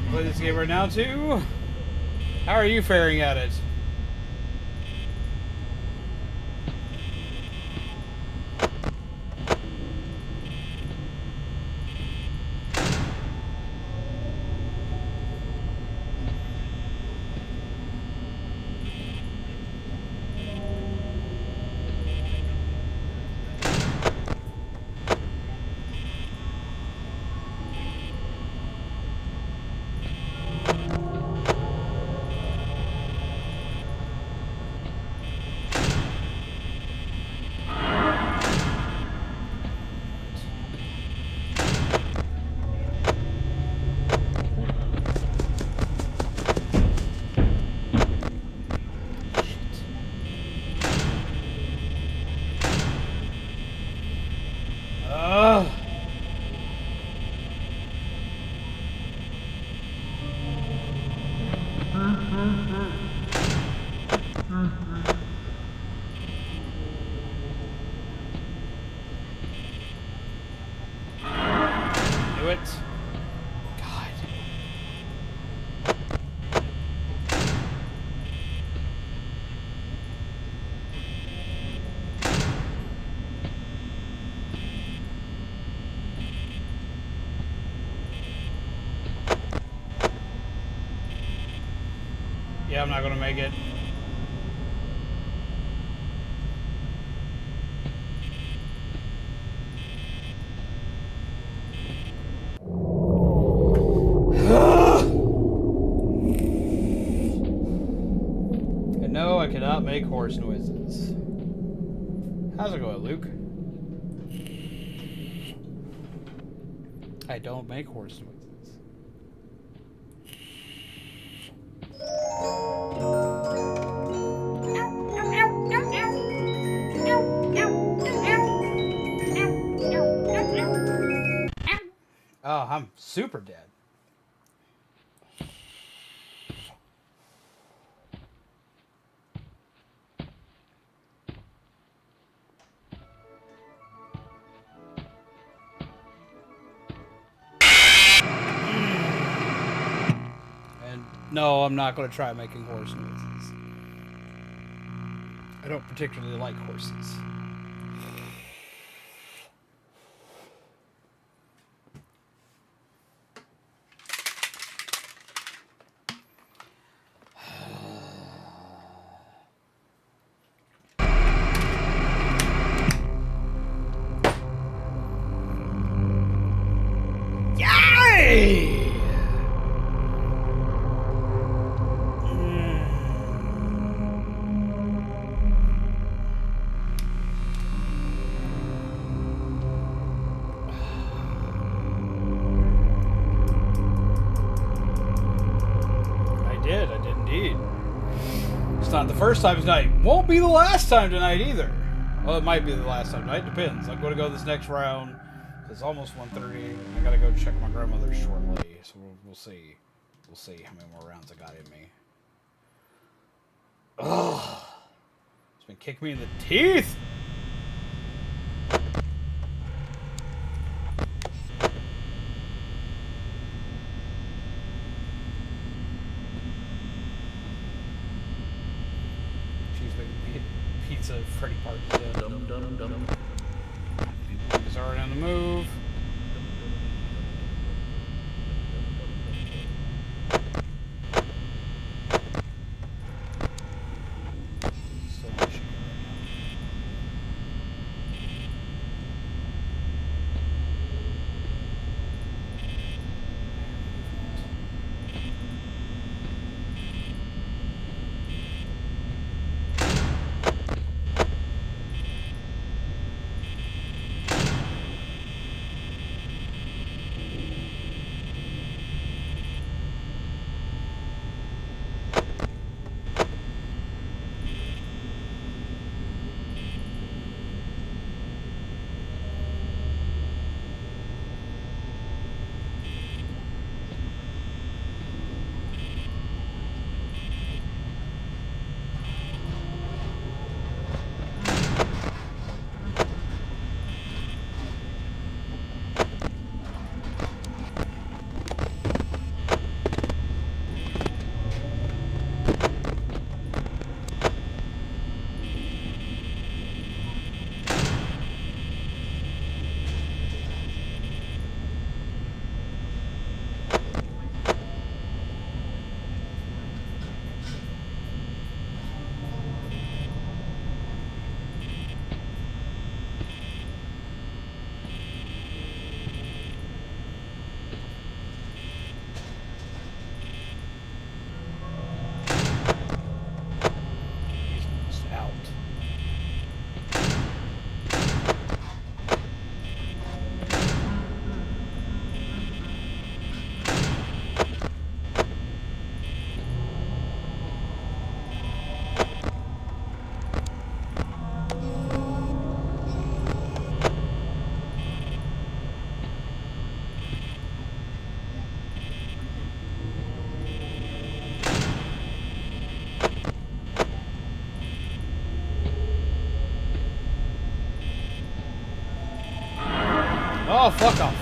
Play this game right now too. How are you faring at it? It. God. Yeah, I'm not gonna make it. No, I cannot make horse noises. How's it going, Luke? I don't make horse noises. Oh, I'm super dead. And no, I'm not going to try making horse noises. I don't particularly like horses. Yay! I did indeed. It's not the first time tonight. Won't be the last time tonight either. Well, it might be the last time tonight. Depends. I'm going to go this next round. It's almost 1:30. I got to go check my grandmother shortly. So we'll see. We'll see how many more rounds I got in me. Ugh. It's been kicking me in the teeth. Pizza Freddy Party. He's already on the move. Still in Michigan Oh, fuck off.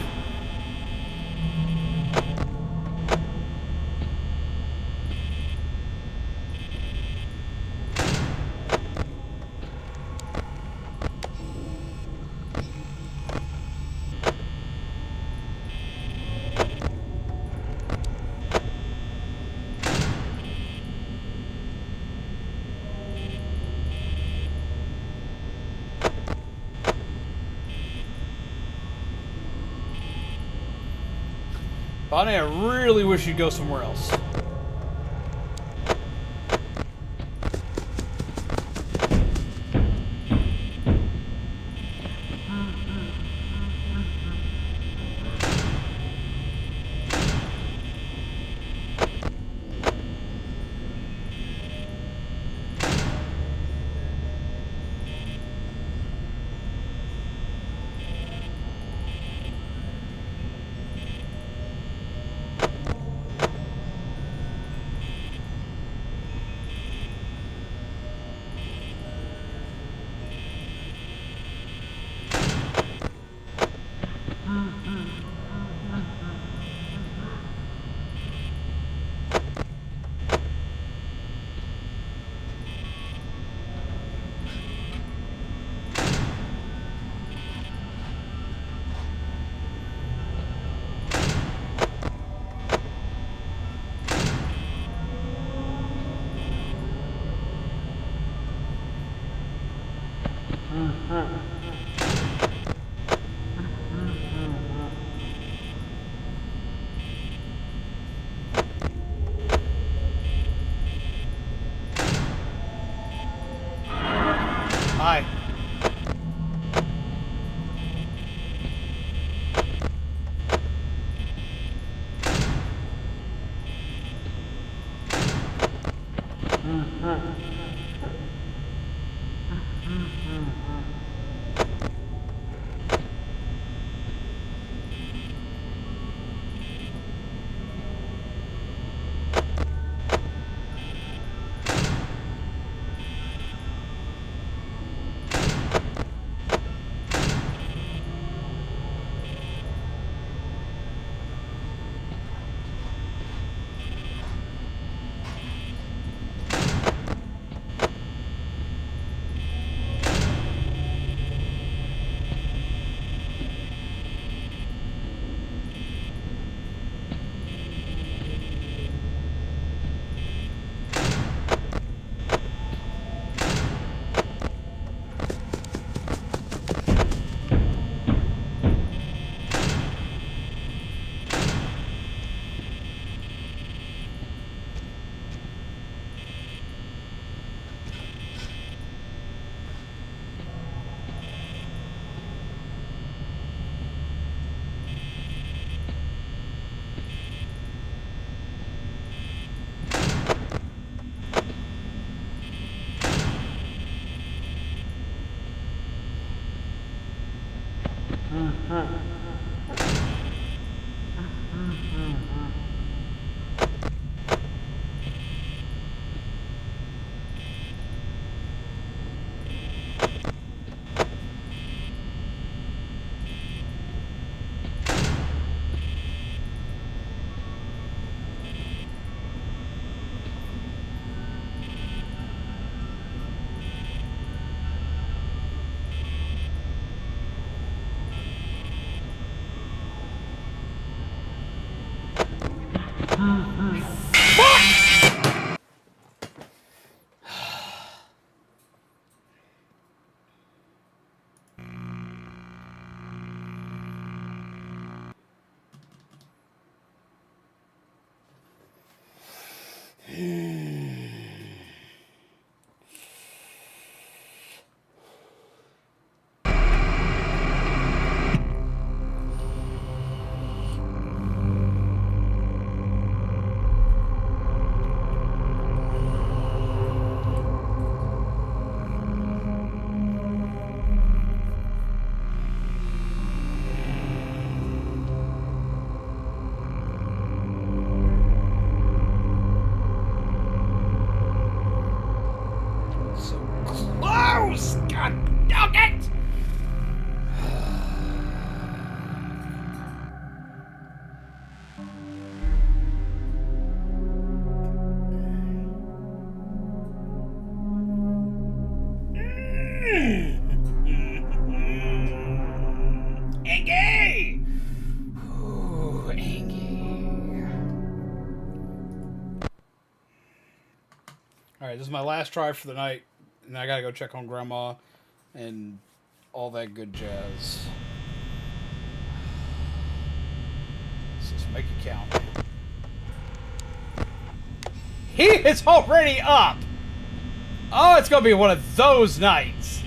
Bonnie, I really wish you'd go somewhere else. Alright, this is my last try for the night, and I gotta go check on Grandma and all that good jazz. Let's just make it count. He is already up! Oh, it's gonna be one of those nights!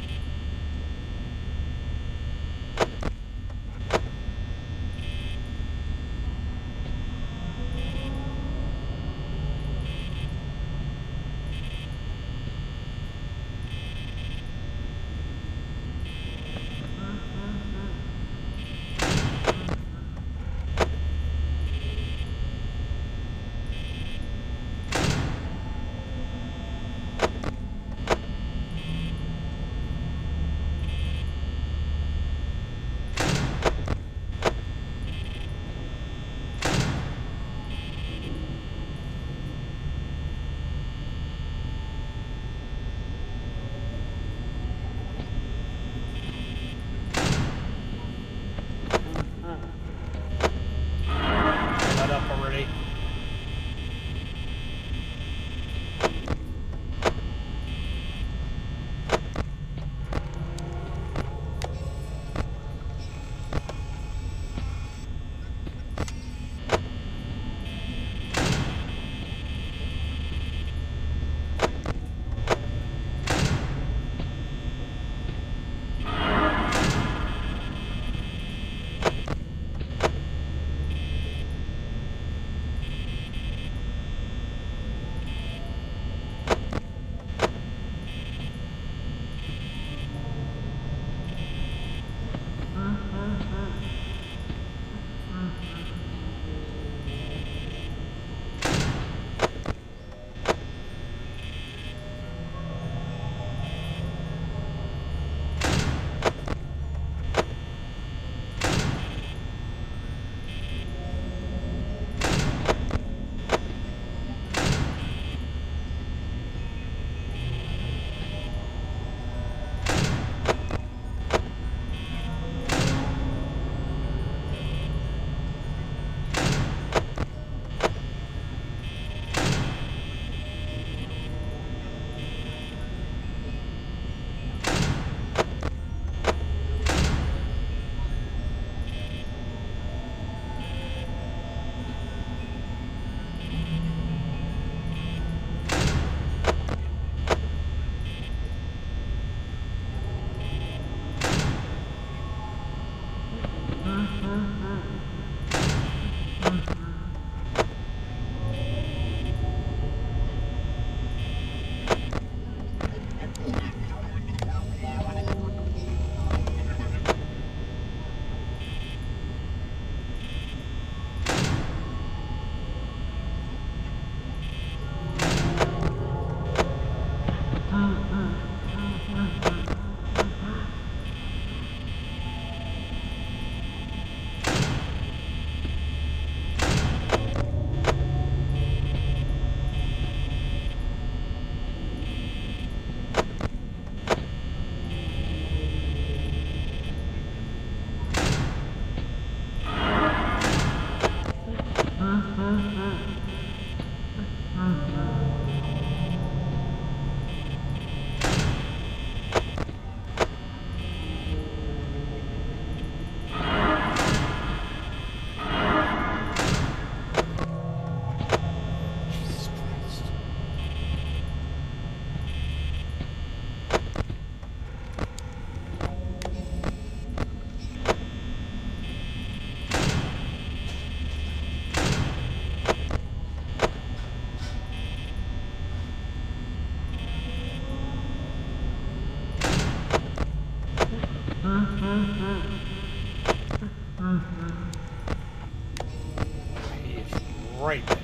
He's right there.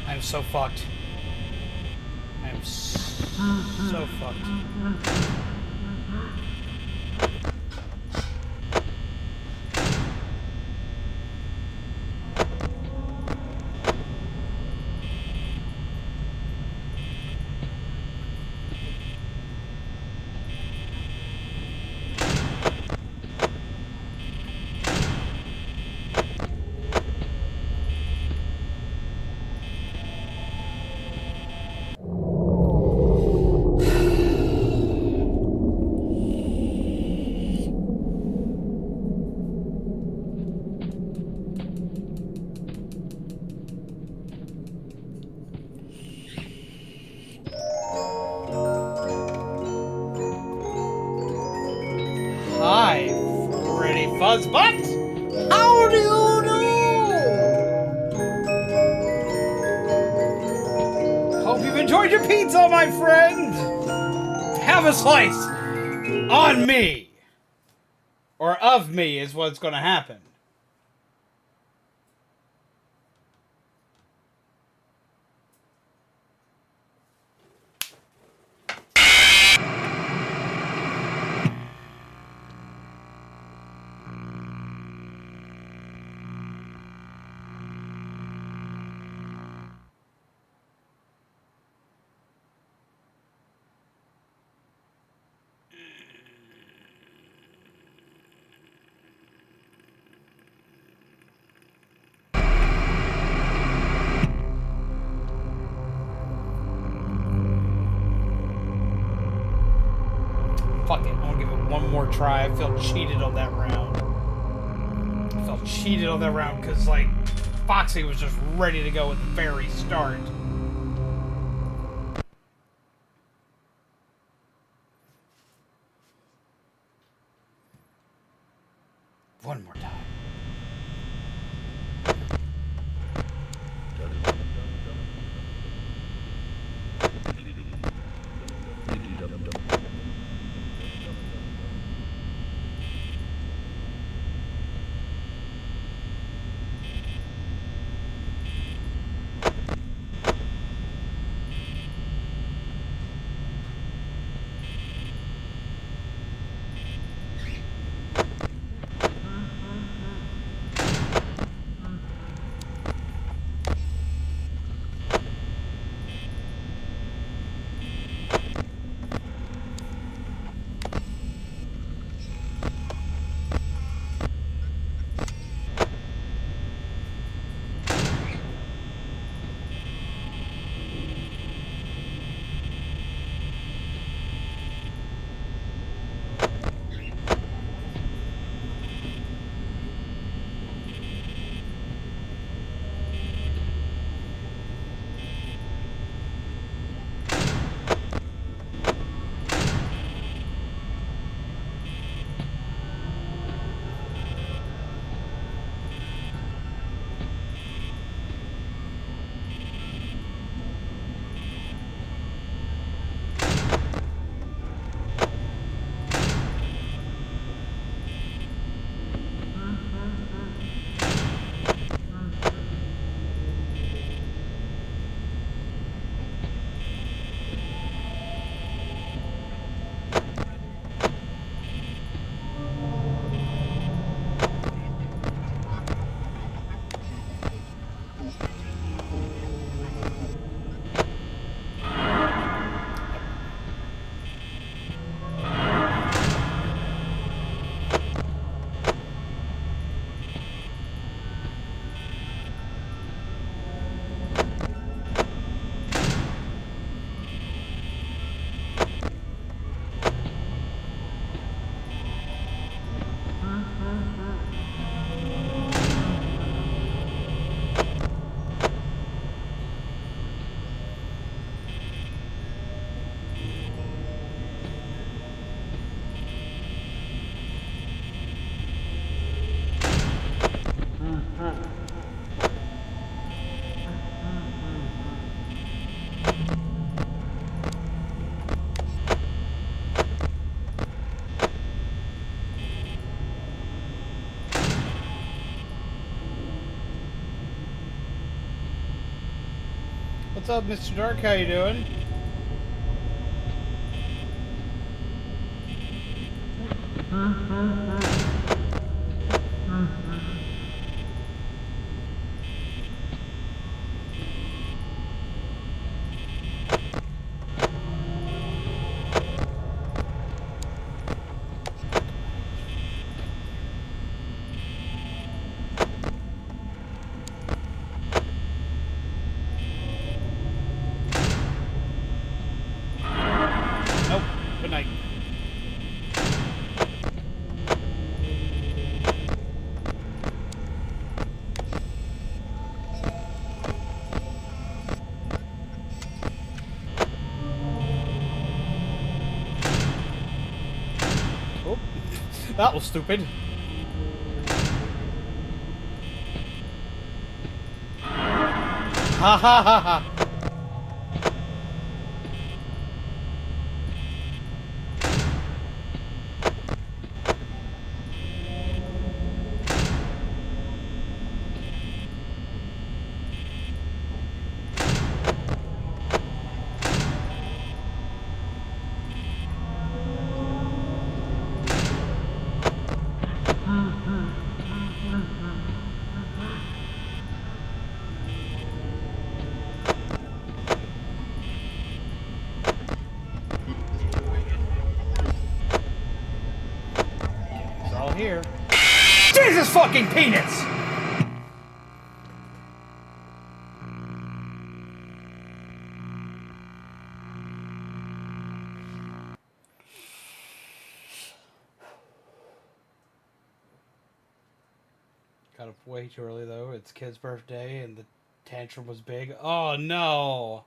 I'm so fucked. I am so fucked. Hi, Freddy Fuzzbutt! How do you do? Hope you've enjoyed your pizza, my friend! Have a slice! On me! Or of me is what's gonna happen. Fuck it, I want to give it one more try. I felt cheated on that round. I felt cheated on that round because, like, Foxy was just ready to go at the very start. One more time. What's up, Mr. Dark? How you doing? Nope. Good night. Oh, that was stupid. Ha ha ha ha. It's all here. Jesus fucking peanuts! Got up way too early though. It's kid's birthday and the tantrum was big. Oh no!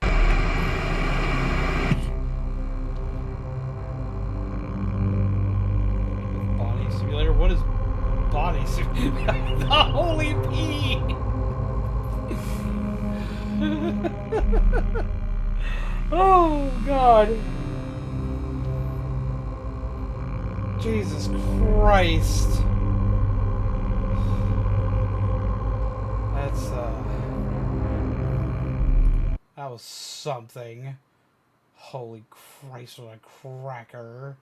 Body simulator? What is body simulator? The holy pee! Oh god! Jesus Christ! That's that was something. Holy Christ, what a cracker.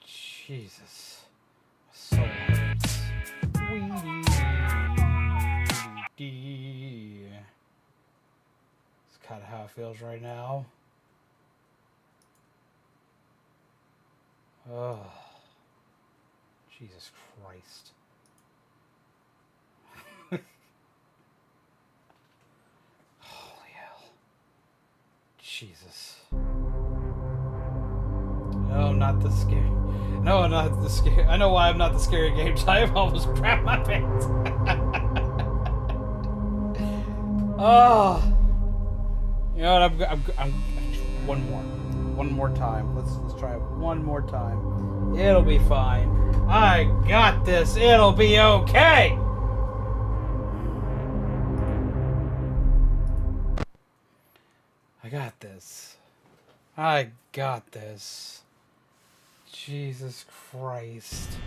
Jesus. So hurts. Weedy. It's kind of how it feels right now. Oh. Jesus Christ. Holy hell. Jesus. No, not the scary. No, I'm not the scary. I know why I'm not the scary game type. I almost crapped my pants. Oh. You know what? I'm one more time. Let's try it one more time. It'll be fine. I got this. It'll be okay. I got this. I got this. Jesus Christ.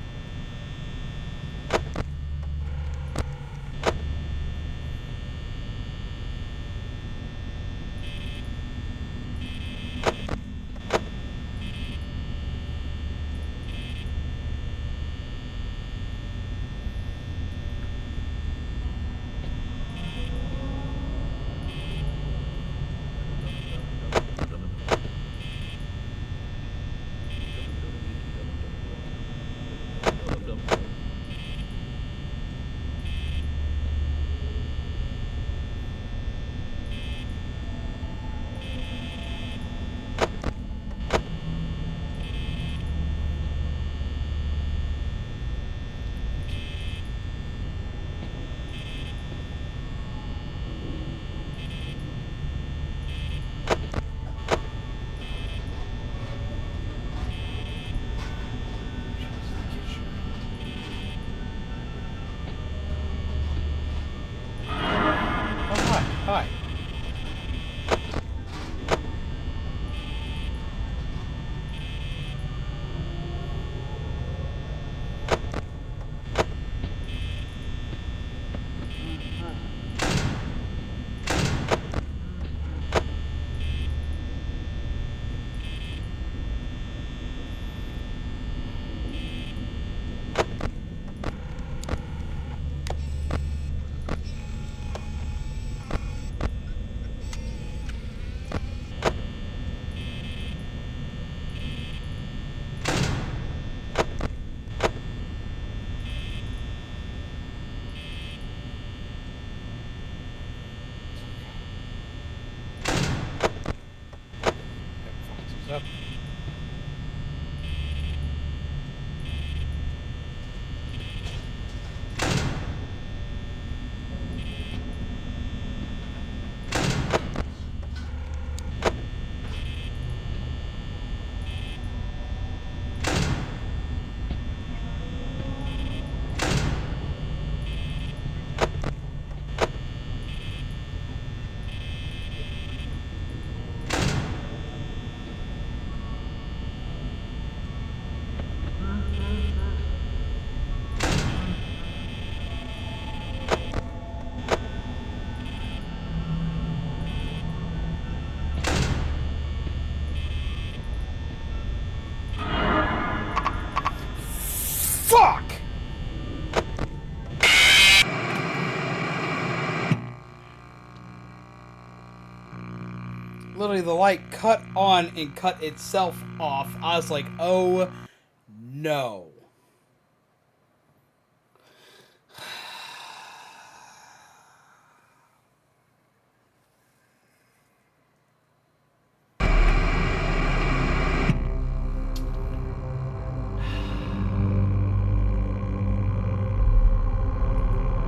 literally the light cut on and cut itself off. I was like, oh no.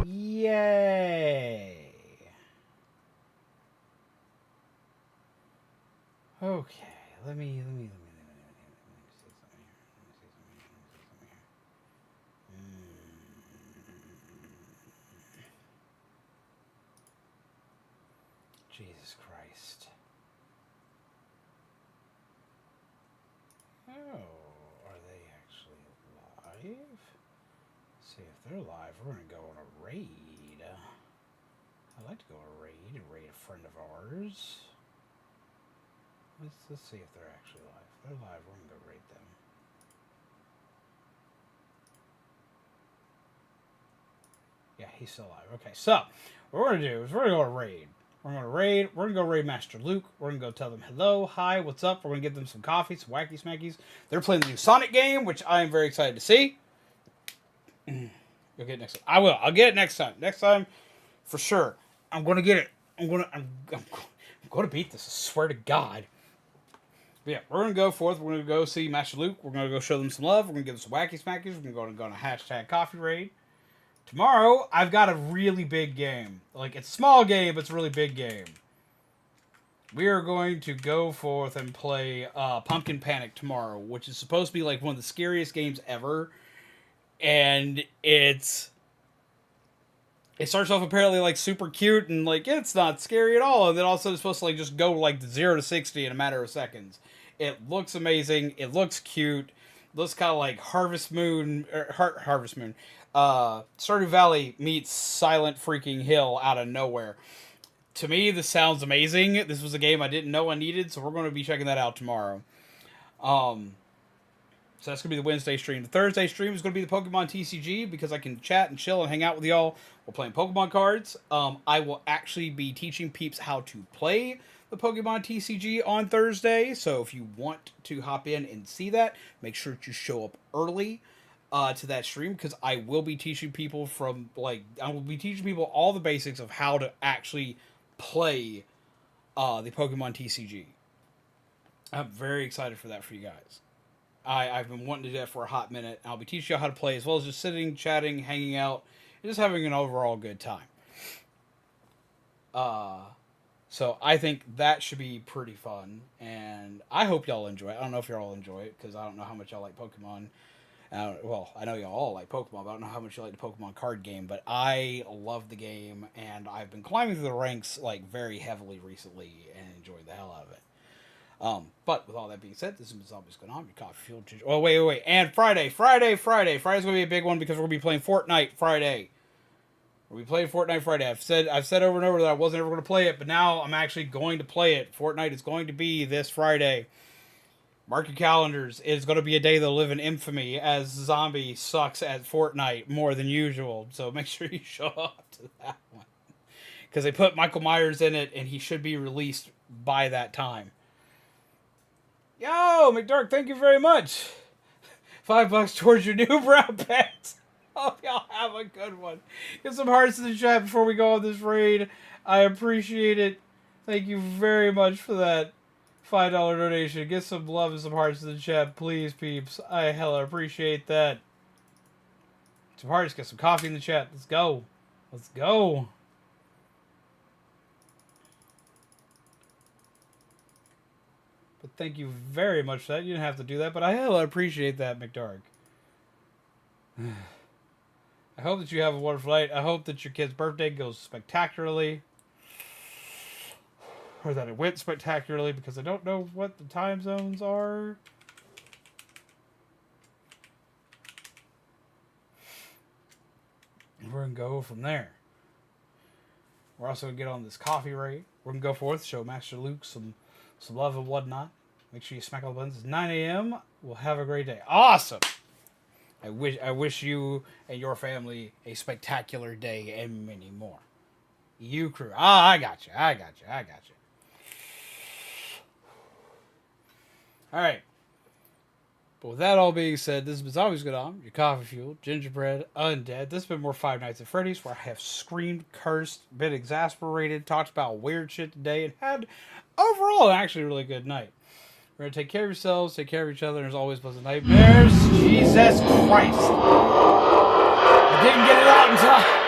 Yay. Okay, let me see something here. Jesus Christ. Oh, are they actually live? Let's see if they're live. We're gonna go on a raid. I'd like to go on a raid and raid a friend of ours. Let's see if they're actually live. If they're live, we're gonna go raid them. Yeah, he's still alive. Okay, so what we're gonna do is we're gonna go raid. We're gonna go raid Master Luke. We're gonna go tell them hello, hi, what's up. We're gonna give them some coffee, some wacky smackies. They're playing the new Sonic game, which I am very excited to see. You'll get it next time. I will. I'll get it next time. Next time, for sure. I'm gonna get it. I'm gonna beat this. I swear to God. But yeah, we're gonna go forth. We're gonna go see Master Luke. We're gonna go show them some love. We're gonna give them some wacky smackies. We're gonna go on a hashtag coffee raid. Tomorrow, I've got a really big game. Like, it's a small game, but it's a really big game. We are going to go forth and play Pumpkin Panic tomorrow, which is supposed to be like one of the scariest games ever. And it starts off apparently like super cute and like it's not scary at all. And then also it's supposed to like just go like 0 to 60 in a matter of seconds. It looks amazing. It looks cute. It looks kind of like Harvest Moon. Stardew Valley meets Silent freaking Hill out of nowhere. To me, this sounds amazing. This was a game I didn't know I needed, so we're going to be checking that out tomorrow. So that's going to be the Wednesday stream. The Thursday stream is going to be the Pokemon TCG because I can chat and chill and hang out with y'all while playing Pokemon cards. I will actually be teaching peeps how to play the Pokemon TCG on Thursday. So if you want to hop in and see that, make sure to show up early to that stream because I will be teaching people all the basics of how to actually play the Pokemon TCG. I'm very excited for that for you guys. I've been wanting to do that for a hot minute. I'll be teaching you how to play as well as just sitting, chatting, hanging out, and just having an overall good time. So I think that should be pretty fun, and I hope y'all enjoy it. I don't know if y'all enjoy it, because I don't know how much y'all like Pokemon. I know y'all all like Pokemon, but I don't know how much you like the Pokemon card game, but I love the game, and I've been climbing through the ranks like very heavily recently, and enjoyed the hell out of it. But with all that being said, this is Zombies Going On. Your coffee fuel. Oh, wait. And Friday's going to be a big one because we're going to be playing Fortnite Friday. We'll be playing Fortnite Friday. I've said over and over that I wasn't ever going to play it, but now I'm actually going to play it. Fortnite is going to be this Friday. Mark your calendars. It's going to be a day that'll live in infamy as Zombie sucks at Fortnite more than usual. So make sure you show up to that one. Because they put Michael Myers in it, and he should be released by that time. Yo, McDark, thank you very much. $5 towards your new brown pants. Hope y'all have a good one. Get some hearts in the chat before we go on this raid. I appreciate it. Thank you very much for that $5 donation. Get some love and some hearts in the chat, please, peeps. I hella appreciate that. Some hearts, get some coffee in the chat. Let's go. Let's go. But thank you very much for that. You didn't have to do that, but I hella appreciate that, McDark. I hope that you have a wonderful night. I hope that your kid's birthday goes spectacularly. Or that it went spectacularly, because I don't know what the time zones are. And we're going to go from there. We're also going to get on this coffee rate. We're going to go forth, show Master Luke some love and whatnot. Make sure you smack all the buttons. It's 9 a.m. We'll have a great day. Awesome! I wish you and your family a spectacular day and many more. You crew. I got you. Alright. But with that all being said, this has been Zombies Good On, your coffee fuel, gingerbread, undead. This has been more Five Nights at Freddy's, where I have screamed, cursed, been exasperated, talked about weird shit today, and had overall an actually really good night. We're going to take care of yourselves, take care of each other, and as always, pleasant nightmares. Jesus Christ! I didn't get it out in time!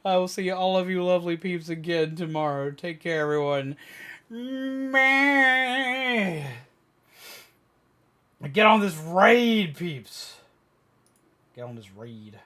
I will see all of you lovely peeps again tomorrow. Take care, everyone. Get on this raid, peeps. Get on this raid.